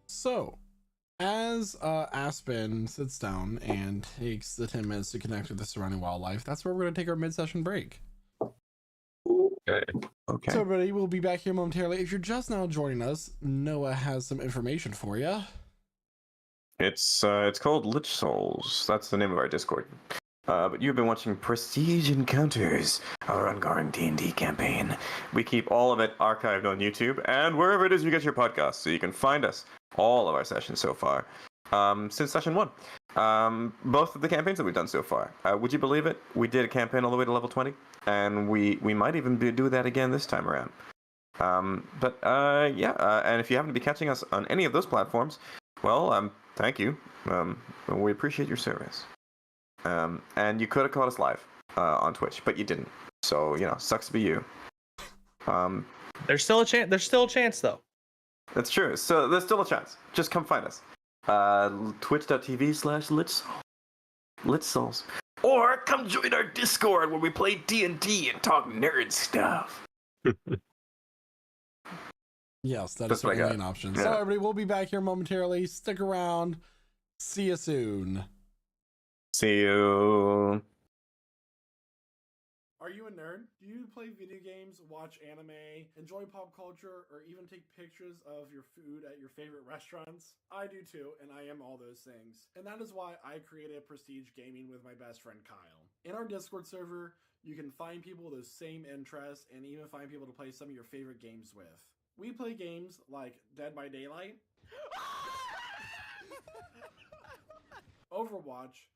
Speaker 1: So, as Aspen sits down and takes the 10 minutes to connect with the surrounding wildlife, that's where we're going to take our mid-session break.
Speaker 4: Okay.
Speaker 2: Okay.
Speaker 1: So, everybody, we'll be back here momentarily. If you're just now joining us, Noah has some information for you.
Speaker 2: It's called Lich Souls. That's the name of our Discord. But you've been watching Prestige Encounters, our ongoing D&D campaign. We keep all of it archived on YouTube and wherever it is you get your podcasts, so you can find us, all of our sessions so far, since session 1. Both of the campaigns that we've done so far. Would you believe it? We did a campaign all the way to level 20, and we might even do that again this time around. And if you happen to be catching us on any of those platforms, well, thank you. We appreciate your service. And you could have caught us live on Twitch, but you didn't. So, sucks to be you.
Speaker 8: There's still a chance. There's still a chance, though.
Speaker 2: That's true. So there's still a chance. Just come find us. Twitch.tv/LitSouls. Or come join our Discord where we play D&D and talk nerd stuff.
Speaker 1: Yes, that
Speaker 2: That's
Speaker 1: is
Speaker 2: what I
Speaker 1: certainly
Speaker 2: got.
Speaker 1: an option.
Speaker 2: Yeah.
Speaker 1: So, everybody, we'll be back here momentarily. Stick around. See you soon.
Speaker 2: See you.
Speaker 1: Are you a nerd? Do you play video games, watch anime, enjoy pop culture, or even take pictures of your food at your favorite restaurants? I do too, and I am all those things. And that is why I created Prestige Gaming with my best friend Kyle. In our Discord server, you can find people with those same interests and even find people to play some of your favorite games with. We play games like Dead by Daylight, Overwatch,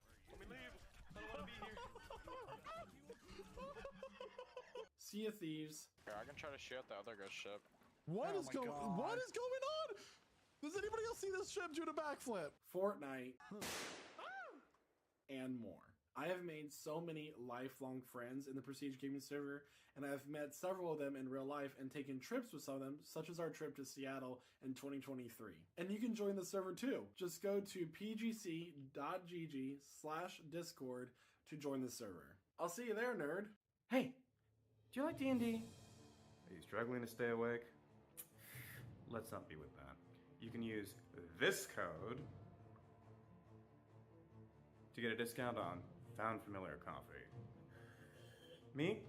Speaker 1: Sea of Thieves.
Speaker 10: I can try to shoot the other ghost ship.
Speaker 1: What is going on? Does anybody else see this ship do a backflip? Fortnite. And more. I have made so many lifelong friends in the Prestige Gaming server, and I've met several of them in real life and taken trips with some of them, such as our trip to Seattle in 2023. And you can join the server too. Just go to pgc.gg/discord to join the server. I'll see you there, nerd.
Speaker 11: Hey, do you like D&D? Are you struggling to stay awake? Let's not be with that. You can use this code to get a discount on Found Familiar coffee. Me?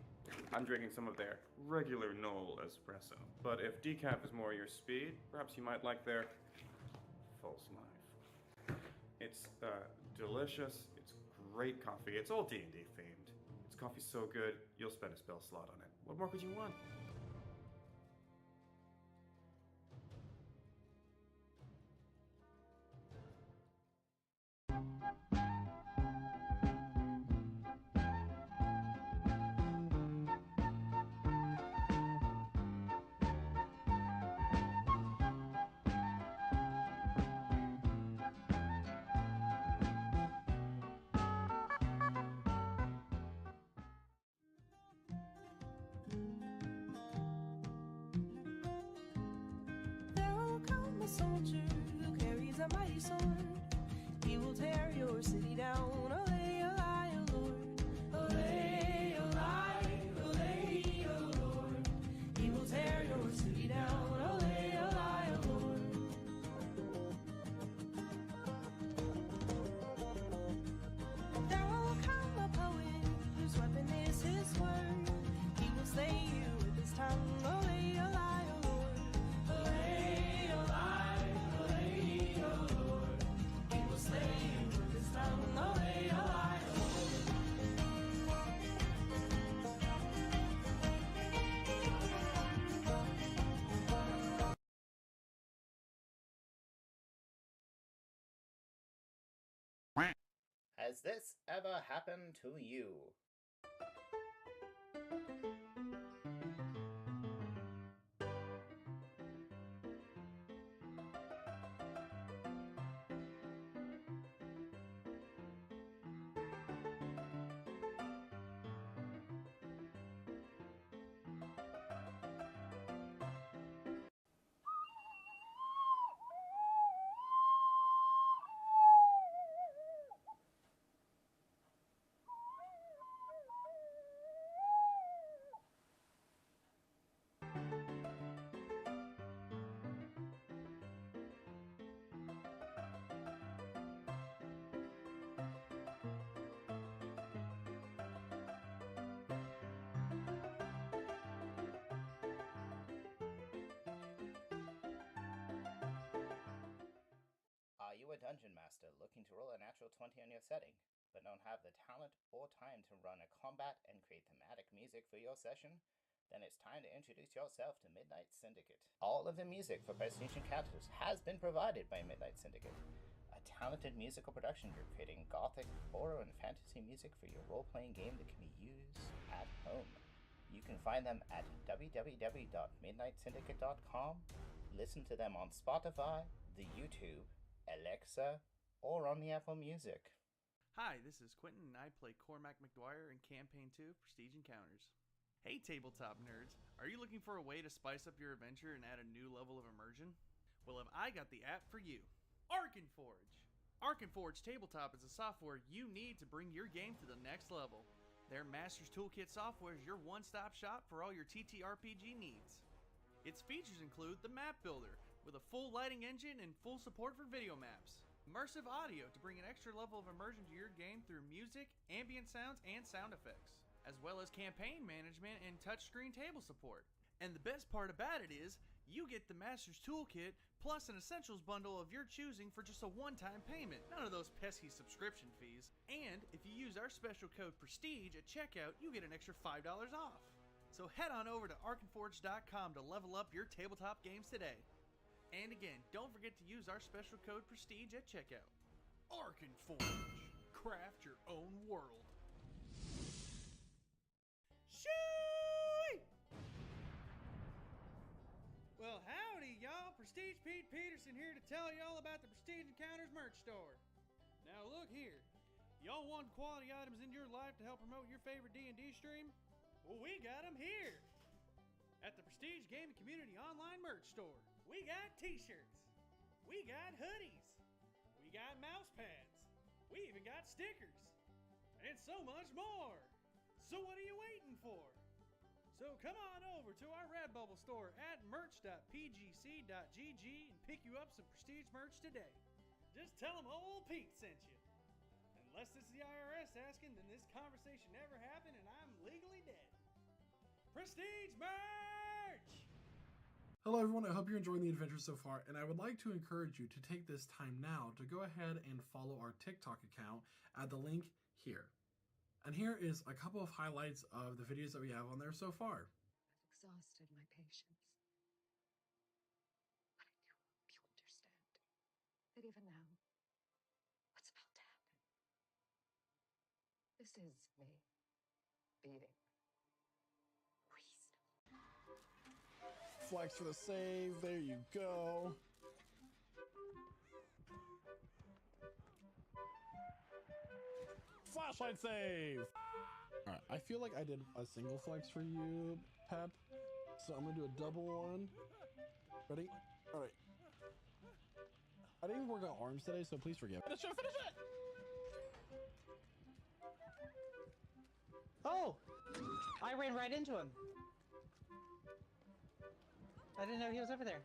Speaker 11: I'm drinking some of their regular Knoll espresso. But if decaf is more your speed, perhaps you might like their False Life. It's delicious. It's great coffee. It's all D&D themed. This coffee's so good, you'll spend a spell slot on it. What more could you want?
Speaker 12: a soldier who carries a mighty sword. He will tear your city down. Olay, olay, O Lord. Olay, olay, olay, O Lord. He will tear your city down. Olay, olay, O Lord. There will come a poet whose weapon is his word. He will slay you with his tongue. Olay, olay, O Lord. Olay, olay, olay, O Lord. He will slay you with his tongue. Olay, olay, O
Speaker 13: Has this ever happened to you? Are you a dungeon master looking to roll a natural 20 on your setting, but don't have the talent or time to run a combat and create thematic music for your session? Then it's time to introduce yourself to Midnight Syndicate. All of the music for Prestige Encounters has been provided by Midnight Syndicate, a talented musical production group creating gothic, horror, and fantasy music for your role-playing game that can be used at home. You can find them at www.midnightsyndicate.com, listen to them on Spotify, the YouTube, Alexa, or on the Apple Music.
Speaker 8: Hi, this is Quentin, and I play Cormac McDwyer in Campaign 2 Prestige Encounters. Hey tabletop nerds, are you looking for a way to spice up your adventure and add a new level of immersion? Well, have I got the app for you, Arkenforge! Arkenforge Tabletop is the software you need to bring your game to the next level. Their Master's Toolkit software is your one-stop shop for all your TTRPG needs. Its features include the Map Builder, with a full lighting engine and full support for video maps. Immersive audio to bring an extra level of immersion to your game through music, ambient sounds, and sound effects, as well as campaign management and touchscreen table support. And the best part about it is, you get the Master's Toolkit plus an Essentials bundle of your choosing for just a one-time payment. None of those pesky subscription fees. And if you use our special code PRESTIGE at checkout, you get an extra $5 off. So head on over to arkenforge.com to level up your tabletop games today. And again, don't forget to use our special code PRESTIGE at checkout. Arkenforge. Craft your own world. Shoo! Well, howdy, y'all. Prestige Pete Peterson here to tell y'all about the Prestige Encounters merch store. Now, look here. Y'all want quality items in your life to help promote your favorite D&D stream? Well, we got them here. At the Prestige Gaming Community Online merch store. We got t-shirts. We got hoodies. We got mouse pads. We even got stickers. And so much more. So what are you waiting for? So come on over to our Redbubble store at merch.pgc.gg and pick you up some Prestige merch today. Just tell them old Pete sent you. Unless this is the IRS asking, then this conversation never happened and I'm legally dead. Prestige merch!
Speaker 1: Hello everyone, I hope you're enjoying the adventure so far, and I would like to encourage you to take this time now to go ahead and follow our TikTok account at the link here. And here is a couple of highlights of the videos that we have on there so far.
Speaker 14: I've exhausted my patience. But I do hope you understand that even now, what's about to happen, this is me beating
Speaker 1: Flex for the save, there you go. Flashlight save! Alright, I feel like I did a single flex for you, Pep. So I'm gonna do a double one. Ready? Alright. I didn't work out arms today, so please forgive. Finish it! Finish it!
Speaker 15: Oh! I ran right into him. I didn't know he was over there.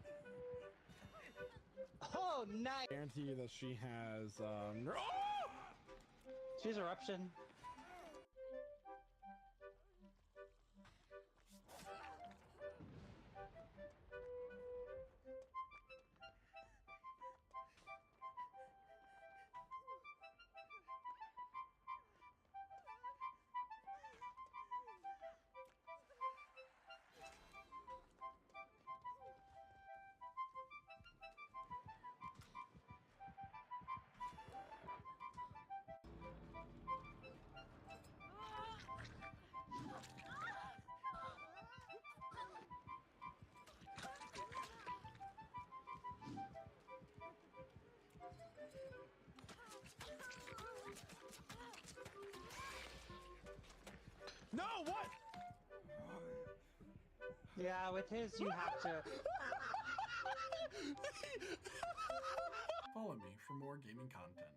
Speaker 15: Oh, nice!
Speaker 1: Guarantee that she has,
Speaker 15: She's eruption.
Speaker 1: No, what?
Speaker 15: Yeah, with his, you have to.
Speaker 1: Follow me for more gaming content.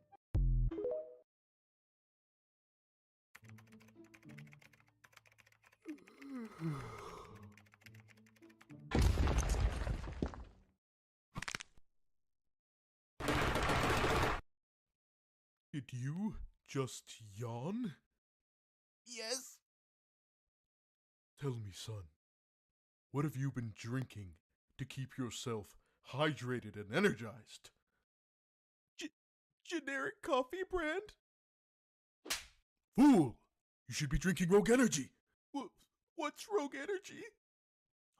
Speaker 16: Did you just yawn? Yes. Tell me, son, what have you been drinking to keep yourself hydrated and energized? Generic coffee brand? Fool! You should be drinking Rogue Energy. What's Rogue Energy?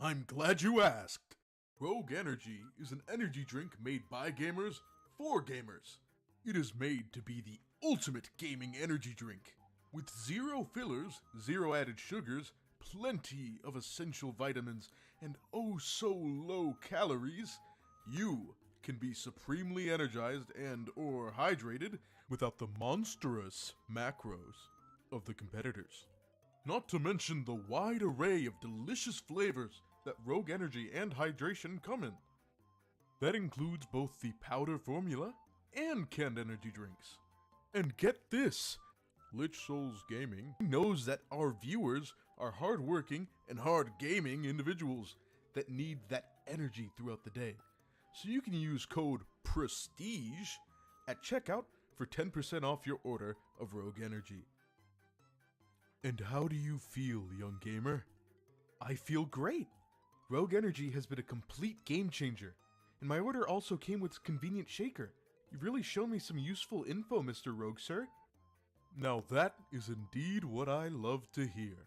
Speaker 16: I'm glad you asked. Rogue Energy is an energy drink made by gamers for gamers. It is made to be the ultimate gaming energy drink. With 0 fillers, 0 added sugars, plenty of essential vitamins, and oh so low calories, you can be supremely energized and or hydrated without the monstrous macros of the competitors. Not to mention the wide array of delicious flavors that Rogue Energy and Hydration come in. That includes both the powder formula and canned energy drinks. And get this, Lich Souls Gaming knows that our viewers are hardworking and hard gaming individuals that need that energy throughout the day. So you can use code PRESTIGE at checkout for 10% off your order of Rogue Energy. And how do you feel, young gamer? I feel great. Rogue Energy has been a complete game changer, and my order also came with a convenient shaker. You've really shown me some useful info, Mr. Rogue, sir. Now that is indeed what I love to hear.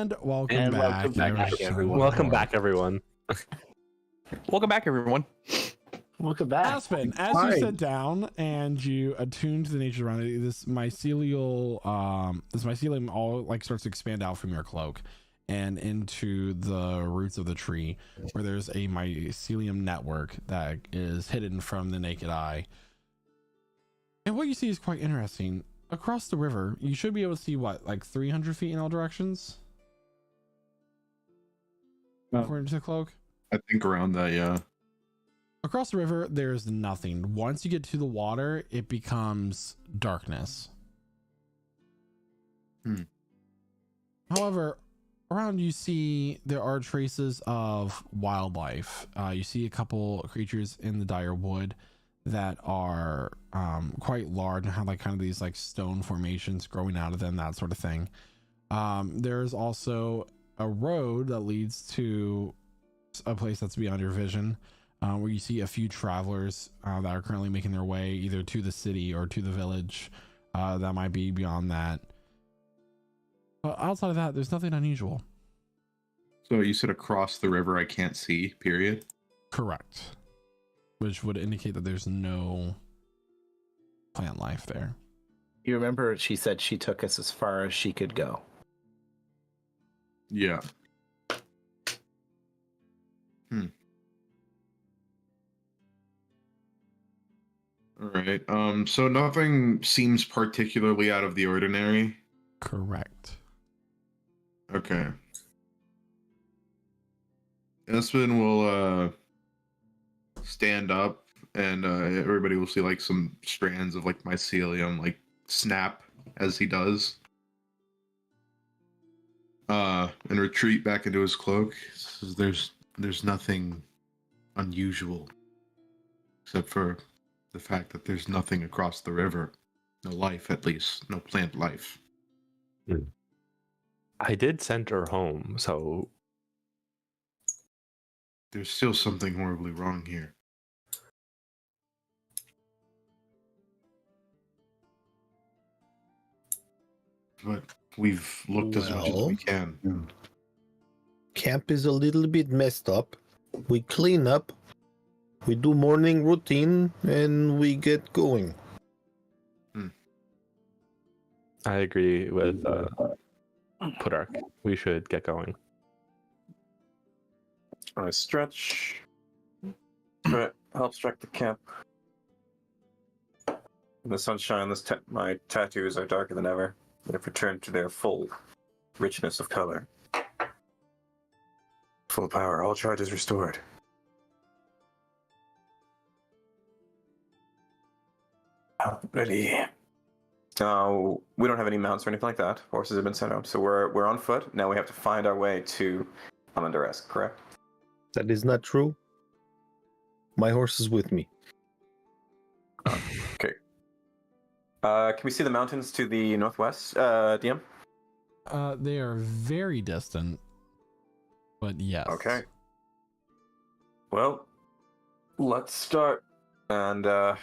Speaker 1: And welcome
Speaker 3: And
Speaker 1: back,
Speaker 3: everyone. Welcome back, everyone.
Speaker 8: Welcome back, everyone.
Speaker 5: Welcome back.
Speaker 1: Aspen, as you sit down and you attune to the nature around you, this mycelium all like starts to expand out from your cloak and into the roots of the tree, where there's a mycelium network that is hidden from the naked eye. And what you see is quite interesting. Across the river, you should be able to see what, like 300 feet in all directions? According to the cloak?
Speaker 6: I think around that, yeah.
Speaker 1: Across the river, there's nothing. Once you get to the water, it becomes darkness. However, around you see there are traces of wildlife. You see a couple creatures in the dire wood that are quite large and have like kind of these like stone formations growing out of them, that sort of thing. There's also a road that leads to a place that's beyond your vision, where you see a few travelers that are currently making their way either to the city or to the village that might be beyond that. But outside of that, there's nothing unusual.
Speaker 6: So you said across the river I can't see, period?
Speaker 1: Correct. Which would indicate that there's no plant life there.
Speaker 5: You remember she said she took us as far as she could go.
Speaker 6: Yeah. All right. So nothing seems particularly out of the ordinary.
Speaker 1: Correct.
Speaker 6: Okay. Espen will stand up, and everybody will see like some strands of like mycelium like snap as he does. And retreat back into his cloak. Says, there's nothing unusual except for the fact that there's nothing across the river. No life, at least. No plant life.
Speaker 3: I did send her home, so
Speaker 6: there's still something horribly wrong here. But we've looked as much as we can.
Speaker 7: Camp is a little bit messed up. We clean up, we do morning routine, and we get going.
Speaker 3: I agree with Pudark. We should get going.
Speaker 2: I stretch. Help strike the camp. In the sunshine, my tattoos are darker than ever. They've returned to their full richness of color. Full power, all charges restored. Ready. We don't have any mounts or anything like that. Horses have been sent out, so we're on foot. Now we have to find our way to Amandaresk, correct?
Speaker 7: That is not true. My horse is with me.
Speaker 2: Okay. Can we see the mountains to the northwest, DM?
Speaker 1: They are very distant, but yes.
Speaker 2: Okay. Well, let's start. And are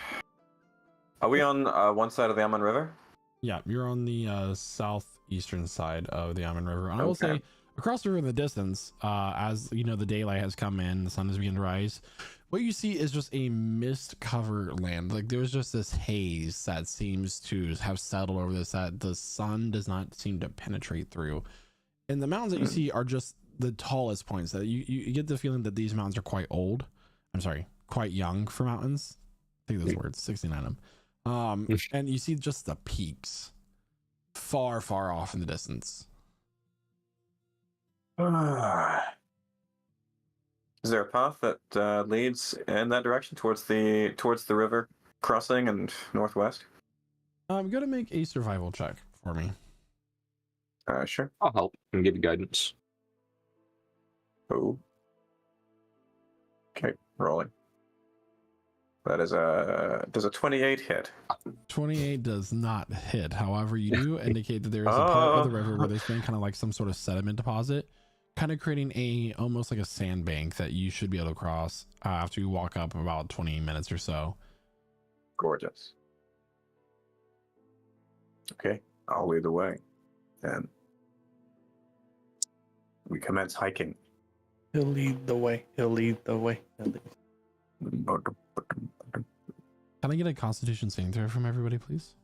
Speaker 2: we on one side of the Amman River?
Speaker 1: Yeah, you're on the southeastern side of the Amman River. And I will say, across the river in the distance, as you know, the daylight has come in, the sun is beginning to rise. What you see is just a mist-covered land. Like there's just this haze that seems to have settled over this that the sun does not seem to penetrate through. And the mountains that you see are just the tallest points. That you get the feeling that these mountains are quite old. I'm sorry, quite young for mountains. I think those words, 69 of them. And you see just the peaks far, far off in the distance.
Speaker 2: Is there a path that leads in that direction towards the river crossing and northwest?
Speaker 1: I'm gonna make a survival check for me.
Speaker 2: Sure.
Speaker 4: I'll help and give you guidance.
Speaker 2: Oh. Okay, rolling. That is does a 28 hit?
Speaker 1: 28 does not hit. However, you do indicate that there is a part of the river where there's been kind of like some sort of sediment deposit, kind of creating almost like a sandbank that you should be able to cross after you walk up about 20 minutes or so.
Speaker 2: Gorgeous. Okay, I'll lead the way. And we commence hiking.
Speaker 8: He'll lead the way. He'll lead the way.
Speaker 1: Can I get a Constitution saving throw from everybody, please?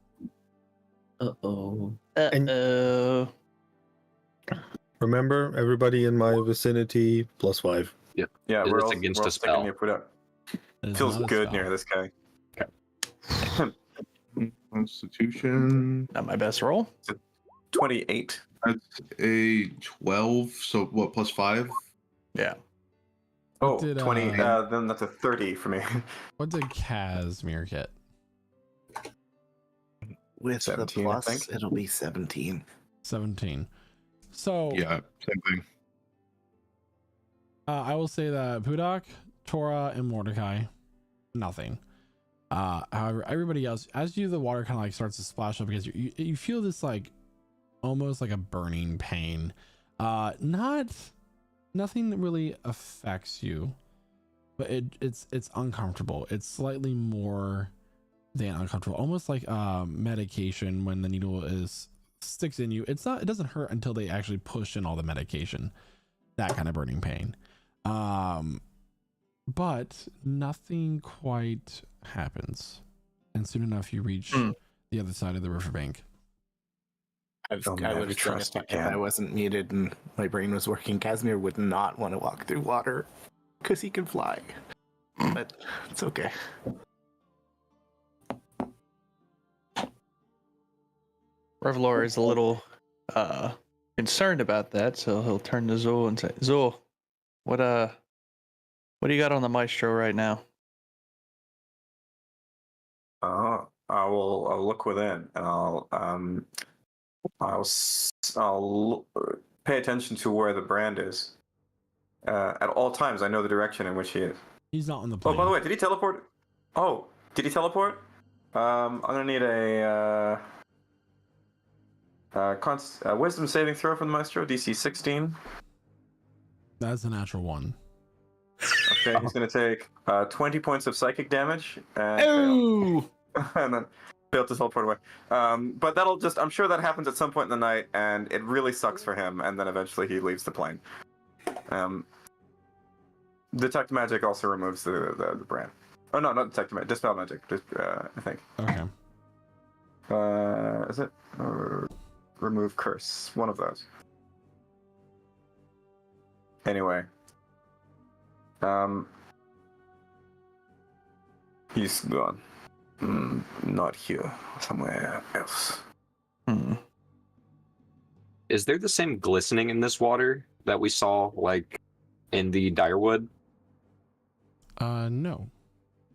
Speaker 9: Uh-oh.
Speaker 8: Uh-oh.
Speaker 7: Remember, everybody in my vicinity, +5.
Speaker 4: Yep.
Speaker 2: Yeah,
Speaker 4: Is
Speaker 2: we're
Speaker 4: this
Speaker 2: all
Speaker 4: against
Speaker 2: we're all
Speaker 4: a
Speaker 2: sticking
Speaker 4: spell?
Speaker 2: near put up.
Speaker 1: That is
Speaker 2: Feels
Speaker 1: not a
Speaker 2: good
Speaker 1: spell.
Speaker 2: near this guy.
Speaker 6: Constitution.
Speaker 8: Not my best roll.
Speaker 2: 28.
Speaker 6: That's a 12. So what? +5.
Speaker 8: Yeah.
Speaker 2: Oh,
Speaker 1: did,
Speaker 2: 20. Then that's a 30 for me.
Speaker 1: What did Casimir get?
Speaker 5: With
Speaker 2: 17,
Speaker 5: the
Speaker 2: I
Speaker 5: plus,
Speaker 2: think.
Speaker 5: it'll be 17.
Speaker 1: 17. So
Speaker 6: Yeah, same thing.
Speaker 1: I will say that Pudak, Torah, and Mordecai, nothing. However, everybody else, as you, the water kind of like starts to splash up because you feel this like almost like a burning pain. Nothing that really affects you, but it's uncomfortable. It's slightly more than uncomfortable, almost like medication when the needle sticks in you. It doesn't hurt until they actually push in all the medication. That kind of burning pain. But nothing quite happens, and soon enough you reach the other side of the riverbank.
Speaker 5: I would have said if I wasn't muted and my brain was working, Casimir would not want to walk through water because he can fly. But it's okay.
Speaker 8: Revlor is a little concerned about that, so he'll turn to Zul and say, Zul, what do you got on the maestro right now?
Speaker 2: I'll look within and I'll pay attention to where the brand is. At all times, I know the direction in which he is.
Speaker 1: He's not on the plane.
Speaker 2: Oh, by the way, did he teleport? Oh, did he teleport? I'm gonna need a wisdom saving throw from the maestro, DC 16.
Speaker 1: That's a natural one.
Speaker 2: Okay, he's gonna take 20 points of psychic damage and
Speaker 8: fail.
Speaker 2: And then fail to teleport away. But I'm sure that happens at some point in the night, and it really sucks for him. And then eventually he leaves the plane. Detect magic also removes the brand. Oh no, not detect magic. Dispel magic. I think.
Speaker 1: Okay.
Speaker 2: Is it? Or remove curse. One of those. Anyway. He's gone. Not here. Somewhere else.
Speaker 4: Is there the same glistening in this water that we saw, like, in the Direwood?
Speaker 1: No.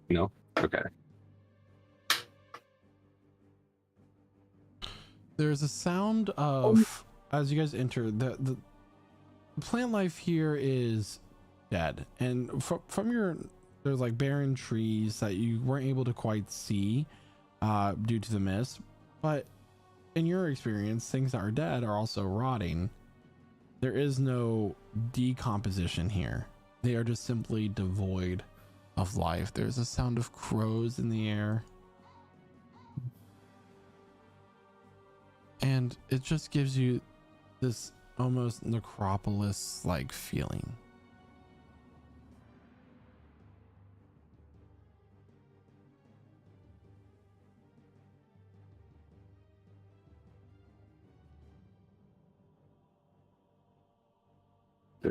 Speaker 4: No? Okay.
Speaker 1: There's a sound of as you guys enter the plant life here is dead, and from your there's like barren trees that you weren't able to quite see due to the mist, but in your experience, things that are dead are also rotting. There is no decomposition here. They are just simply devoid of life. There's a sound of crows in the air. And it just gives you this almost necropolis-like feeling.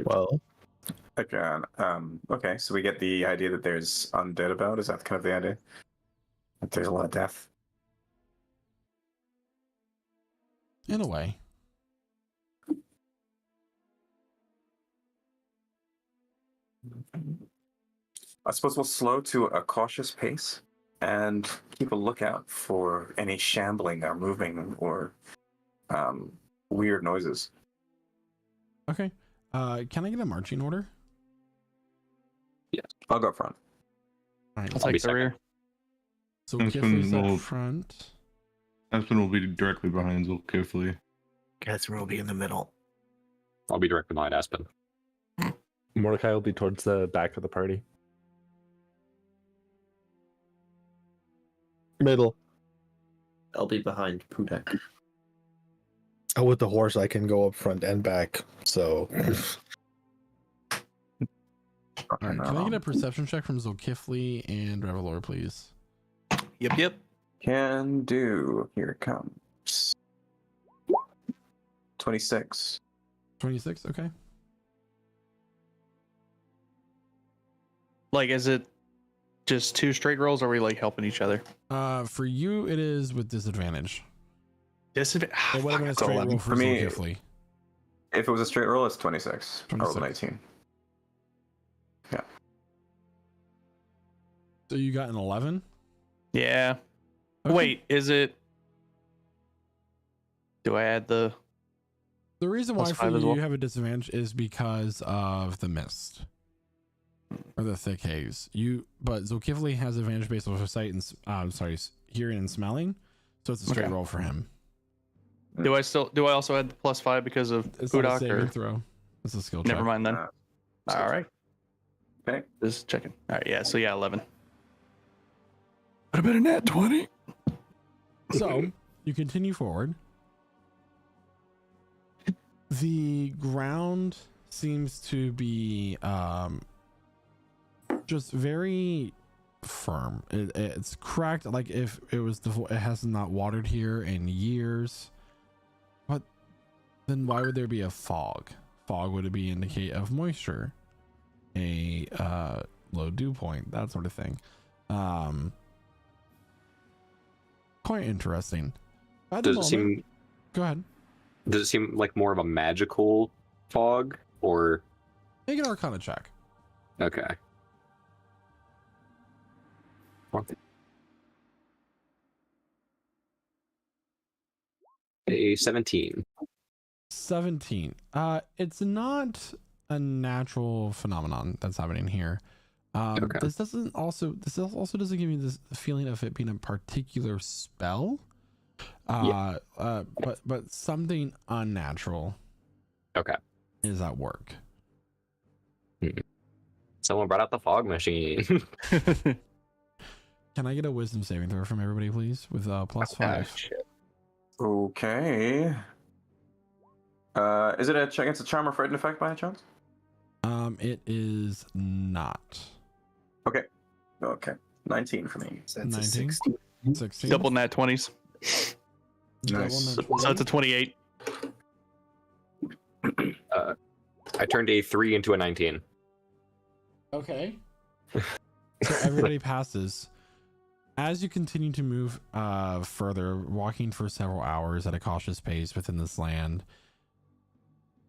Speaker 7: Well,
Speaker 2: Again, okay, so we get the idea that there's undead about. Is that kind of the idea? That there's a lot of death.
Speaker 1: In a way.
Speaker 2: I suppose we'll slow to a cautious pace and keep a lookout for any shambling or moving or weird noises.
Speaker 1: Okay. Can I get a marching order?
Speaker 2: Yes, I'll go front.
Speaker 1: All right.
Speaker 8: I'll take the rear.
Speaker 1: So
Speaker 6: Aspen
Speaker 1: Kifley's up
Speaker 6: will-
Speaker 1: front.
Speaker 6: Aspen will be directly behind Zul carefully.
Speaker 5: Casimir will be in the middle.
Speaker 4: I'll be direct behind Aspen.
Speaker 3: Mordecai will be towards the back of the party.
Speaker 7: Middle.
Speaker 9: I'll be behind Pudak.
Speaker 7: With the horse, I can go up front and back. So
Speaker 1: All right, can I get a perception check from Zolkifli and Revelor, please?
Speaker 8: Yep.
Speaker 2: Can do. Here it comes. 26.
Speaker 1: 26, okay.
Speaker 8: Like, is it just 2 straight rolls, or are we like helping each other?
Speaker 1: For you, it is with disadvantage.
Speaker 8: Disadvantage.
Speaker 1: It would have been a straight roll for
Speaker 2: me.
Speaker 1: Zolkifli.
Speaker 2: If it was a straight roll, it's 26. I rolled a
Speaker 1: 26.
Speaker 2: 19. Yeah.
Speaker 1: So you got an 11?
Speaker 8: Yeah.
Speaker 1: Okay.
Speaker 8: Wait, is it? Do I add the?
Speaker 1: The reason why
Speaker 8: Plus
Speaker 1: for
Speaker 8: 5
Speaker 1: you
Speaker 8: as well?
Speaker 1: you have a disadvantage is because of the mist or the thick haze. But Zolkifli has advantage based off of sight and hearing and smelling, so it's a straight
Speaker 8: Okay.
Speaker 1: roll for him.
Speaker 8: Do I also add the +5 because of
Speaker 1: It's not a
Speaker 8: Udoc?
Speaker 1: saving
Speaker 8: Or
Speaker 1: throw. It's a skill check.
Speaker 8: never mind then. All right.
Speaker 2: Okay.
Speaker 8: Just checking. All right. Yeah. So yeah, 11. Would have been a nat 20.
Speaker 1: So you continue forward. The ground seems to be just very firm. It's cracked, like if it was it has not watered here in years. But then why would there be a fog? Fog would be indicate of moisture, a low dew point, that sort of thing. Quite interesting. At the
Speaker 4: Does it
Speaker 1: moment-
Speaker 4: seem?
Speaker 1: Go ahead.
Speaker 4: Does it seem like more of a magical fog, or?
Speaker 1: Make an Arcana check.
Speaker 4: Okay. A 17.
Speaker 1: 17. It's not a natural phenomenon that's happening here.
Speaker 4: Okay.
Speaker 1: This also doesn't give me this feeling of it being a particular spell. But something unnatural.
Speaker 4: Okay.
Speaker 1: Is at work.
Speaker 4: Someone brought out the fog machine.
Speaker 1: Can I get a wisdom saving throw from everybody, please, with +5?
Speaker 2: Okay. Is it against a charm or frightened effect by any chance?
Speaker 1: It is not.
Speaker 2: Okay. 19 for me.
Speaker 5: So that's a
Speaker 1: 19?
Speaker 5: 16.
Speaker 1: 16.
Speaker 8: Double nat 20s.
Speaker 2: Nice.
Speaker 8: So it's a 28.
Speaker 4: I turned a 3 into a 19.
Speaker 1: Okay. So everybody passes. As you continue to move further, walking for several hours at a cautious pace within this land,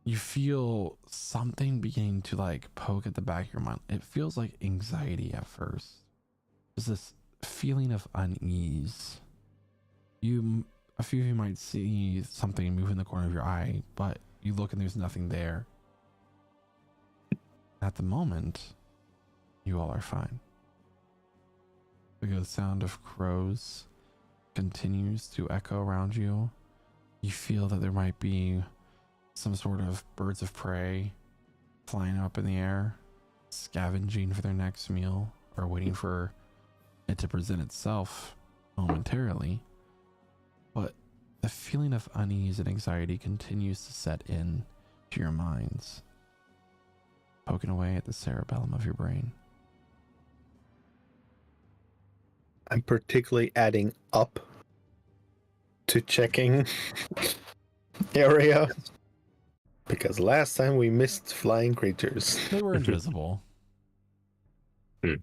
Speaker 1: you feel something beginning to like poke at the back of your mind. It feels like anxiety at first. There's this feeling of unease. A few of you might see something move in the corner of your eye, but you look and there's nothing there. At the moment, you all are fine. The sound of crows continues to echo around you. You feel that there might be some sort of birds of prey flying up in the air, scavenging for their next meal, or waiting for it to present itself momentarily. But the feeling of unease and anxiety continues to set in to your minds, poking away at the cerebellum of your brain.
Speaker 7: I'm particularly adding up to checking area because last time we missed flying creatures.
Speaker 1: They were invisible. But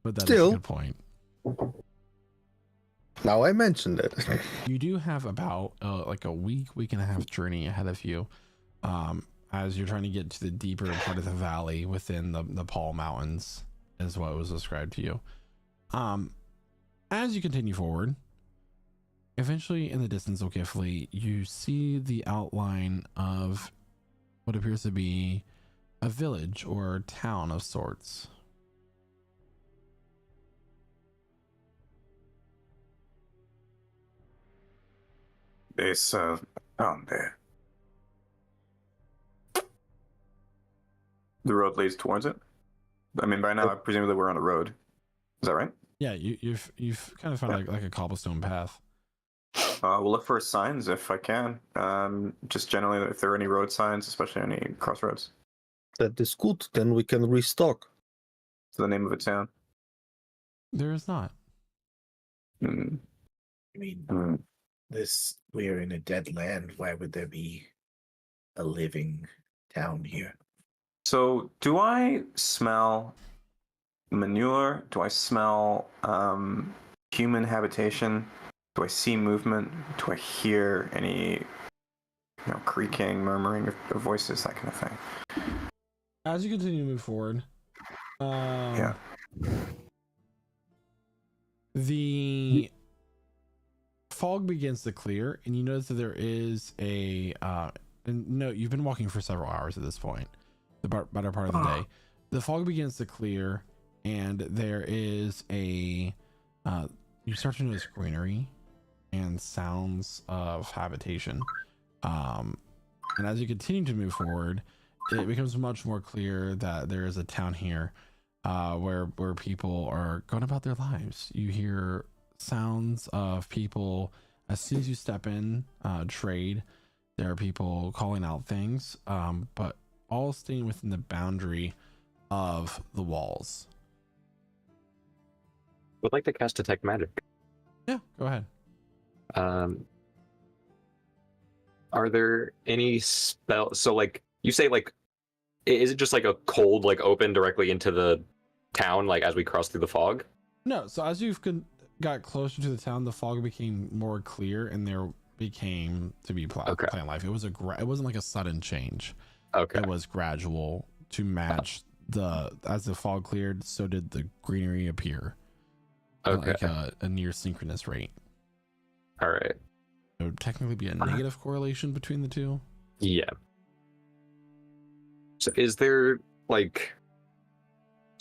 Speaker 1: that's
Speaker 7: Still.
Speaker 1: a good point.
Speaker 7: Now I mentioned it.
Speaker 1: You do have about like a week and a half journey ahead of you, as you're trying to get to the deeper part of the valley within the Paul Mountains, is what was described to you. As you continue forward, eventually in the distance, O'Kifley, you see the outline of what appears to be a village or town of sorts.
Speaker 2: It's down there. The road leads towards it. I mean, by now, I presume that we're on a road. Is that right?
Speaker 1: Yeah, you've kind of found like a cobblestone path.
Speaker 2: We'll look for signs if I can. Just generally, if there are any road signs, especially any crossroads.
Speaker 7: That is good. Then we can restock.
Speaker 2: It's the name of a town.
Speaker 1: There is not.
Speaker 2: Mm.
Speaker 5: I mean,
Speaker 2: Mm.
Speaker 5: we're in a dead land. Why would there be a living town here?
Speaker 2: So, do I smell manure? Do I smell human habitation? Do I see movement? Do I hear any, creaking, murmuring of voices, that kind of thing?
Speaker 1: As you continue to move forward,
Speaker 2: Yeah.
Speaker 1: the fog begins to clear, and you notice that there is and no, you've been walking for several hours at this point, the better part of the day. The fog begins to clear, and there is you start to notice greenery and sounds of habitation. And as you continue to move forward, it becomes much more clear that there is a town here where people are going about their lives. You hear sounds of people as soon as you step in, trade. There are people calling out things, but all staying within the boundary of the walls.
Speaker 4: Would like to cast Detect Magic.
Speaker 1: Yeah, go ahead.
Speaker 4: Are there any spells? So, like, you say, like, is it just like a cold, like, open directly into the town, like, as we cross through the fog?
Speaker 1: No, so as you've got closer to the town, the fog became more clear, and there became to be plant life. It was it wasn't like a sudden change.
Speaker 4: Okay.
Speaker 1: It was gradual to match as the fog cleared, so did the greenery appear.
Speaker 4: Okay.
Speaker 1: Like a near synchronous rate.
Speaker 4: All right.
Speaker 1: It would technically be a negative correlation between the two.
Speaker 4: Yeah. So is there so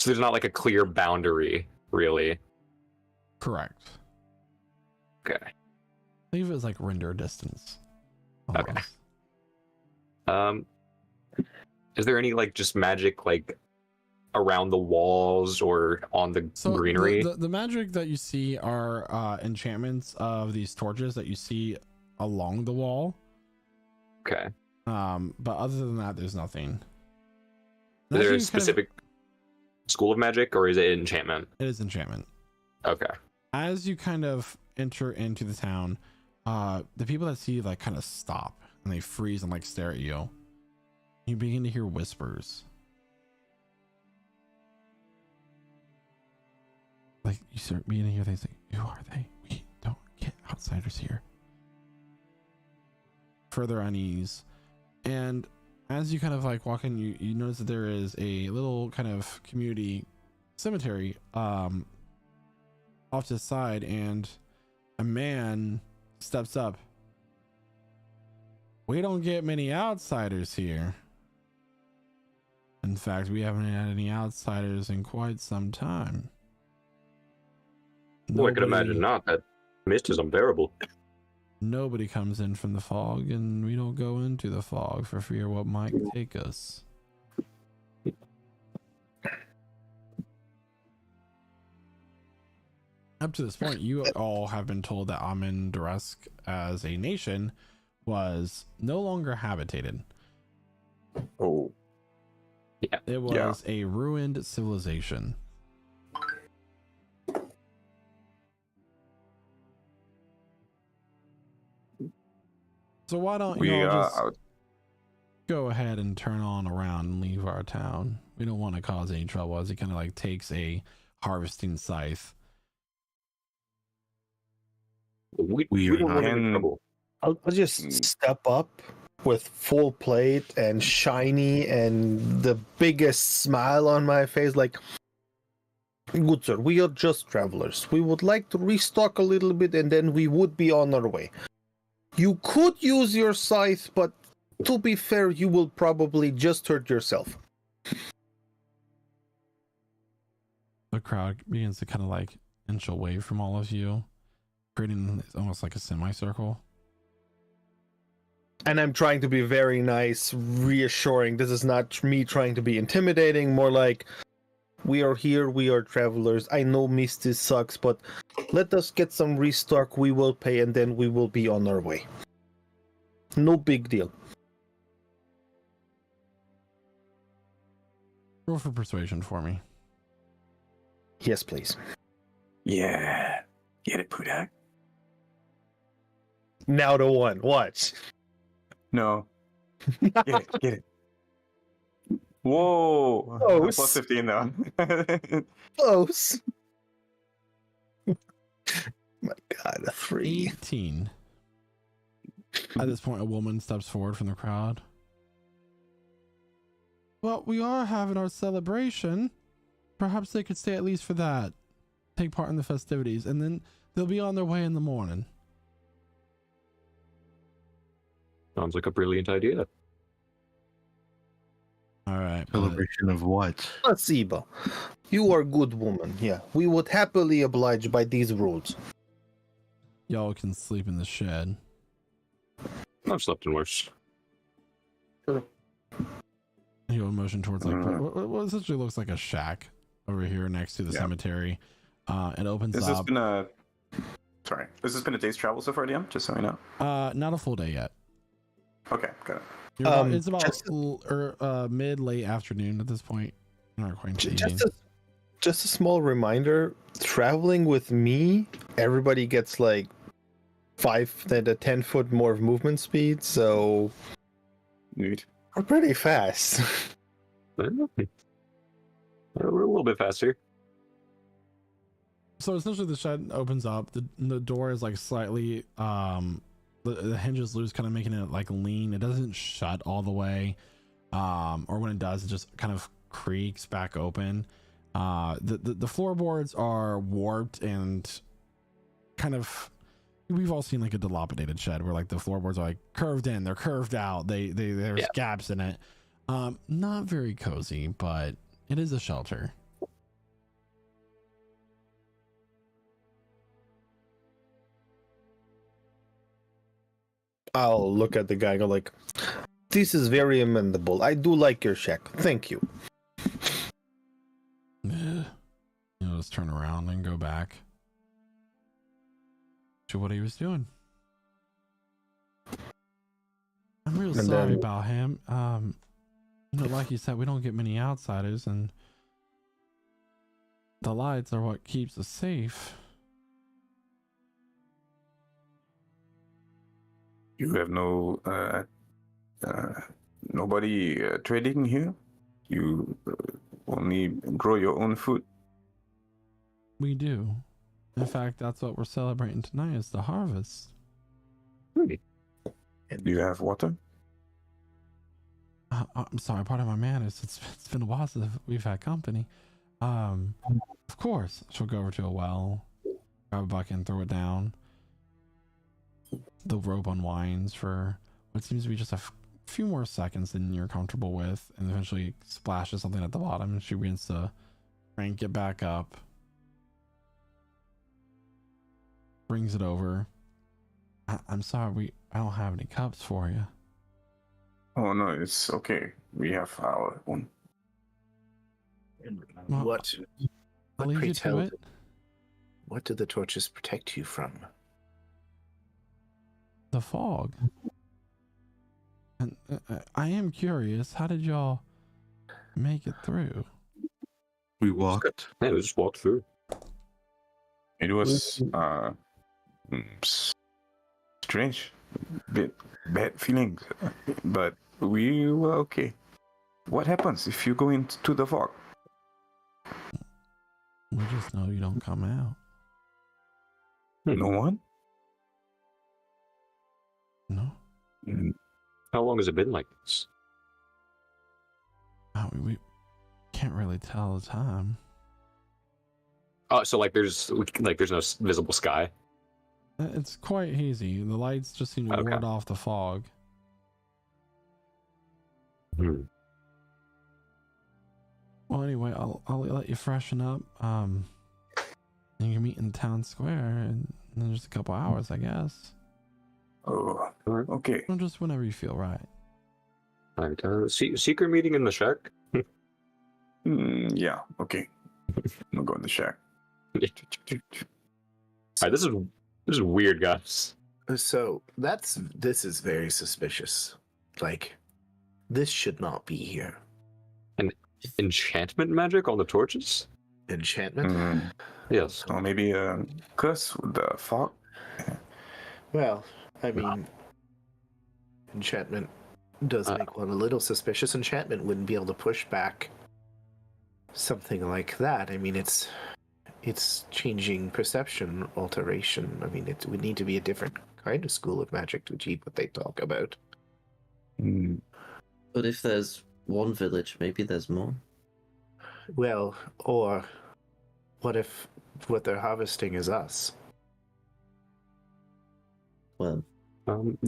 Speaker 4: there's not like a clear boundary, really?
Speaker 1: Correct.
Speaker 4: Okay.
Speaker 1: I believe it was like render distance. Almost.
Speaker 4: Okay. Is there any just magic around the walls or on the greenery?
Speaker 1: The magic that you see are enchantments of these torches that you see along the wall.
Speaker 4: Okay.
Speaker 1: But other than that, there's nothing.
Speaker 4: Is there a specific school of magic, or is it enchantment?
Speaker 1: It is enchantment.
Speaker 4: Okay.
Speaker 1: As you kind of enter into the town, the people that see you kind of stop and they freeze and stare at you. You begin to hear whispers. You start begin to hear things like, "Who are they? We don't get outsiders here." Further unease, and as you kind of walk in, you notice that there is a little kind of community cemetery off to the side, and a man steps up. "We don't get many outsiders here. In fact, we haven't had any outsiders in quite some time."
Speaker 4: Well, I could imagine not. That mist is unbearable.
Speaker 1: Nobody comes in from the fog, and we don't go into the fog for fear what might take us. Up to this point, you all have been told that Amin Duresk as a nation was no longer habitated.
Speaker 2: Oh.
Speaker 4: Yeah.
Speaker 1: It was a ruined civilization. So why don't you all just go ahead and turn on around and leave our town? We don't want to cause any trouble, as he kind of takes a harvesting scythe.
Speaker 4: We don't want any trouble.
Speaker 7: I'll just step up with full plate and shiny and the biggest smile on my face, "Good sir, we are just travelers. We would like to restock a little bit, and then we would be on our way. You could use your scythe, but to be fair, you will probably just hurt yourself."
Speaker 1: The crowd begins to kind of inch away from all of you, creating almost like a semicircle.
Speaker 7: And I'm trying to be very nice, reassuring. This is not me trying to be intimidating, more like, we are here, we are travelers. I know Misty sucks, but Let us get some restock, we will pay, and then we will be on our way. No big deal.
Speaker 1: Roll for persuasion for me.
Speaker 7: Yes, please.
Speaker 2: Yeah. Get it, Pudak?
Speaker 7: Now to one. Watch.
Speaker 2: No. Get it, get it. Whoa.
Speaker 7: Close.
Speaker 2: Plus 15 though.
Speaker 7: Close. My God, a 3.
Speaker 1: 18. At this point, a woman steps forward from the crowd. Well, we are having our celebration. Perhaps they could stay at least for that. Take part in the festivities, and then they'll be on their way in the morning.
Speaker 4: Sounds like a brilliant idea.
Speaker 1: All right.
Speaker 6: Celebration of what?
Speaker 7: Placebo. You are a good woman. Yeah, we would happily oblige by these rules.
Speaker 1: Y'all can sleep in the shed.
Speaker 4: I've slept in worse.
Speaker 1: He'll motion towards like what essentially looks like a shack over here next to the cemetery. It opens
Speaker 2: Has
Speaker 1: up.
Speaker 2: this been a... Sorry. Has this been a day's travel so far, DM? Just so we know.
Speaker 1: Not a full day yet.
Speaker 2: Okay, got it.
Speaker 1: It's about mid late afternoon at this point. Not quite evening.
Speaker 7: Just a small reminder: traveling with me, everybody gets like 5 to 10 foot more movement speed, so
Speaker 2: Neat.
Speaker 7: we're pretty fast.
Speaker 4: We're a little bit faster.
Speaker 1: So essentially, the shed opens up. The door is like slightly the hinge is loose, kind of making it like lean. It doesn't shut all the way, or when it does, it just kind of creaks back open. The floorboards are warped and kind of. We've all seen like a dilapidated shed where like the floorboards are like curved in, they're curved out. There's gaps in it. Not very cozy, but it is a shelter.
Speaker 7: I'll look at the guy and go like, this is very amendable. I do like your shack. Thank you.
Speaker 1: He'll just turn around and go back to what he was doing. I'm real
Speaker 7: And
Speaker 1: sorry
Speaker 7: then-
Speaker 1: about him. Like you said, we don't get many outsiders, and the lights are what keeps us safe.
Speaker 2: You have no nobody trading here. You only grow your own food.
Speaker 1: We do. In fact, that's what we're celebrating tonight, is the harvest.
Speaker 2: Do you have water?
Speaker 1: I'm sorry, part of my manners. It's been a while since we've had company. Of course, she'll go over to a well, grab a bucket and throw it down. The rope unwinds for what seems to be just a few more seconds than you're comfortable with, and eventually splashes something at the bottom, and she begins to crank it back up. Brings it over. I'm sorry, I don't have any cups for you.
Speaker 2: Oh no, it's okay. We have our own.
Speaker 1: Well,
Speaker 5: What?
Speaker 1: I'll leave
Speaker 5: pray
Speaker 1: you to
Speaker 5: tell,
Speaker 1: it.
Speaker 5: What do the torches protect you from?
Speaker 1: The fog. And I am curious, how did y'all make it through?
Speaker 6: We walked.
Speaker 4: Yeah, we just walked through.
Speaker 2: It was strange, bit bad feelings, but we were okay. What happens if you go into the fog?
Speaker 1: We just know you don't come out.
Speaker 2: No one?
Speaker 1: No?
Speaker 4: How long has it been like this?
Speaker 1: We can't really tell the time.
Speaker 4: Oh, so like there's no visible sky.
Speaker 1: It's quite hazy. The lights just seem to ward off the fog. Well, anyway, I'll let you freshen up. And you can meet in town square in just a couple hours, I guess.
Speaker 2: Oh, okay.
Speaker 1: Or just whenever you feel right.
Speaker 4: Alright, secret meeting in the shack.
Speaker 2: Yeah, okay. I'll go in the shack.
Speaker 4: Alright, this is weird, guys.
Speaker 5: So this is very suspicious. Like, this should not be here.
Speaker 4: An enchantment magic on the torches?
Speaker 5: Enchantment?
Speaker 4: Yes.
Speaker 2: Or maybe a curse with the fog.
Speaker 5: Well, I mean, enchantment does make one a little suspicious. Enchantment wouldn't be able to push back something like that. I mean, it's changing perception alteration. I mean, it would need to be a different kind of school of magic to achieve what they talk about.
Speaker 9: But if there's one village, maybe there's more.
Speaker 5: Well, or what if what they're harvesting is us?
Speaker 9: Well,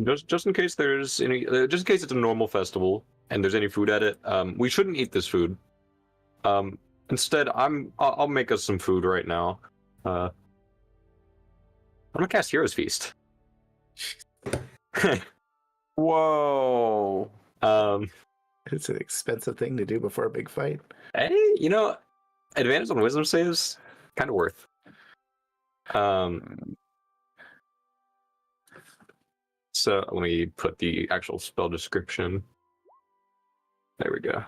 Speaker 4: just in case there's any, just in case it's a normal festival and there's any food at it, we shouldn't eat this food. Instead, I'll make us some food right now. I'm gonna cast Hero's Feast.
Speaker 2: Whoa.
Speaker 5: It's an expensive thing to do before a big fight.
Speaker 4: Hey, you know, advantage on wisdom saves, kind of worth. So let me put the actual spell description. There we go.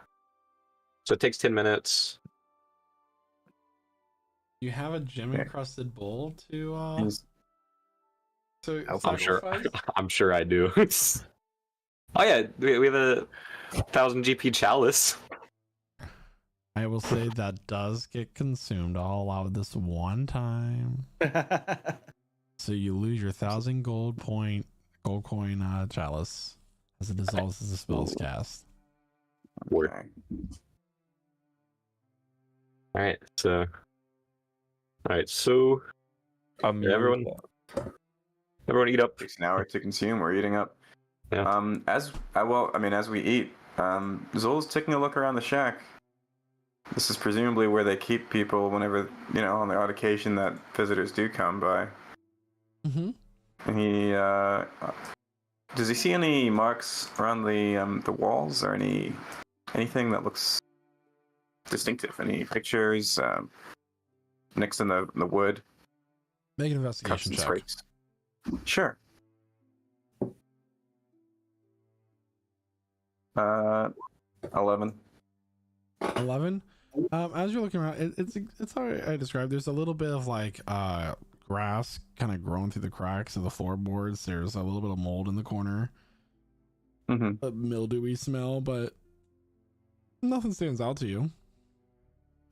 Speaker 4: So it takes 10 minutes.
Speaker 1: You have a gem encrusted bowl to so
Speaker 4: I'm sure. I'm sure I do. Oh yeah, we have a 1000 GP chalice.
Speaker 1: I will say that does get consumed. I'll allow this one time. So you lose your 1000 gold coin chalice as it dissolves as the spell's cast.
Speaker 4: Word. Alright, so yeah, everyone eat up.
Speaker 2: Takes an hour to consume. We're eating up.
Speaker 4: Yeah.
Speaker 2: As we eat, Zol's taking a look around the shack. This is presumably where they keep people whenever, on the odd occasion that visitors do come by.
Speaker 1: Mm-hmm.
Speaker 2: And he, does he see any marks around the walls or anything that looks distinctive? Any pictures, nicks in the wood?
Speaker 1: Make an investigation check.
Speaker 2: Scrapes. Sure. 11.
Speaker 1: 11. As you're looking around, it's how I described. There's a little bit of like grass kind of growing through the cracks of the floorboards. There's a little bit of mold in the corner.
Speaker 2: Mm-hmm.
Speaker 1: A mildewy smell, but nothing stands out to you.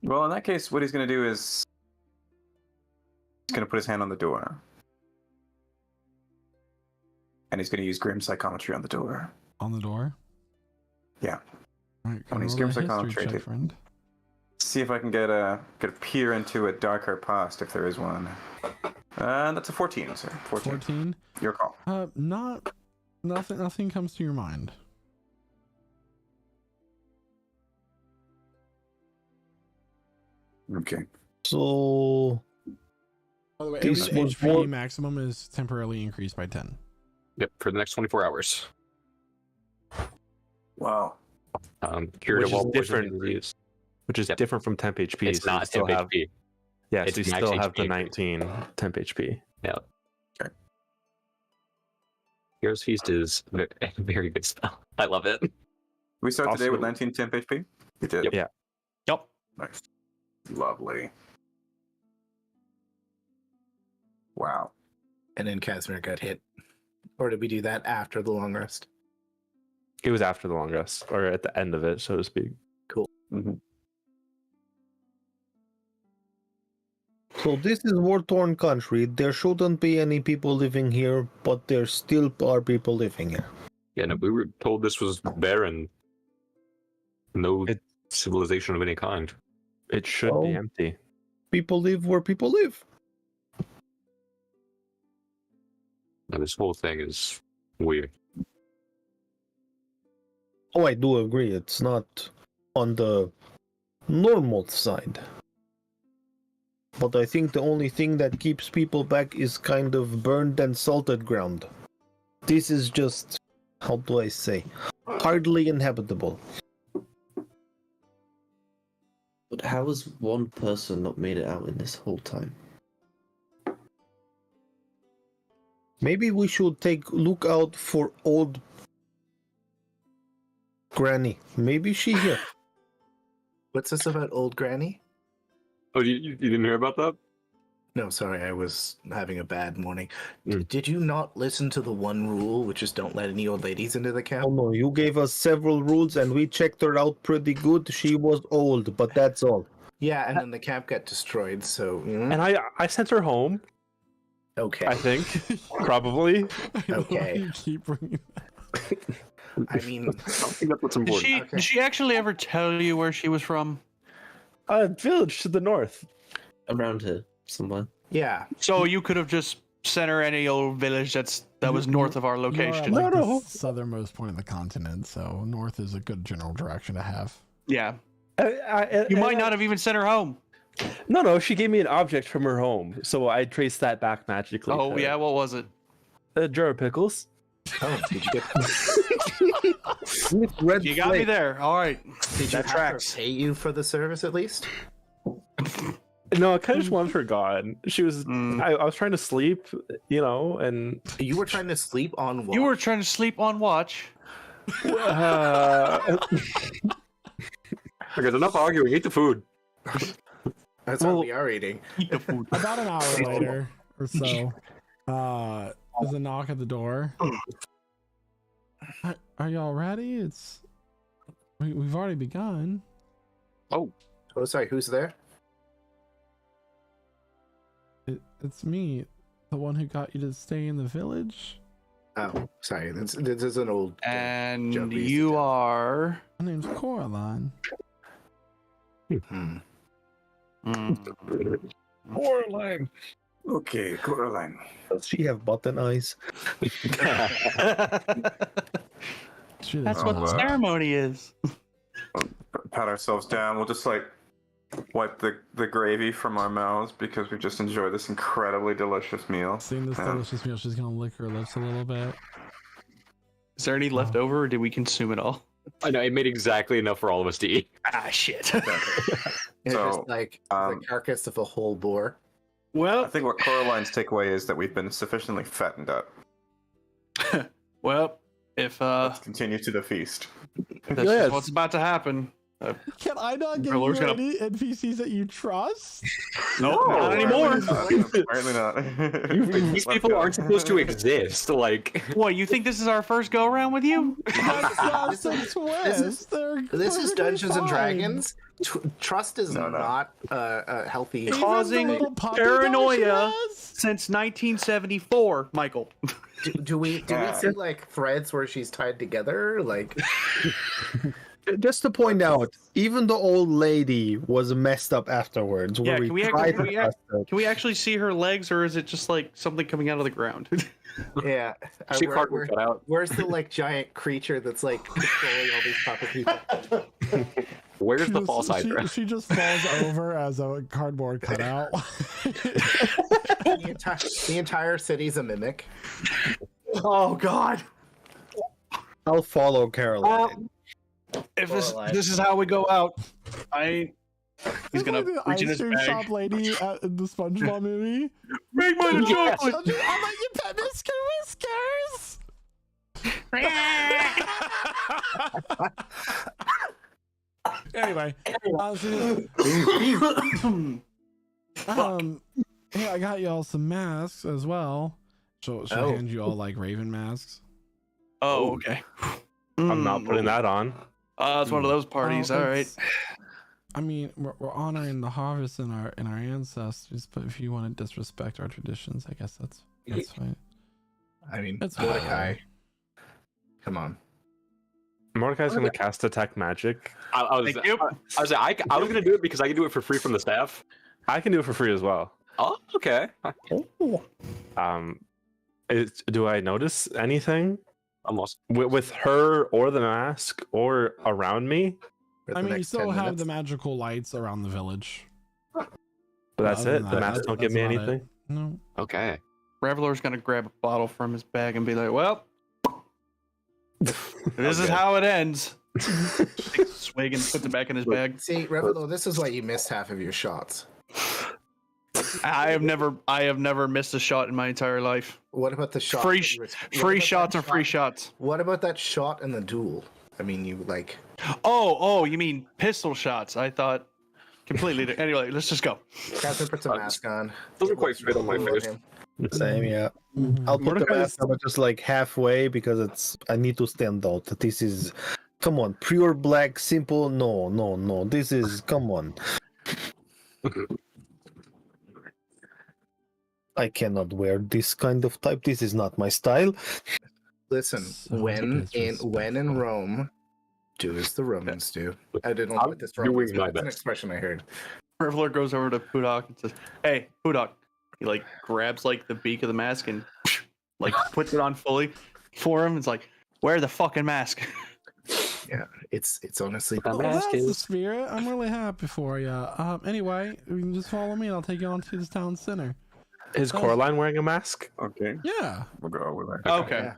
Speaker 2: Well, in that case, what he's going to do is he's going to put his hand on the door. And he's going to use Grim Psychometry on the door.
Speaker 1: On the door?
Speaker 2: Yeah.
Speaker 1: All right,
Speaker 2: When he's
Speaker 1: roll
Speaker 2: Grim
Speaker 1: a history
Speaker 2: Psychometry,
Speaker 1: check, friend.
Speaker 2: See if I can get a peer into a darker past if there is one. That's a 14, sir.
Speaker 1: 14.
Speaker 2: Your call.
Speaker 1: Nothing comes to your mind.
Speaker 2: Okay.
Speaker 7: So
Speaker 1: By the way,
Speaker 7: this
Speaker 1: every
Speaker 7: was
Speaker 1: HP
Speaker 7: more-
Speaker 1: maximum is temporarily increased by 10.
Speaker 4: Yep, for the next 24 hours.
Speaker 2: Wow.
Speaker 4: Curative
Speaker 3: Which is
Speaker 4: all poison
Speaker 3: different.
Speaker 4: and disease.
Speaker 3: Which is different from temp HP.
Speaker 4: It's
Speaker 3: so you
Speaker 4: not
Speaker 3: still
Speaker 4: temp
Speaker 3: have-
Speaker 4: HP.
Speaker 3: Yeah,
Speaker 4: It's
Speaker 3: so you
Speaker 4: max
Speaker 3: still have the
Speaker 4: HP.
Speaker 3: 19 temp HP.
Speaker 4: Yeah.
Speaker 2: Okay.
Speaker 4: Hero's Feast is a very good spell. I love it.
Speaker 2: We start today with
Speaker 3: Also-
Speaker 2: 19 temp HP? We did.
Speaker 4: Yep.
Speaker 3: Yeah.
Speaker 4: Yep.
Speaker 2: Nice. Lovely. Wow.
Speaker 5: And then Casimir got hit. Or did we do that after the long rest?
Speaker 3: It was after the long rest, or at the end of it, so to speak.
Speaker 5: Cool.
Speaker 2: Mm-hmm.
Speaker 7: So this is war-torn country. There shouldn't be any people living here, but there still are people living here.
Speaker 4: Yeah, no, we were told this was barren. No civilization of any kind.
Speaker 3: It should be
Speaker 7: Oh.
Speaker 3: empty.
Speaker 7: People live where people live.
Speaker 4: And this whole thing is weird.
Speaker 7: Oh, I do agree. It's not on the normal side. But I think the only thing that keeps people back is kind of burned and salted ground. This is just, how do I say, hardly inhabitable.
Speaker 9: But how has one person not made it out in this whole time?
Speaker 7: Maybe we should look out for old Granny. Maybe she here.
Speaker 5: What's this about old Granny?
Speaker 4: Oh, you didn't hear about that?
Speaker 5: No, sorry, I was having a bad morning. Did you not listen to the one rule, which is don't let any old ladies into the camp?
Speaker 7: Oh no, you gave us several rules and we checked her out pretty good. She was old, but that's all.
Speaker 5: Yeah, and then the camp got destroyed, so...
Speaker 3: And I sent her home.
Speaker 5: Okay.
Speaker 3: I think. Probably.
Speaker 5: Okay.
Speaker 1: You keep bringing
Speaker 5: I mean...
Speaker 4: I think that's what's
Speaker 8: Did
Speaker 4: important.
Speaker 8: she, did she actually ever tell you where she was from?
Speaker 3: A village to the north.
Speaker 9: Around here, somewhere.
Speaker 5: Yeah.
Speaker 8: So you could have just sent her any old village that was north of our location.
Speaker 1: You're at, like, the southernmost point of the continent, so north is a good general direction to have.
Speaker 8: Yeah. You might not have even sent her home.
Speaker 3: No, she gave me an object from her home, so I traced that back magically.
Speaker 8: Oh, yeah, what was it?
Speaker 3: A jar of pickles.
Speaker 5: Oh, did you get...
Speaker 7: Red
Speaker 8: You got me there. All right.
Speaker 5: Did you
Speaker 8: That
Speaker 5: have
Speaker 8: tracks.
Speaker 5: her pay you for the service, at least?
Speaker 3: No, I kind of just wanted her gone. She was. I was trying to sleep, and
Speaker 5: You were trying to sleep on what?
Speaker 8: You were trying to sleep on watch.
Speaker 4: There's enough arguing. Eat the food.
Speaker 5: That's what we are eating.
Speaker 8: Eat the food.
Speaker 1: About an hour later or so, there's a knock at the door. Are y'all ready? We've already begun.
Speaker 5: Oh, sorry. Who's there?
Speaker 1: It's me, the one who got you to stay in the village.
Speaker 5: Oh, sorry. This is an old.
Speaker 8: And
Speaker 5: joke we used to
Speaker 8: you
Speaker 5: tell.
Speaker 8: are.
Speaker 1: My name's Coraline.
Speaker 7: Coraline.
Speaker 2: Okay, Coraline.
Speaker 7: Does she have button eyes?
Speaker 8: That's what the ceremony is.
Speaker 2: Pat ourselves down. We'll just wipe the gravy from our mouths because we just enjoyed this incredibly delicious meal.
Speaker 1: Seeing this delicious meal, she's gonna lick her lips a little bit.
Speaker 8: Is there any left over, or did we consume it all?
Speaker 4: I know, it made exactly enough for all of us to eat.
Speaker 8: Ah, shit.
Speaker 5: It's
Speaker 2: So,
Speaker 5: just like the carcass of a whole boar.
Speaker 8: Well,
Speaker 2: I think what Coraline's takeaway is that we've been sufficiently fattened up.
Speaker 8: well, if
Speaker 2: Let's continue to the feast.
Speaker 8: that's just what's about to happen.
Speaker 1: Can I not get
Speaker 8: Relor's
Speaker 1: you
Speaker 8: gonna-
Speaker 1: any NPCs that you trust?
Speaker 8: Nope, not anymore.
Speaker 2: Apparently not.
Speaker 4: These people aren't supposed to exist. Like,
Speaker 8: What, you think this is our first go around with you?
Speaker 1: That's a twist.
Speaker 5: This is Dungeons and Dragons. Trust is
Speaker 2: No.
Speaker 5: not a healthy.
Speaker 8: Causing paranoia since 1974, Michael.
Speaker 5: Do we see like threads where she's tied together? Like,
Speaker 7: Just to point out, even the old lady was messed up afterwards.
Speaker 8: Yeah,
Speaker 7: where
Speaker 8: can we
Speaker 7: tried to trust her.
Speaker 8: can we actually see her legs, or is it just like something coming out of the ground?
Speaker 5: yeah,
Speaker 4: she cardboard cut out.
Speaker 5: Where's the like giant creature that's like controlling all these proper people?
Speaker 4: Where's the false Hydra?
Speaker 1: She just falls over as a cardboard cutout.
Speaker 5: The entire city's a mimic.
Speaker 8: Oh God!
Speaker 7: I'll follow Caroline.
Speaker 8: If this is how we go out, he's gonna
Speaker 1: Like the
Speaker 8: reach in
Speaker 1: ice
Speaker 8: his
Speaker 1: cream
Speaker 8: bag.
Speaker 1: shop lady in the SpongeBob movie.
Speaker 8: Make mine a chocolate.
Speaker 1: I'll let you pet Mr. Whiskers. Anyway, hey, I got y'all some masks as well. She'll hand you all like raven masks.
Speaker 8: Oh, okay.
Speaker 3: I'm not putting that on.
Speaker 8: It's one of those parties. All right.
Speaker 1: I mean, we're honoring the harvest in our ancestors, but if you want to disrespect our traditions, I guess that's fine.
Speaker 5: I mean,
Speaker 1: That's
Speaker 5: Mordecai. Come on.
Speaker 3: Mordecai's gonna cast detect magic.
Speaker 4: I was gonna do it because I can do it for free from the staff.
Speaker 3: I can do it for free as well.
Speaker 4: Oh, okay.
Speaker 3: Do I notice anything?
Speaker 4: I'm lost.
Speaker 3: With her or the mask or around me?
Speaker 1: I mean, you still have the magical lights around the village.
Speaker 3: But that's
Speaker 1: Other
Speaker 3: it.
Speaker 1: than
Speaker 3: The
Speaker 1: that,
Speaker 3: mask don't give
Speaker 1: that's
Speaker 3: me
Speaker 1: about it.
Speaker 3: anything.
Speaker 1: No.
Speaker 4: Okay.
Speaker 8: Reveler's gonna grab a bottle from his bag and be like, "Well, this is how it ends." Takes a swig and puts it back in his bag.
Speaker 5: See, Revelo, this is why you missed half of your shots.
Speaker 8: I have never missed a shot in my entire life.
Speaker 5: What about the shot?
Speaker 8: Free,
Speaker 5: that you what
Speaker 8: free
Speaker 5: about
Speaker 8: shots
Speaker 5: that
Speaker 8: are free
Speaker 5: shot-
Speaker 8: shots.
Speaker 5: What about that shot in the duel? I mean, you like.
Speaker 8: Oh, you mean pistol shots? I thought completely. Anyway, let's just go.
Speaker 5: Catherine puts a mask on.
Speaker 4: Doesn't quite fit on my
Speaker 5: Look at
Speaker 4: face.
Speaker 5: him.
Speaker 7: Same, yeah.
Speaker 1: Mhm.
Speaker 7: I'll put the
Speaker 8: Mordecai's-
Speaker 7: mask on, but just like halfway because I need to stand out. This is, come on, pure black, simple. No. This is, come on. I cannot wear this kind of type. This is not my style.
Speaker 5: Listen,
Speaker 1: So
Speaker 5: when
Speaker 1: disrespectful.
Speaker 5: in Rome, do as the Romans do. I didn't know
Speaker 4: I'm
Speaker 5: what this Rome
Speaker 4: doing
Speaker 5: is,
Speaker 4: my
Speaker 5: but it's an
Speaker 4: best.
Speaker 5: expression I heard.
Speaker 8: Priviler goes over to Pudok and says, "Hey, Pudok." He like grabs like the beak of the mask and like puts it on fully for him. It's like, wear the fucking mask.
Speaker 5: Yeah, it's honestly.
Speaker 1: Oh, that's the spirit. I'm really happy for you. Anyway, you can just follow me and I'll take you on to this town center.
Speaker 3: Is Coraline wearing a mask?
Speaker 2: Okay.
Speaker 1: Yeah.
Speaker 2: We'll go over there.
Speaker 8: Okay.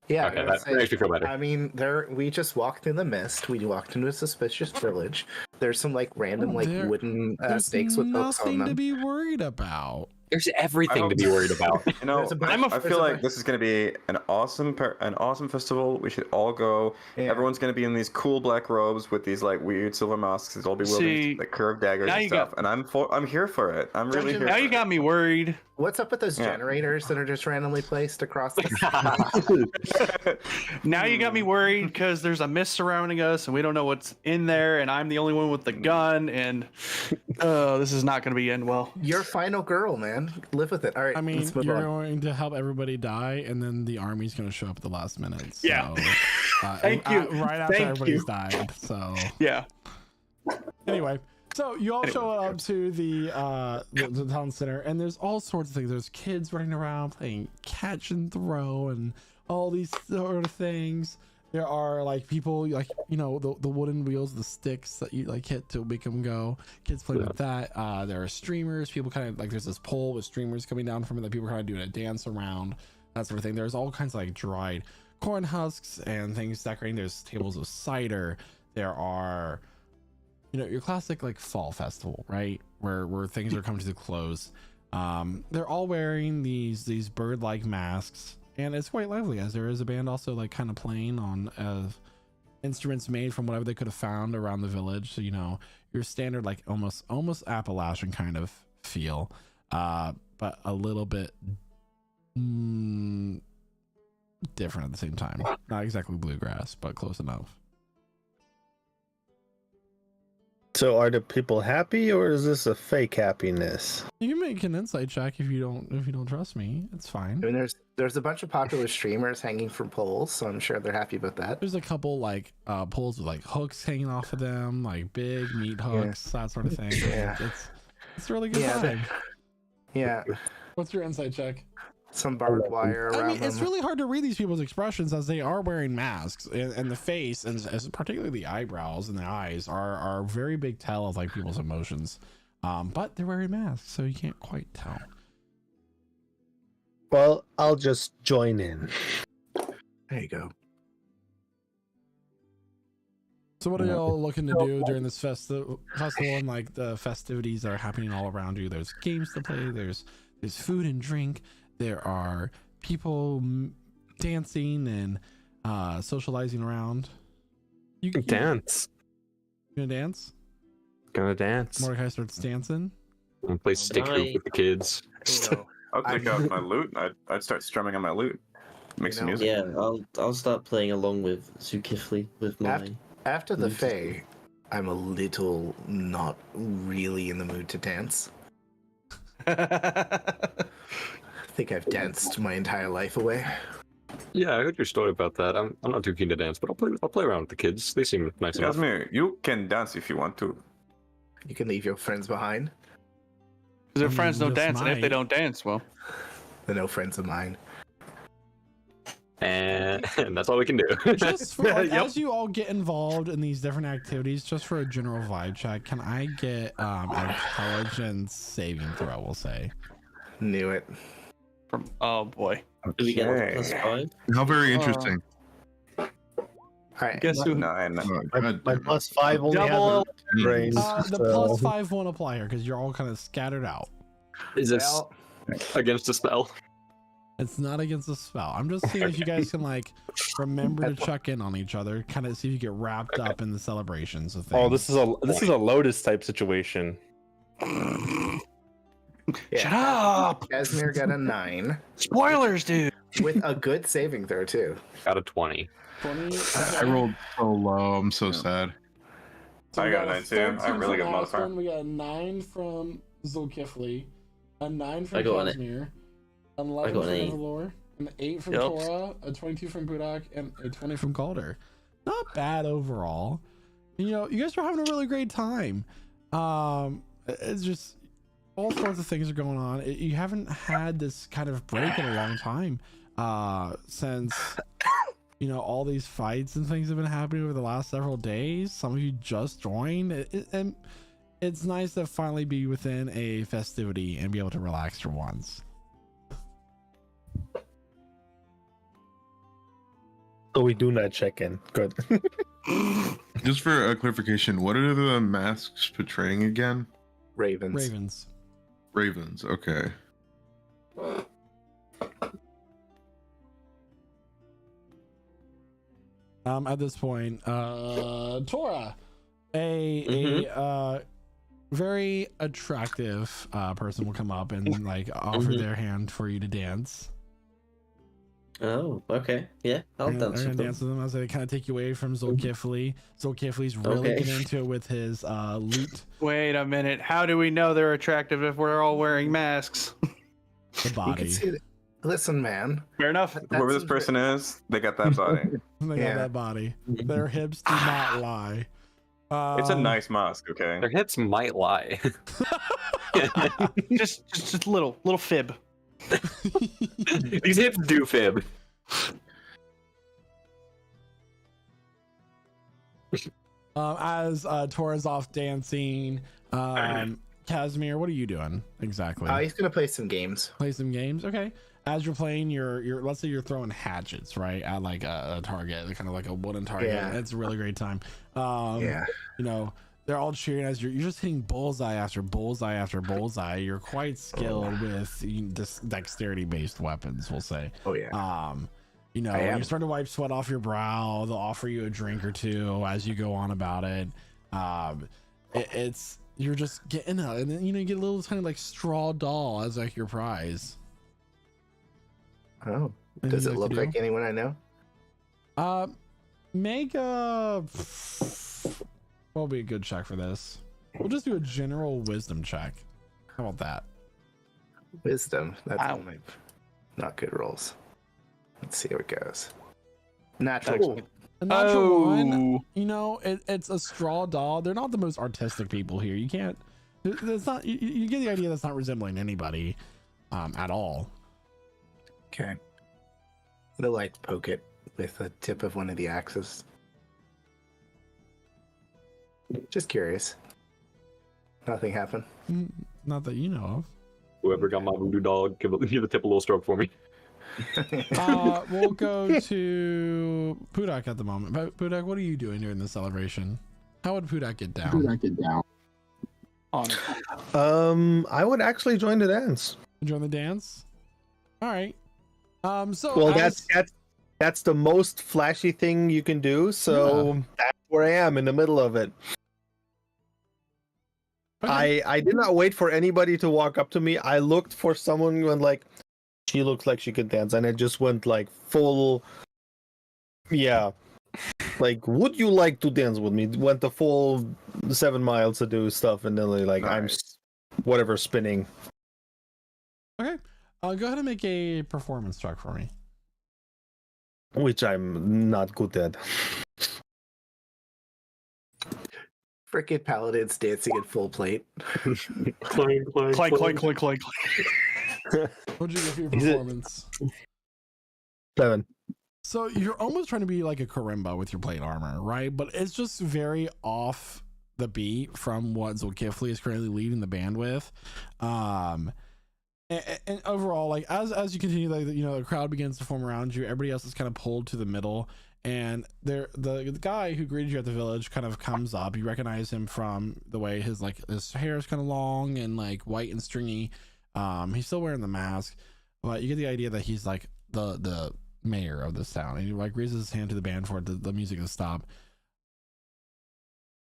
Speaker 5: Yeah,
Speaker 4: Okay,
Speaker 5: I would
Speaker 4: that
Speaker 5: say-
Speaker 4: makes me feel better.
Speaker 5: I mean, we just walked in the mist. We walked into a suspicious village. There's some like random like
Speaker 1: There-
Speaker 5: wooden
Speaker 1: There's
Speaker 5: stakes with hooks on
Speaker 1: nothing to
Speaker 5: them.
Speaker 1: be worried about.
Speaker 4: There's everything to be worried about.
Speaker 2: You know,
Speaker 5: There's a bunch-
Speaker 2: I
Speaker 5: there's
Speaker 2: feel
Speaker 5: a
Speaker 2: like
Speaker 5: bunch-
Speaker 2: this is going to be an awesome festival. We should all go.
Speaker 5: Yeah.
Speaker 2: Everyone's going to be in these cool black robes with these like weird silver masks. They'll all be
Speaker 8: See,
Speaker 2: wielding like curved daggers
Speaker 8: now
Speaker 2: and
Speaker 8: you
Speaker 2: stuff.
Speaker 8: got-
Speaker 2: And I'm here for it. I'm really here.
Speaker 8: Now
Speaker 2: for
Speaker 8: you
Speaker 2: it.
Speaker 8: got me worried.
Speaker 5: What's up with those
Speaker 2: Yeah.
Speaker 5: generators that are just randomly placed across the
Speaker 8: Now you got me worried because there's a mist surrounding us and we don't know what's in there, and I'm the only one with the gun, and this is not going to be end well.
Speaker 5: Your final girl, man. Live with it. All right.
Speaker 1: I mean,
Speaker 5: let's move
Speaker 1: you're
Speaker 5: on.
Speaker 1: going to help everybody die, and then the army's going to show up at the last minute. So,
Speaker 8: Yeah. Thank you.
Speaker 1: Right after
Speaker 8: Thank
Speaker 1: everybody's
Speaker 8: you.
Speaker 1: died. So
Speaker 8: Yeah.
Speaker 1: anyway, so you all show up to the town center, and there's all sorts of things. There's kids running around playing catch and throw, and all these sort of things. There are like people like the wooden wheels, the sticks that you like hit to make them go. Kids play with that. There are streamers. People kind of like there's this pole with streamers coming down from it that people are kind of doing a dance around, that sort of thing. There's all kinds of like dried corn husks and things decorating. There's tables of cider. There are your classic like fall festival, right? Where things are coming to the close. They're all wearing these bird-like masks, and it's quite lively as there is a band also like kind of playing on instruments made from whatever they could have found around the village. So your standard like almost Appalachian kind of feel, but a little bit different at the same time. Not exactly bluegrass, but close enough.
Speaker 7: So are the people happy, or is this a fake happiness?
Speaker 1: You can make an insight check if you don't trust me. It's fine.
Speaker 5: I mean, there's a bunch of popular streamers hanging from poles, so I'm sure they're happy about that.
Speaker 1: There's a couple like poles with like hooks hanging off of them, like big meat hooks, that sort of thing.
Speaker 5: Yeah.
Speaker 1: It's a really good
Speaker 5: Yeah,
Speaker 1: time.
Speaker 5: Yeah,
Speaker 1: What's your insight check?
Speaker 5: some barbed wire around
Speaker 1: I mean, it's
Speaker 5: them.
Speaker 1: really hard to read these people's expressions as they are wearing masks, and the face, and particularly the eyebrows and the eyes, are a very big tell of like people's emotions. But they're wearing masks, so you can't quite tell.
Speaker 7: Well, I'll just join in.
Speaker 5: There you go.
Speaker 1: So what are y'all looking to do during this festival and like the festivities that are happening all around you? There's games to play. There's food and drink. There are people dancing and socializing around. You
Speaker 3: Dance.
Speaker 1: gonna dance?
Speaker 3: Gonna dance.
Speaker 1: Mordecai starts dancing.
Speaker 4: And play stick hoop with the kids.
Speaker 2: I'll take out my lute. I'd start strumming on my lute. Make some music.
Speaker 9: Yeah, I'll start playing along with Zulkifli with my.
Speaker 5: After the Fae, I'm a little not really in the mood to dance. I think I've danced my entire life away.
Speaker 4: Yeah, I heard your story about that. I'm not too keen to dance, but I'll play around with the kids. They seem nice enough.
Speaker 2: Yasmir, you can dance if you want to.
Speaker 5: You can leave your friends behind.
Speaker 8: Because their friends don't
Speaker 1: just
Speaker 8: dance, and if they
Speaker 1: might.
Speaker 8: don't dance, well,
Speaker 5: They're no friends of mine.
Speaker 4: And that's all we can do.
Speaker 1: Just for, like, as you all get involved in these different activities, just for a general vibe check, can I get intelligence saving throw? We'll say.
Speaker 5: Knew it.
Speaker 8: Oh boy.
Speaker 9: Do we get
Speaker 2: Okay.
Speaker 9: +5?
Speaker 6: How very interesting.
Speaker 5: All right.
Speaker 8: Guess who?
Speaker 2: 9.
Speaker 6: Oh,
Speaker 7: My
Speaker 6: God.
Speaker 7: +5 only
Speaker 8: Double-
Speaker 7: has a range.
Speaker 1: The
Speaker 7: so-
Speaker 1: +5 won't apply here because you're all kind of scattered out.
Speaker 4: Is this
Speaker 5: Well,
Speaker 4: against a spell?
Speaker 1: It's not against the spell. I'm just seeing if you guys can like remember to check in on each other, kind of see if you get wrapped up in the celebrations of things.
Speaker 3: Oh, this is a Lotus type situation.
Speaker 5: Shut
Speaker 8: up!
Speaker 5: Casimir got a 9
Speaker 8: Spoilers, dude.
Speaker 5: with a good saving throw too.
Speaker 4: Got a 20.
Speaker 1: 20.
Speaker 6: I rolled so low. I'm so sad.
Speaker 1: So
Speaker 2: I
Speaker 1: we
Speaker 2: got a 9 too.
Speaker 1: 13
Speaker 2: I'm really
Speaker 1: from
Speaker 2: good
Speaker 1: Aspen,
Speaker 2: modifier.
Speaker 1: We got a 9 from Zulkifli, a 9
Speaker 9: I
Speaker 1: from
Speaker 9: got an
Speaker 1: Casimir, an 11
Speaker 9: got
Speaker 1: from
Speaker 9: an 8.
Speaker 1: Evalor, an 8 from
Speaker 8: Yep.
Speaker 1: Tora, a 22 from Budak, and a 20 from Calder. Not bad overall. You know, you guys are having a really great time. It's just all sorts of things are going on. You haven't had this kind of break in a long time, since you know all these fights and things have been happening over the last several days. Some of you just joined, and it's nice to finally be within a festivity and be able to relax for once.
Speaker 7: So we do not check in. Good.
Speaker 6: Just for a clarification, what are the masks portraying again?
Speaker 5: Ravens.
Speaker 1: Ravens.
Speaker 6: Ravens. Okay.
Speaker 1: At this point, Tora, a very attractive person will come up and like offer their hand for you to dance.
Speaker 9: Oh, okay. Yeah, I'll
Speaker 1: They're
Speaker 9: dance
Speaker 1: gonna
Speaker 9: with them.
Speaker 1: dance with them as they kind of take you away from Zulkifli. Zulkifli's really
Speaker 9: Okay.
Speaker 1: getting into it with his loot,
Speaker 8: Wait a minute. How do we know they're attractive if we're all wearing masks?
Speaker 1: the
Speaker 5: You can
Speaker 1: body.
Speaker 5: see Listen, man.
Speaker 8: Fair enough.
Speaker 2: Whoever this person is, they got that body.
Speaker 1: They
Speaker 5: Yeah.
Speaker 1: got that body. Their hips do not lie.
Speaker 2: It's a nice mask, okay?
Speaker 4: Their hips might lie.
Speaker 8: just little fib.
Speaker 4: These hips do fib.
Speaker 1: As Tora's off dancing, Casimir, what are you doing exactly?
Speaker 5: He's gonna play some games.
Speaker 1: Play some games, okay. As you're playing, you're let's say you're throwing hatchets, right, at like a target, kind of like a wooden target.
Speaker 5: Yeah.
Speaker 1: It's a really great time.
Speaker 5: Yeah.
Speaker 1: You know, they're all cheering as you're just hitting bullseye after bullseye after bullseye. You're quite skilled with this dexterity based weapons, we'll say.
Speaker 5: Oh yeah.
Speaker 1: You know,
Speaker 5: I am.
Speaker 1: you're starting to wipe sweat off your brow. They'll offer you a drink or two as you go on about it. It's you're just getting out, and then you know you get a little kind of like straw doll as like your prize.
Speaker 5: Oh.
Speaker 1: Anything
Speaker 5: Does
Speaker 1: you
Speaker 5: it
Speaker 1: like
Speaker 5: look
Speaker 1: to do?
Speaker 5: like anyone I know?
Speaker 1: Make a what would be a good check for this? We'll just do a general wisdom check. How about that?
Speaker 5: Wisdom. That's
Speaker 8: Ow.
Speaker 5: one of my not good rolls. Let's see how it goes. Natural.
Speaker 1: A natural one.
Speaker 8: Oh.
Speaker 1: You know, it's a straw doll. They're not the most artistic people here. You can't. It's not. You get the idea that's not resembling anybody, at all.
Speaker 5: Okay. I'm gonna like poke it with the tip of one of the axes. Just curious. Nothing happened.
Speaker 1: Not that you know of.
Speaker 4: Whoever got my voodoo dog, give the tip a little stroke for me.
Speaker 1: We'll go to Pudak at the moment. But Pudak, what are you doing during the celebration? How would Pudak get down?
Speaker 7: I would actually join the dance.
Speaker 1: Join the dance. All right. So
Speaker 7: Well,
Speaker 1: as-
Speaker 7: that's the most flashy thing you can do. So that's where I am in the middle of it.
Speaker 1: Okay.
Speaker 7: I did not wait for anybody to walk up to me. I looked for someone when like she looked like she could dance, and I just went like full. Yeah, like would you like to dance with me? Went the full 7 miles to do stuff, and then like I'm whatever spinning.
Speaker 1: Okay. Go ahead and make a performance check for me.
Speaker 7: Which I'm not good at.
Speaker 5: Frickin' paladins dancing in full plate.
Speaker 4: Clank, clank,
Speaker 8: Clank, clank, clank, clank.
Speaker 1: What'd you get for your
Speaker 7: Is it-
Speaker 1: performance?
Speaker 7: 7.
Speaker 1: So you're almost trying to be like a karimba with your plate armor, right? But it's just very off the beat from what Zulkifli is currently leading the band with. And overall, like as you continue, like you know, the crowd begins to form around you. Everybody else is kind of pulled to the middle, and the guy who greeted you at the village kind of comes up. You recognize him from the way his hair is kind of long and like white and stringy. He's still wearing the mask, but you get the idea that he's like the mayor of this town, and he like raises his hand to the band for the music to stop.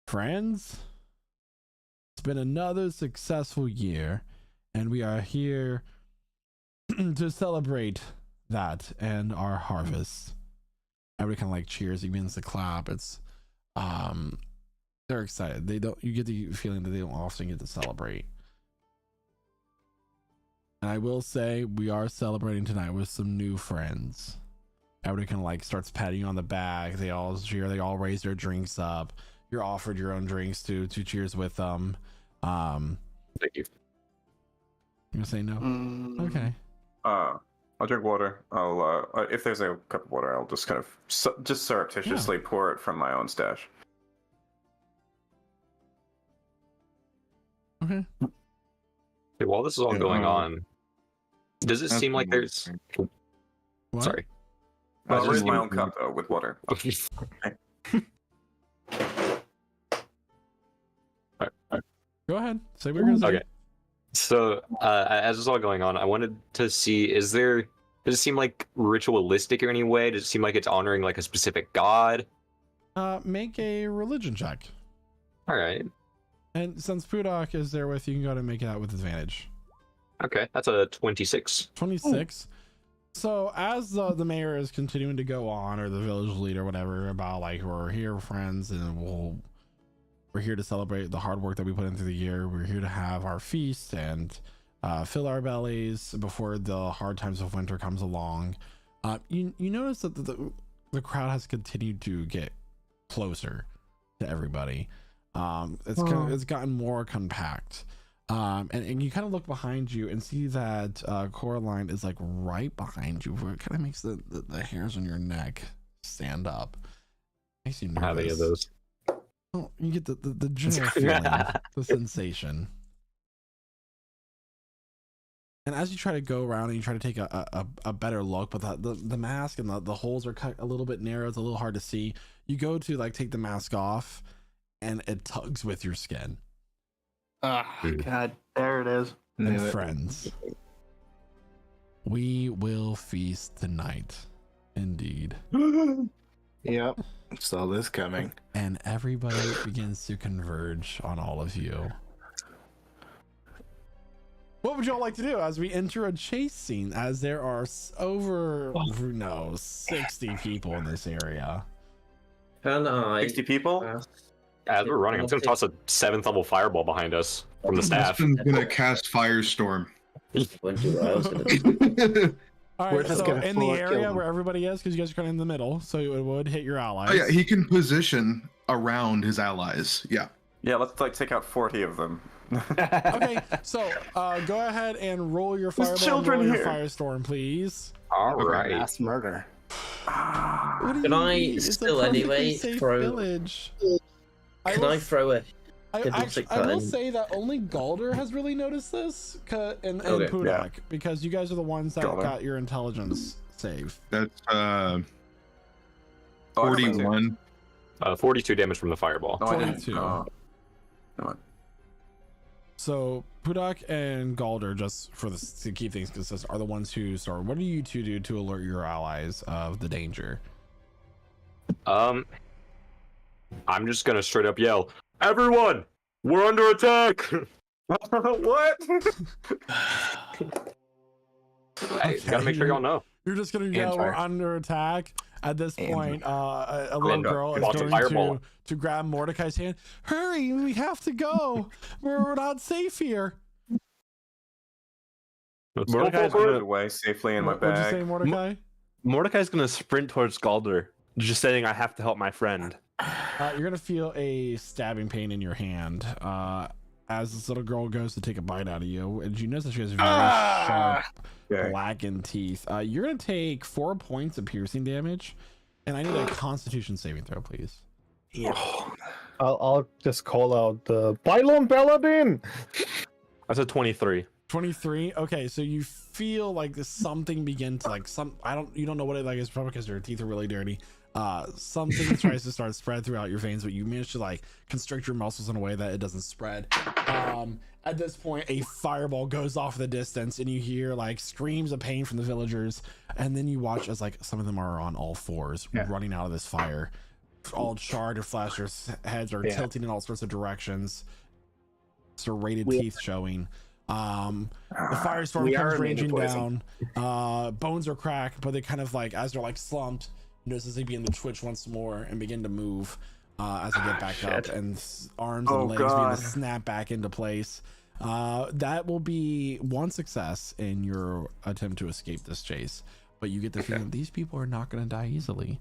Speaker 1: Friends, it's been another successful year, and we are here to celebrate that and our harvest. Everybody kind of like cheers. He begins to clap. It's they're excited. You get the feeling that they don't often get to celebrate. And I will say we are celebrating tonight with some new friends. Everybody kind of like starts patting you on the back. They all cheer. They all raise their drinks up. You're offered your own drinks to cheers with them.
Speaker 4: Thank you.
Speaker 1: You gonna say no? Okay.
Speaker 2: I'll drink water. I'll if there's a cup of water, I'll just kind of just surreptitiously pour it from my own stash.
Speaker 1: Okay.
Speaker 4: Hey, while this is all going on, does it seem like there's?
Speaker 1: What?
Speaker 4: Sorry.
Speaker 2: I'll raise my own cup though with water.
Speaker 1: Go ahead. Say what you're gonna say.
Speaker 4: Okay. So, as this is all going on, I wanted to see: does it seem like ritualistic in any way? Does it seem like it's honoring like a specific god?
Speaker 1: Make a religion check.
Speaker 4: All right.
Speaker 1: And since Pudak is there with you, can go ahead and make it out with advantage.
Speaker 4: Okay, that's a 26.
Speaker 1: 26. So as the mayor is continuing to go on, or the village leader, whatever, about like we're here, friends, and we're here to celebrate the hard work that we put in through the year. We're here to have our feast and fill our bellies before the hard times of winter comes along. You notice that the crowd has continued to get closer to everybody. It's gotten more compact. And you kind of look behind you and see that Coraline is like right behind you, where it kind of makes the hairs on your neck stand up. Makes you nervous.
Speaker 4: I don't have any of those.
Speaker 1: Oh, you get the general feeling, the sensation. And as you try to go around and you try to take a better look, but the mask and the holes are cut a little bit narrow, it's a little hard to see. You go to like take the mask off, and it tugs with your skin.
Speaker 5: God, there it is.
Speaker 1: And friends, we will feast tonight. Indeed.
Speaker 5: Yep. Saw this coming.
Speaker 1: And everybody begins to converge on all of you. What would y'all like to do as we enter a chase scene, as there are over 60 people in this area?
Speaker 9: Can I
Speaker 2: 60 people?
Speaker 4: As we're running, I'm gonna toss a 7th level fireball behind us from the staff.
Speaker 6: I'm gonna cast Firestorm.
Speaker 1: All right, so in the area where everybody is, because you guys are kind of in the middle, so it would hit your allies.
Speaker 6: Oh yeah, he can position around his allies. Yeah.
Speaker 2: Yeah, let's like take out 40 of them.
Speaker 1: Okay, so go ahead and roll your fireball and roll your firestorm, please.
Speaker 4: All right.
Speaker 5: Mass murder.
Speaker 9: Can I still anyway throw?
Speaker 1: Village.
Speaker 9: Can I throw a?
Speaker 1: I will say that only Galder has really noticed this, and
Speaker 9: Okay.
Speaker 1: Pudak, because you guys are the ones that
Speaker 2: Galder.
Speaker 1: got your intelligence save.
Speaker 6: That's
Speaker 2: Oh, I have mine too.
Speaker 6: 41.
Speaker 4: 42 damage from the fireball.
Speaker 2: No, I didn't.
Speaker 1: 22.
Speaker 2: Oh. No.
Speaker 1: So Pudak and Galder, just to keep things consistent, are the ones who start. What do you two do to alert your allies of the danger?
Speaker 4: I'm just gonna straight up yell, "Everyone, we're under attack!"
Speaker 2: What?
Speaker 4: Hey, gotta make sure y'all know.
Speaker 1: You're just gonna yell, "We're under attack." At this point, a little
Speaker 4: And,
Speaker 1: girl is
Speaker 4: lots of
Speaker 1: going
Speaker 4: fireball.
Speaker 1: to grab Mordecai's hand. Hurry, we have to go. We're not safe here.
Speaker 4: Let's go
Speaker 3: Mordecai's
Speaker 4: for
Speaker 3: gonna-
Speaker 4: it.
Speaker 2: Away safely in my
Speaker 1: What'd you say,
Speaker 2: bag.
Speaker 1: Mordecai?
Speaker 3: Mordecai's gonna sprint towards Galder, just saying, "I have to help my friend."
Speaker 1: You're gonna feel a stabbing pain in your hand as this little girl goes to take a bite out of you, and you notice that she has very sharp, blackened teeth. You're gonna take 4 points of piercing damage, and I need a Constitution saving throw, please.
Speaker 5: Yeah.
Speaker 7: I'll just call out the Pylon Paladin.
Speaker 3: That's a 23.
Speaker 1: 23. Okay, so you feel like something begin to you don't know what it like is, probably because your teeth are really dirty. Something tries to start spread throughout your veins, but you manage to like constrict your muscles in a way that it doesn't spread. At this point, a fireball goes off in the distance, and you hear like screams of pain from the villagers, and then you watch as like some of them are on all fours running out of this fire, all charred or flashed. Their heads are tilting in all sorts of directions, serrated teeth showing. The firestorm comes raging down. Bones are cracked, but they kind of like, as they're like slumped, notice as they begin to twitch once more and begin to move as they get back up, and arms and legs begin to snap back into place. That will be one success in your attempt to escape this chase, but you get the feeling these people are not going to die easily.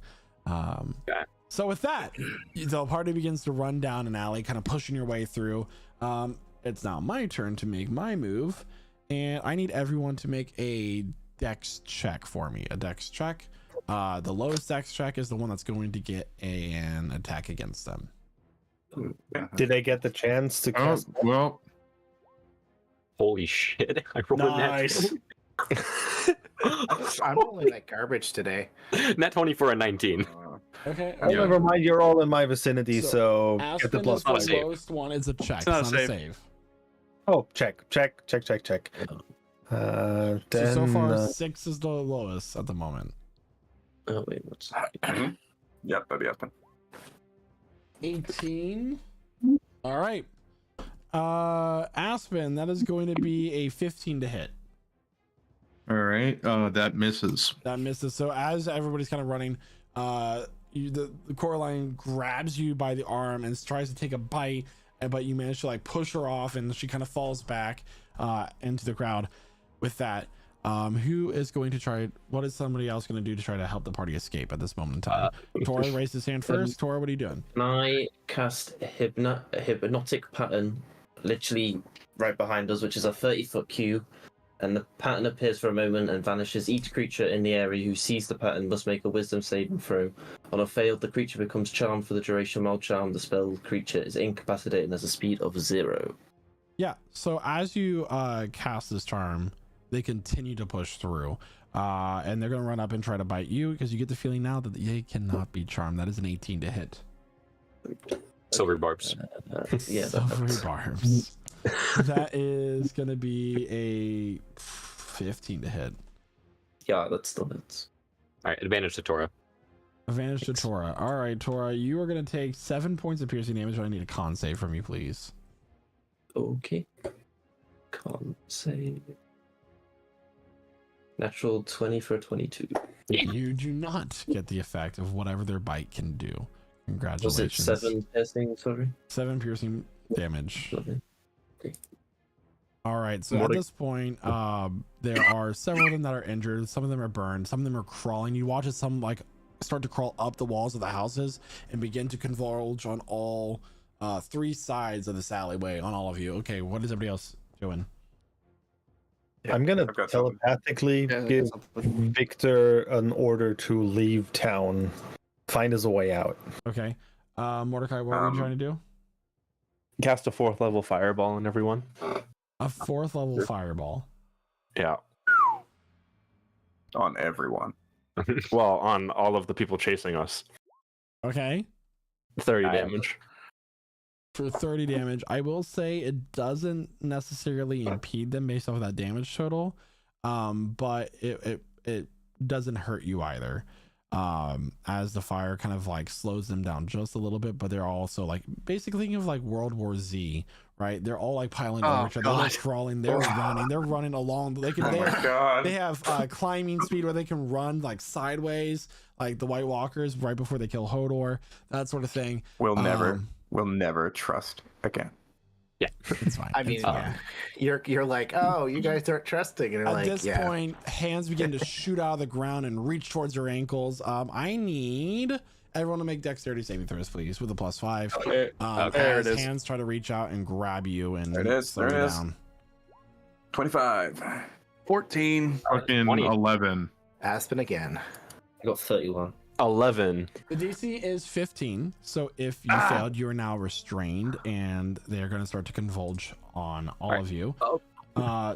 Speaker 1: So with that, the party begins to run down an alley, kind of pushing your way through. It's now my turn to make my move, and I need everyone to make a dex check for me. A dex check. The lowest dex check is the one that's going to get an attack against them.
Speaker 7: Did I get the chance to cast?
Speaker 6: Well,
Speaker 4: holy shit! I rolled
Speaker 7: nice.
Speaker 4: a nat 20.
Speaker 5: I'm rolling like garbage today.
Speaker 4: Nat 20 for a 19.
Speaker 1: Okay.
Speaker 7: Oh, never mind. You're all in my vicinity, so get the
Speaker 1: Aspen
Speaker 7: plus
Speaker 1: is the
Speaker 7: 5.
Speaker 1: lowest one. It's a check.
Speaker 8: It's not a
Speaker 1: save.
Speaker 7: Oh, check.
Speaker 1: So far, 6 is the lowest at the moment.
Speaker 9: Oh wait, what's
Speaker 2: Yep, that'd be Aspen.
Speaker 1: 18. All right. Aspen, that is going to be a 15 to hit.
Speaker 6: all right. That misses.
Speaker 1: That misses. So as everybody's kind of running, the Coraline grabs you by the arm and tries to take a bite, but you manage to like push her off, and she kind of falls back into the crowd. With that, who is going to try? What is somebody else going to do to try to help the party escape at this moment in time? Tora raised his hand first. Tora, what are you doing?
Speaker 9: Can I cast a hypnotic pattern, literally right behind us, which is a 30-foot cube, and the pattern appears for a moment and vanishes. Each creature in the area who sees the pattern must make a wisdom saving throw. On a failed, the creature becomes charmed for the duration. While charmed, the spell creature is incapacitated and has a speed of 0.
Speaker 1: Yeah. So as you cast this charm, they continue to push through, and they're going to run up and try to bite you, because you get the feeling now that they cannot be charmed. That is an 18 to hit.
Speaker 4: Silver barbs.
Speaker 9: Yeah,
Speaker 1: Silver barbs. That is going to be a 15 to hit.
Speaker 9: Yeah, that's still hits.
Speaker 4: All right, advantage to Tora.
Speaker 1: Advantage to Tora. All right, Tora, you are going to take 7 points of piercing damage, but I need a con save from you, please.
Speaker 9: Okay. Con save. Natural 20 for 22.
Speaker 1: You do not get the effect of whatever their bite can do. Congratulations.
Speaker 9: Was it 7 piercing? Sorry.
Speaker 1: 7 piercing damage.
Speaker 9: Lovely. Okay.
Speaker 1: All right. So at this point, there are several of them that are injured. Some of them are burned. Some of them are crawling. You watch as some like start to crawl up the walls of the houses and begin to converge on all 3 sides of this alleyway on all of you. Okay. What is everybody else doing?
Speaker 7: I'm gonna telepathically give Victor an order to leave town, find us a way out.
Speaker 1: Okay. Mordecai, what are you trying to do?
Speaker 3: Cast a 4th level fireball on everyone.
Speaker 1: A 4th level fireball.
Speaker 3: Yeah.
Speaker 2: On everyone.
Speaker 3: Well, on all of the people chasing us.
Speaker 1: Okay.
Speaker 3: 30 damage.
Speaker 1: For 30 damage. I will say it doesn't necessarily impede them based off of that damage total, but it doesn't hurt you either, as the fire kind of like slows them down just a little bit. But they're also like, basically think of like World War Z, right? They're all like piling over each other. They're crawling, they're running along. They have climbing speed where they can run like sideways, like the White Walkers right before they kill Hodor, that sort of thing.
Speaker 2: We'll never trust again.
Speaker 1: Yeah, it's fine.
Speaker 5: I mean, you're like, oh, you guys aren't trusting, and
Speaker 1: at this point, hands begin to shoot out of the ground and reach towards your ankles. I need everyone to make dexterity saving throws, please, with a +5.
Speaker 8: Okay. There it is.
Speaker 1: Hands try to reach out and grab you and slow you down.
Speaker 2: 25.
Speaker 8: 14.
Speaker 6: Fucking 11.
Speaker 5: Aspen again.
Speaker 9: I got 31.
Speaker 3: 11.
Speaker 1: The DC is 15, so if you failed, you are now restrained, and they're going to start to convulge on all of you.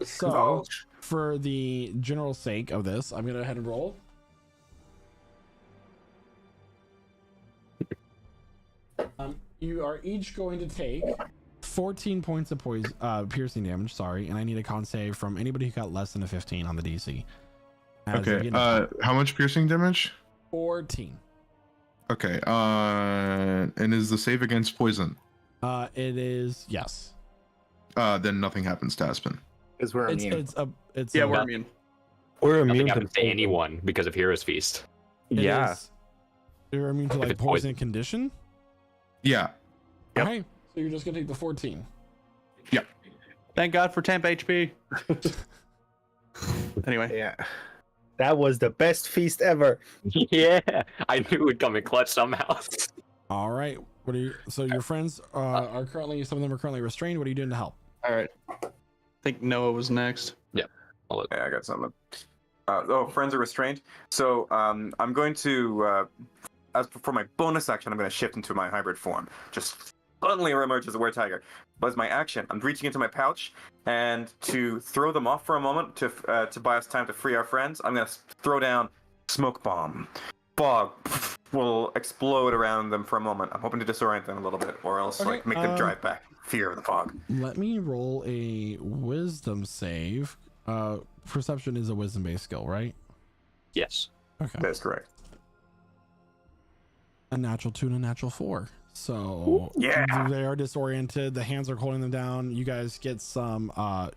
Speaker 1: So, for the general sake of this, I'm going to go ahead and roll. you are each going to take 14 points of piercing damage. Sorry, and I need a con save from anybody who got less than a 15 on the DC.
Speaker 6: Okay. How much piercing damage?
Speaker 1: 14.
Speaker 6: Okay. And is the save against poison?
Speaker 1: It is, yes.
Speaker 6: Then nothing happens to Aspen.
Speaker 5: Because we're immune.
Speaker 8: We're immune.
Speaker 7: We're
Speaker 4: Nothing
Speaker 7: immune
Speaker 4: happens to
Speaker 7: poison.
Speaker 4: anyone because of Hero's Feast.
Speaker 1: You're immune to
Speaker 4: If
Speaker 1: like
Speaker 4: it's
Speaker 1: poison condition?
Speaker 6: Yeah.
Speaker 1: Okay, so you're just gonna take the 14.
Speaker 6: Yeah.
Speaker 8: Thank God for temp HP. Anyway.
Speaker 5: Yeah.
Speaker 7: That was the best feast ever.
Speaker 4: Yeah, I knew it would come in clutch somehow.
Speaker 1: All right. What are you? So your friends are currently, some of them are currently restrained. What are you doing to help?
Speaker 8: All right. I think Noah was next.
Speaker 4: Yeah.
Speaker 2: Yeah, I got something. Friends are restrained. So I'm going to, as for my bonus action, I'm going to shift into my hybrid form. Just suddenly emerge as a were-tiger. But as my action, I'm reaching into my pouch, and to throw them off for a moment to buy us time to free our friends, I'm going to throw down smoke bomb. Fog will explode around them for a moment. I'm hoping to disorient them a little bit, or else like make them drive back. Fear of the fog.
Speaker 1: Let me roll a wisdom save. Perception is a wisdom-based skill, right?
Speaker 4: Yes.
Speaker 1: Okay.
Speaker 2: That's correct.
Speaker 1: A natural 2 and a natural 4. So
Speaker 2: yeah,
Speaker 1: they are disoriented. The hands are holding them down. You guys get some.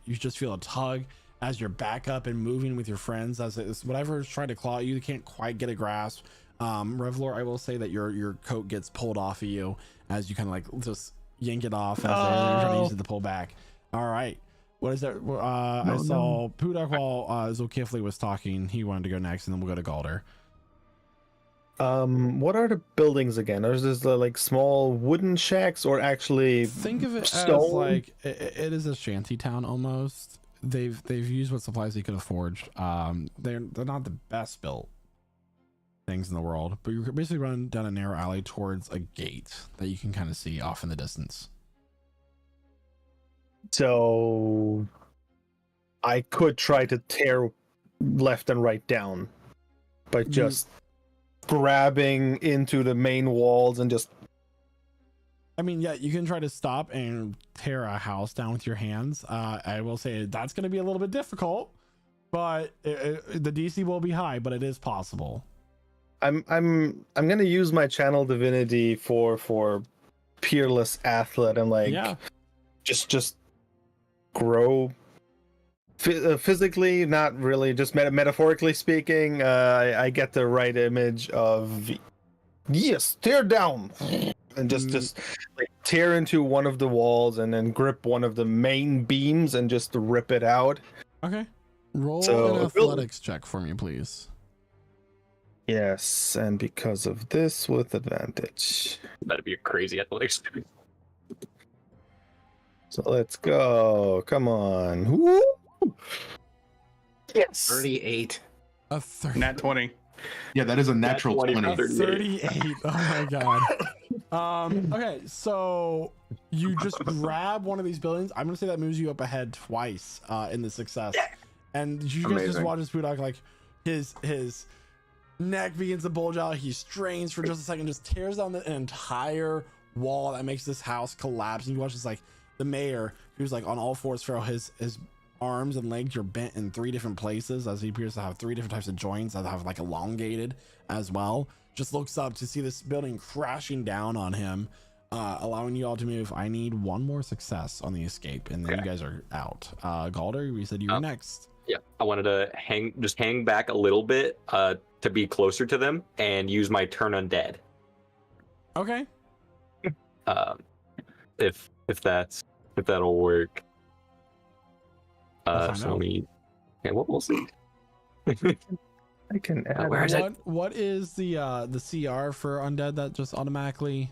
Speaker 1: You just feel a tug as you're back up and moving with your friends. As it's whatever is trying to claw at you, you can't quite get a grasp. Revlor, I will say that your coat gets pulled off of you as you kind of like just yank it off as they're trying to use it to pull back. All right. What is that? I saw Pudak while Zolkifli was talking. He wanted to go next, and then we'll go to Galder.
Speaker 7: What are the buildings again? Are this like small wooden shacks or actually
Speaker 1: think of it
Speaker 7: stone?
Speaker 1: as like it is a shanty town almost. They've used what supplies they could have forged. They're not the best built things in the world, but you basically run down a narrow alley towards a gate that you can kind of see off in the distance.
Speaker 7: So I could try to tear left and right down by just grabbing into the main walls and just.
Speaker 1: I mean, yeah, you can try to stop and tear a house down with your hands. I will say that's going to be a little bit difficult, but the DC will be high, but it is possible.
Speaker 7: I'm going to use my channel divinity for peerless athlete and like just grow physically, not really, just metaphorically speaking. I get the right image of yes, tear down, and just like tear into one of the walls and then grip one of the main beams and just rip it out.
Speaker 1: Okay, roll an athletics check for me, please.
Speaker 7: Yes, and because of this, with advantage.
Speaker 4: That'd be a crazy athletics.
Speaker 7: So let's go. Come on. Woo! Yes.
Speaker 5: 38.
Speaker 1: A 30.
Speaker 8: Nat 20.
Speaker 6: Yeah, that is a natural 20.
Speaker 1: 38. Oh my god. Okay, so you just grab one of these buildings. I'm gonna say that moves you up ahead twice in the success. And you guys just watch this Budak, like his neck begins to bulge out. He strains for just a second, just tears down the entire wall that makes this house collapse. And you watch this, like the mayor, who's like on all fours, throw his arms and legs are bent in 3 different places, as he appears to have 3 different types of joints that have like elongated as well. Just looks up to see this building crashing down on him, allowing you all to move. I need one more success on the escape, and then you guys are out. Galder, we said you were next.
Speaker 4: Yeah, I wanted to hang back a little bit to be closer to them and use my turn undead.
Speaker 1: Okay.
Speaker 4: If that'll work.
Speaker 1: We'll
Speaker 4: So let me. Okay, we'll see.
Speaker 7: I can add.
Speaker 1: What is the CR for undead that just automatically?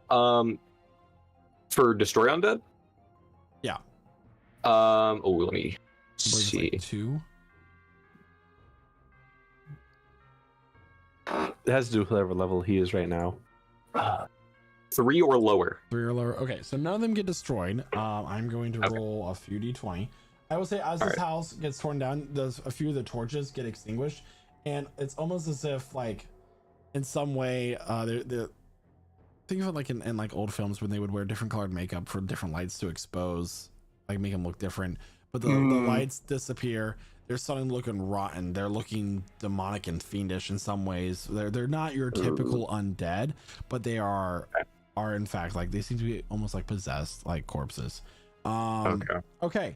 Speaker 4: For destroy undead.
Speaker 1: Yeah.
Speaker 4: Let me see.
Speaker 1: Like 2.
Speaker 3: It has to do with whatever level he is right now.
Speaker 4: 3 or lower.
Speaker 1: 3 or lower. Okay, so none of them get destroyed. I'm going to roll a few d20. I will say, as this house gets torn down, a few of the torches get extinguished, and it's almost as if, like, in some way, think of it like in like old films when they would wear different colored makeup for different lights to expose, like make them look different. But the lights disappear. They're suddenly looking rotten. They're looking demonic and fiendish in some ways. They're not your typical undead, but they are in fact like they seem to be almost like possessed, like corpses. Okay.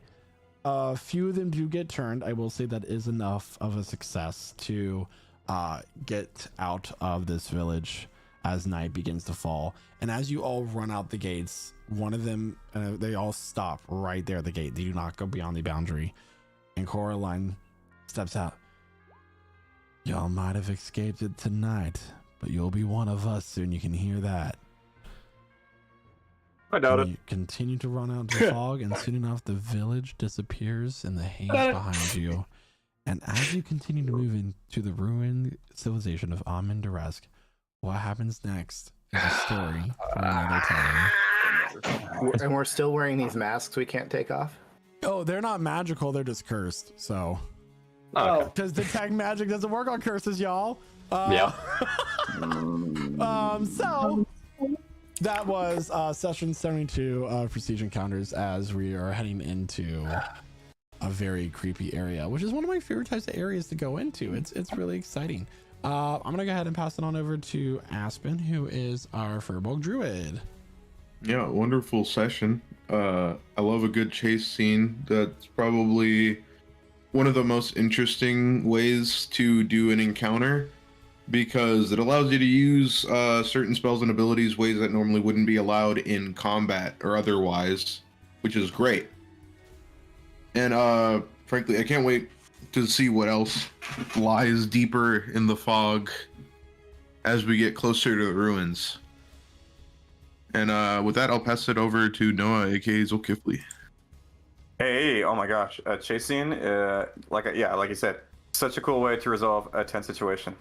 Speaker 1: A few of them do get turned. I will say that is enough of a success to get out of this village as night begins to fall. And as you all run out the gates, one of them, they all stop right there at the gate. They do not go beyond the boundary. And Coraline steps out. Y'all might have escaped it tonight, but you'll be one of us soon. You can hear that.
Speaker 4: I doubt it.
Speaker 1: You continue to run out into the fog, and soon enough, the village disappears in the haze behind you. And as you continue to move into the ruined civilization of Amin Duresk, what happens next is a story for another time.
Speaker 5: And we're still wearing these masks we can't take off?
Speaker 1: Oh, they're not magical. They're just cursed. So, because detect magic doesn't work on curses, y'all.
Speaker 4: Yeah.
Speaker 1: So that was session 72 of Prestige Encounters as we are heading into a very creepy area, which is one of my favorite types of areas to go into. It's really exciting. I'm gonna go ahead and pass it on over to Aspen, who is our Firbolg Druid.
Speaker 6: Yeah, wonderful session. I love a good chase scene. That's probably one of the most interesting ways to do an encounter because it allows you to use certain spells and abilities ways that normally wouldn't be allowed in combat or otherwise, which is great. And frankly, I can't wait to see what else lies deeper in the fog as we get closer to the ruins. And with that, I'll pass it over to Noah, aka Zulkifli.
Speaker 2: Hey, oh my gosh, chase scene, like you said, such a cool way to resolve a tense situation.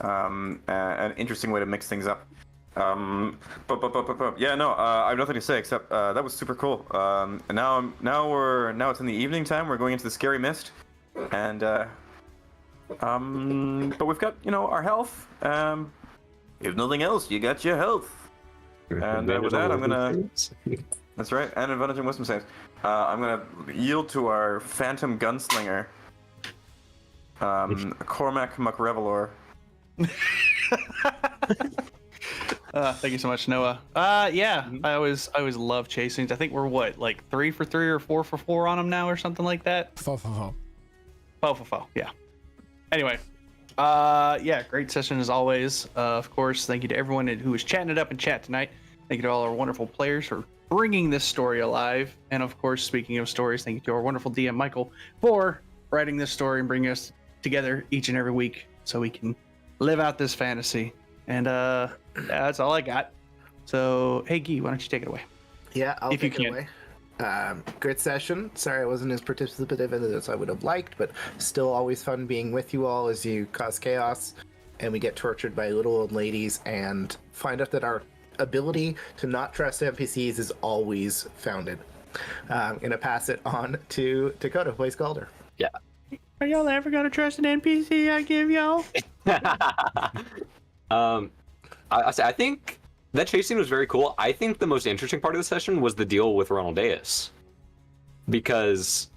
Speaker 2: An interesting way to mix things up. Yeah, no, I have nothing to say except that was super cool. And now it's in the evening time. We're going into the scary mist, and but we've got our health. If nothing else, you got your health. And with that, I'm gonna. That's right, and advantage and wisdom saves. I'm gonna yield to our phantom gunslinger, Cormac McRevelor.
Speaker 8: Thank you so much, Noah. Yeah, I always love chasing. I think we're what, like 3 for 3 or 4 for 4 on them now, or something like that.
Speaker 1: 4 for 4.
Speaker 8: 4 for 4. Yeah. Anyway, yeah, great session as always. Of course, thank you to everyone who was chatting it up in chat tonight. Thank you to all our wonderful players for bringing this story alive. And of course, speaking of stories, thank you to our wonderful DM Michael for writing this story and bringing us together each and every week so we can live out this fantasy. And that's all I got. So, hey, Guy, why don't you take it away?
Speaker 5: Yeah, I'll take it away. Great session. Sorry I wasn't as participative as I would have liked, but still always fun being with you all as you cause chaos and we get tortured by little old ladies and find out that our ability to not trust NPCs is always founded. I'm going to pass it on to Dakota, who plays Calder.
Speaker 4: Yeah.
Speaker 8: Are y'all ever going to trust an NPC I give y'all?
Speaker 4: I think that chase scene was very cool. I think the most interesting part of the session was the deal with Ronaldeus, because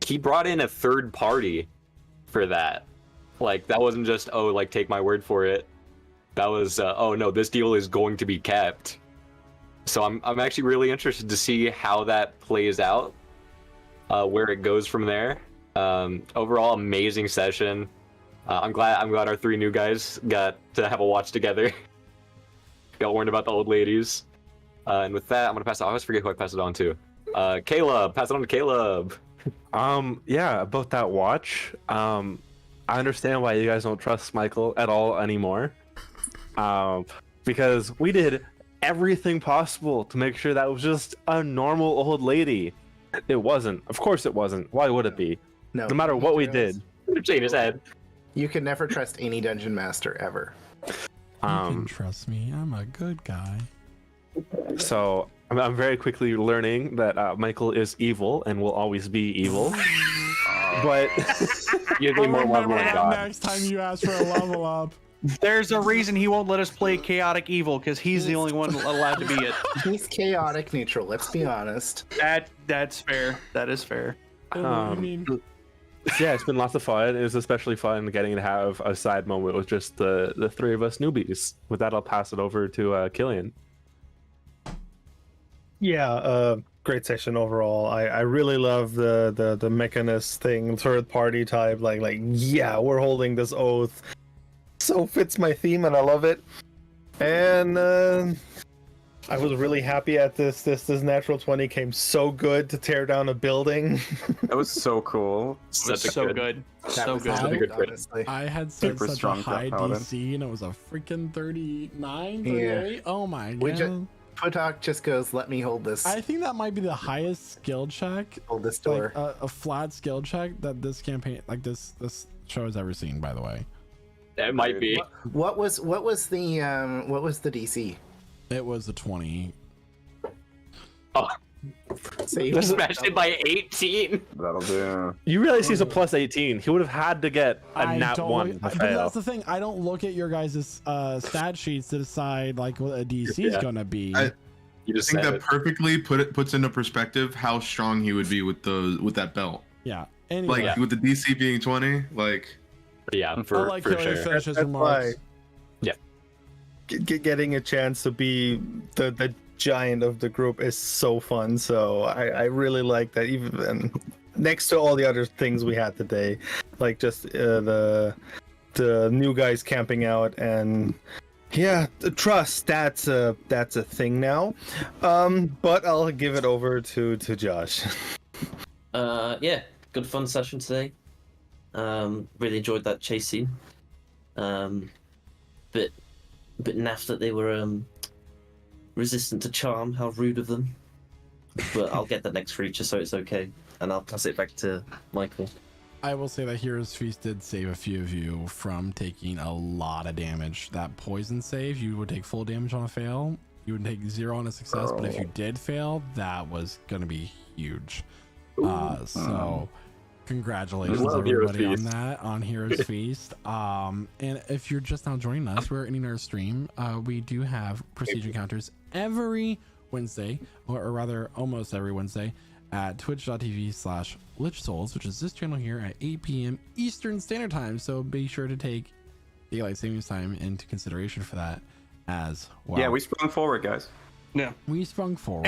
Speaker 4: he brought in a third party for that. Like, that wasn't just, oh, like, take my word for it. That was, oh no, this deal is going to be kept. So I'm actually really interested to see how that plays out, where it goes from there. Overall, amazing session. I'm glad our 3 new guys got to have a watch together. Got warned about the old ladies. And with that, I'm gonna pass it. I always forget who I pass it on to. Caleb, pass it on to Caleb.
Speaker 3: Yeah, about that watch. I understand why you guys don't trust Michael at all anymore. Because we did everything possible to make sure that was just a normal old lady. It wasn't. Of course it wasn't. Why would it be? No matter what we did.
Speaker 4: Shake his head.
Speaker 5: You can never trust any dungeon master ever.
Speaker 1: You can trust me. I'm a good guy.
Speaker 3: So I'm very quickly learning that Michael is evil and will always be evil. But
Speaker 1: you need more level of God. Next time you ask for a level up.
Speaker 8: There's a reason he won't let us play Chaotic Evil because he's the only one allowed to be it.
Speaker 5: He's chaotic neutral. Let's be honest.
Speaker 8: That's fair. That is fair.
Speaker 1: I mean,
Speaker 3: Yeah, it's been lots of fun. It was especially fun getting to have a side moment with just the three of us newbies. With that, I'll pass it over to Killian.
Speaker 7: Yeah, great session overall. I really love the mechanist thing, third party type. Like yeah, we're holding this oath. So fits my theme, and I love it. And I was really happy at this. This natural 20 came so good to tear down a building.
Speaker 2: That was so cool.
Speaker 8: So good. So good.
Speaker 2: Such a good crit.
Speaker 1: I had set
Speaker 2: Super
Speaker 1: such a
Speaker 2: strong
Speaker 1: high
Speaker 2: paladin.
Speaker 1: DC, and it was a freaking 39,
Speaker 5: Yeah.
Speaker 1: 38. Oh my
Speaker 5: We
Speaker 1: god.
Speaker 5: Putak just goes, let me hold this.
Speaker 1: I think that might be the highest skill check,
Speaker 5: Hold this door.
Speaker 1: like a flat skill check that this campaign, like this show has ever seen. By the way,
Speaker 4: It might be.
Speaker 5: What was the DC?
Speaker 1: it was a 20.
Speaker 4: Oh,
Speaker 5: So you
Speaker 4: smashed it by 18.
Speaker 2: That'll do.
Speaker 3: You realize he's a plus 18. He would have had to get a nat
Speaker 1: don't
Speaker 3: 1
Speaker 1: look-
Speaker 3: to
Speaker 1: but
Speaker 3: fail.
Speaker 1: that's the thing. I don't look at your guys' stat sheets to decide like what a DC is
Speaker 4: Yeah.
Speaker 1: gonna be.
Speaker 6: I
Speaker 4: You
Speaker 6: I
Speaker 4: just
Speaker 6: think
Speaker 4: said
Speaker 6: that
Speaker 4: it.
Speaker 6: perfectly puts into perspective how strong he would be with that belt.
Speaker 1: Yeah. Anyway,
Speaker 6: Like with the DC being 20, like
Speaker 4: Yeah, for,
Speaker 1: like
Speaker 4: for
Speaker 1: Killian
Speaker 4: sure.
Speaker 1: finish his
Speaker 7: That's
Speaker 1: remarks.
Speaker 4: Yeah.
Speaker 7: Getting a chance to be the giant of the group is so fun. So I really like that. Even next to all the other things we had today, like just the new guys camping out and yeah, the trust. That's a thing now. But I'll give it over to Josh.
Speaker 9: Yeah, good fun session today. Really enjoyed that chase scene. Bit naff that they were resistant to charm. How rude of them. But I'll get the next creature, so it's okay. And I'll pass it back to Michael.
Speaker 1: I will say that Hero's Feast did save a few of you from taking a lot of damage. That poison save, you would take full damage on a fail. You would take 0 on a success, but if you did fail, that was going to be huge. So congratulations
Speaker 4: Love Hero's
Speaker 1: everybody on
Speaker 4: Feast.
Speaker 1: that, on Hero's Feast. And if you're just now joining us, we're ending our stream. We do have Prestige Encounters every Wednesday, or rather almost every Wednesday, at twitch.tv/lichsouls, which is this channel here at 8 p.m. Eastern Standard Time. So be sure to take daylight savings time into consideration for that as well.
Speaker 2: Yeah, we sprung forward, guys.
Speaker 8: Yeah.
Speaker 1: We sprung forward.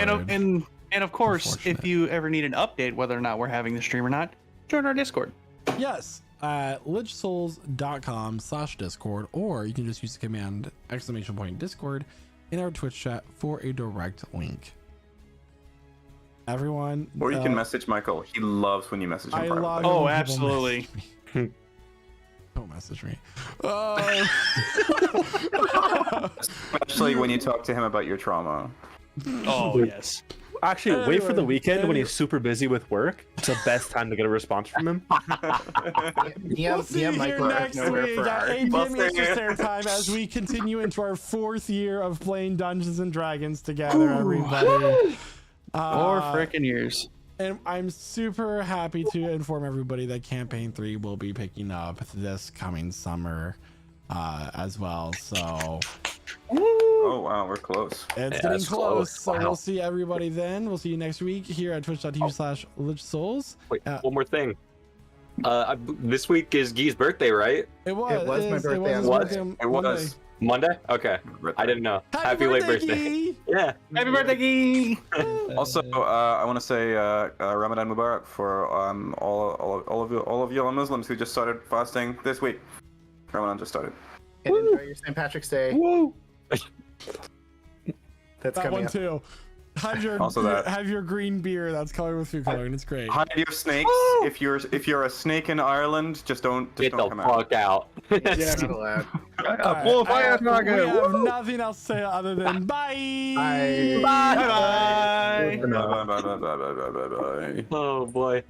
Speaker 8: And of course, if
Speaker 1: Unfortunate.
Speaker 8: you ever need an update whether or not we're having the stream or not, join our Discord.
Speaker 1: Yes, at lichsouls.com/discord, or you can just use the command !Discord in our Twitch chat for a direct link. Everyone,
Speaker 2: Or you can message Michael. He loves when you message him
Speaker 1: I
Speaker 2: privately.
Speaker 1: love it
Speaker 8: Oh,
Speaker 1: when people
Speaker 8: absolutely.
Speaker 1: message me. Don't message me.
Speaker 2: Especially when you talk to him about your trauma.
Speaker 8: Oh, yes.
Speaker 3: Actually, wait for the
Speaker 1: Anyway,
Speaker 3: weekend when he's super busy with work. It's the best time to get a response from him.
Speaker 1: We'll see you here
Speaker 5: Michael,
Speaker 1: next
Speaker 5: nowhere
Speaker 1: week
Speaker 5: for
Speaker 1: at
Speaker 5: art.
Speaker 1: 8
Speaker 2: We'll
Speaker 1: p.m.
Speaker 2: see
Speaker 1: Eastern
Speaker 2: you.
Speaker 1: Standard Time as we continue into our 4th year of playing Dungeons and Dragons together, everybody.
Speaker 8: 4 freaking years.
Speaker 1: And I'm super happy to inform everybody that Campaign 3 will be picking up this coming summer as well. So
Speaker 2: Oh wow, we're close.
Speaker 1: it's
Speaker 4: Yeah,
Speaker 1: getting
Speaker 4: it's
Speaker 1: close.
Speaker 4: close.
Speaker 1: So
Speaker 4: Wow.
Speaker 1: we'll see everybody then. We'll see you next week here at twitch.tv/lichsouls.
Speaker 4: Wait, one more thing. This week is Guy's birthday, right?
Speaker 1: It was
Speaker 5: my birthday
Speaker 1: It
Speaker 5: on
Speaker 1: was,
Speaker 4: What?
Speaker 1: his birthday
Speaker 2: It
Speaker 1: Monday.
Speaker 2: was.
Speaker 4: Monday? Okay. I didn't know. Happy late birthday.
Speaker 1: Guy!
Speaker 4: Yeah.
Speaker 8: Happy birthday, Guy!
Speaker 2: Also, I want to say Ramadan Mubarak for all of you Muslims who just started fasting this week. Ramadan just started.
Speaker 5: And enjoy your St. Patrick's Day.
Speaker 8: Woo!
Speaker 5: That's
Speaker 1: That
Speaker 5: coming
Speaker 1: one
Speaker 5: up.
Speaker 1: too.
Speaker 2: Also that.
Speaker 1: Have your green beer that's colored with food coloring. It's great.
Speaker 2: Hide your snakes. If you're a snake in Ireland, just don't
Speaker 4: Get the
Speaker 2: come out.
Speaker 4: fuck out.
Speaker 5: Yeah, not allowed.
Speaker 7: Full fire
Speaker 1: We
Speaker 7: target.
Speaker 1: have nothing else to say other than bye.
Speaker 5: Bye.
Speaker 8: Bye-bye!
Speaker 2: Bye bye bye bye bye bye bye bye.
Speaker 4: Oh boy.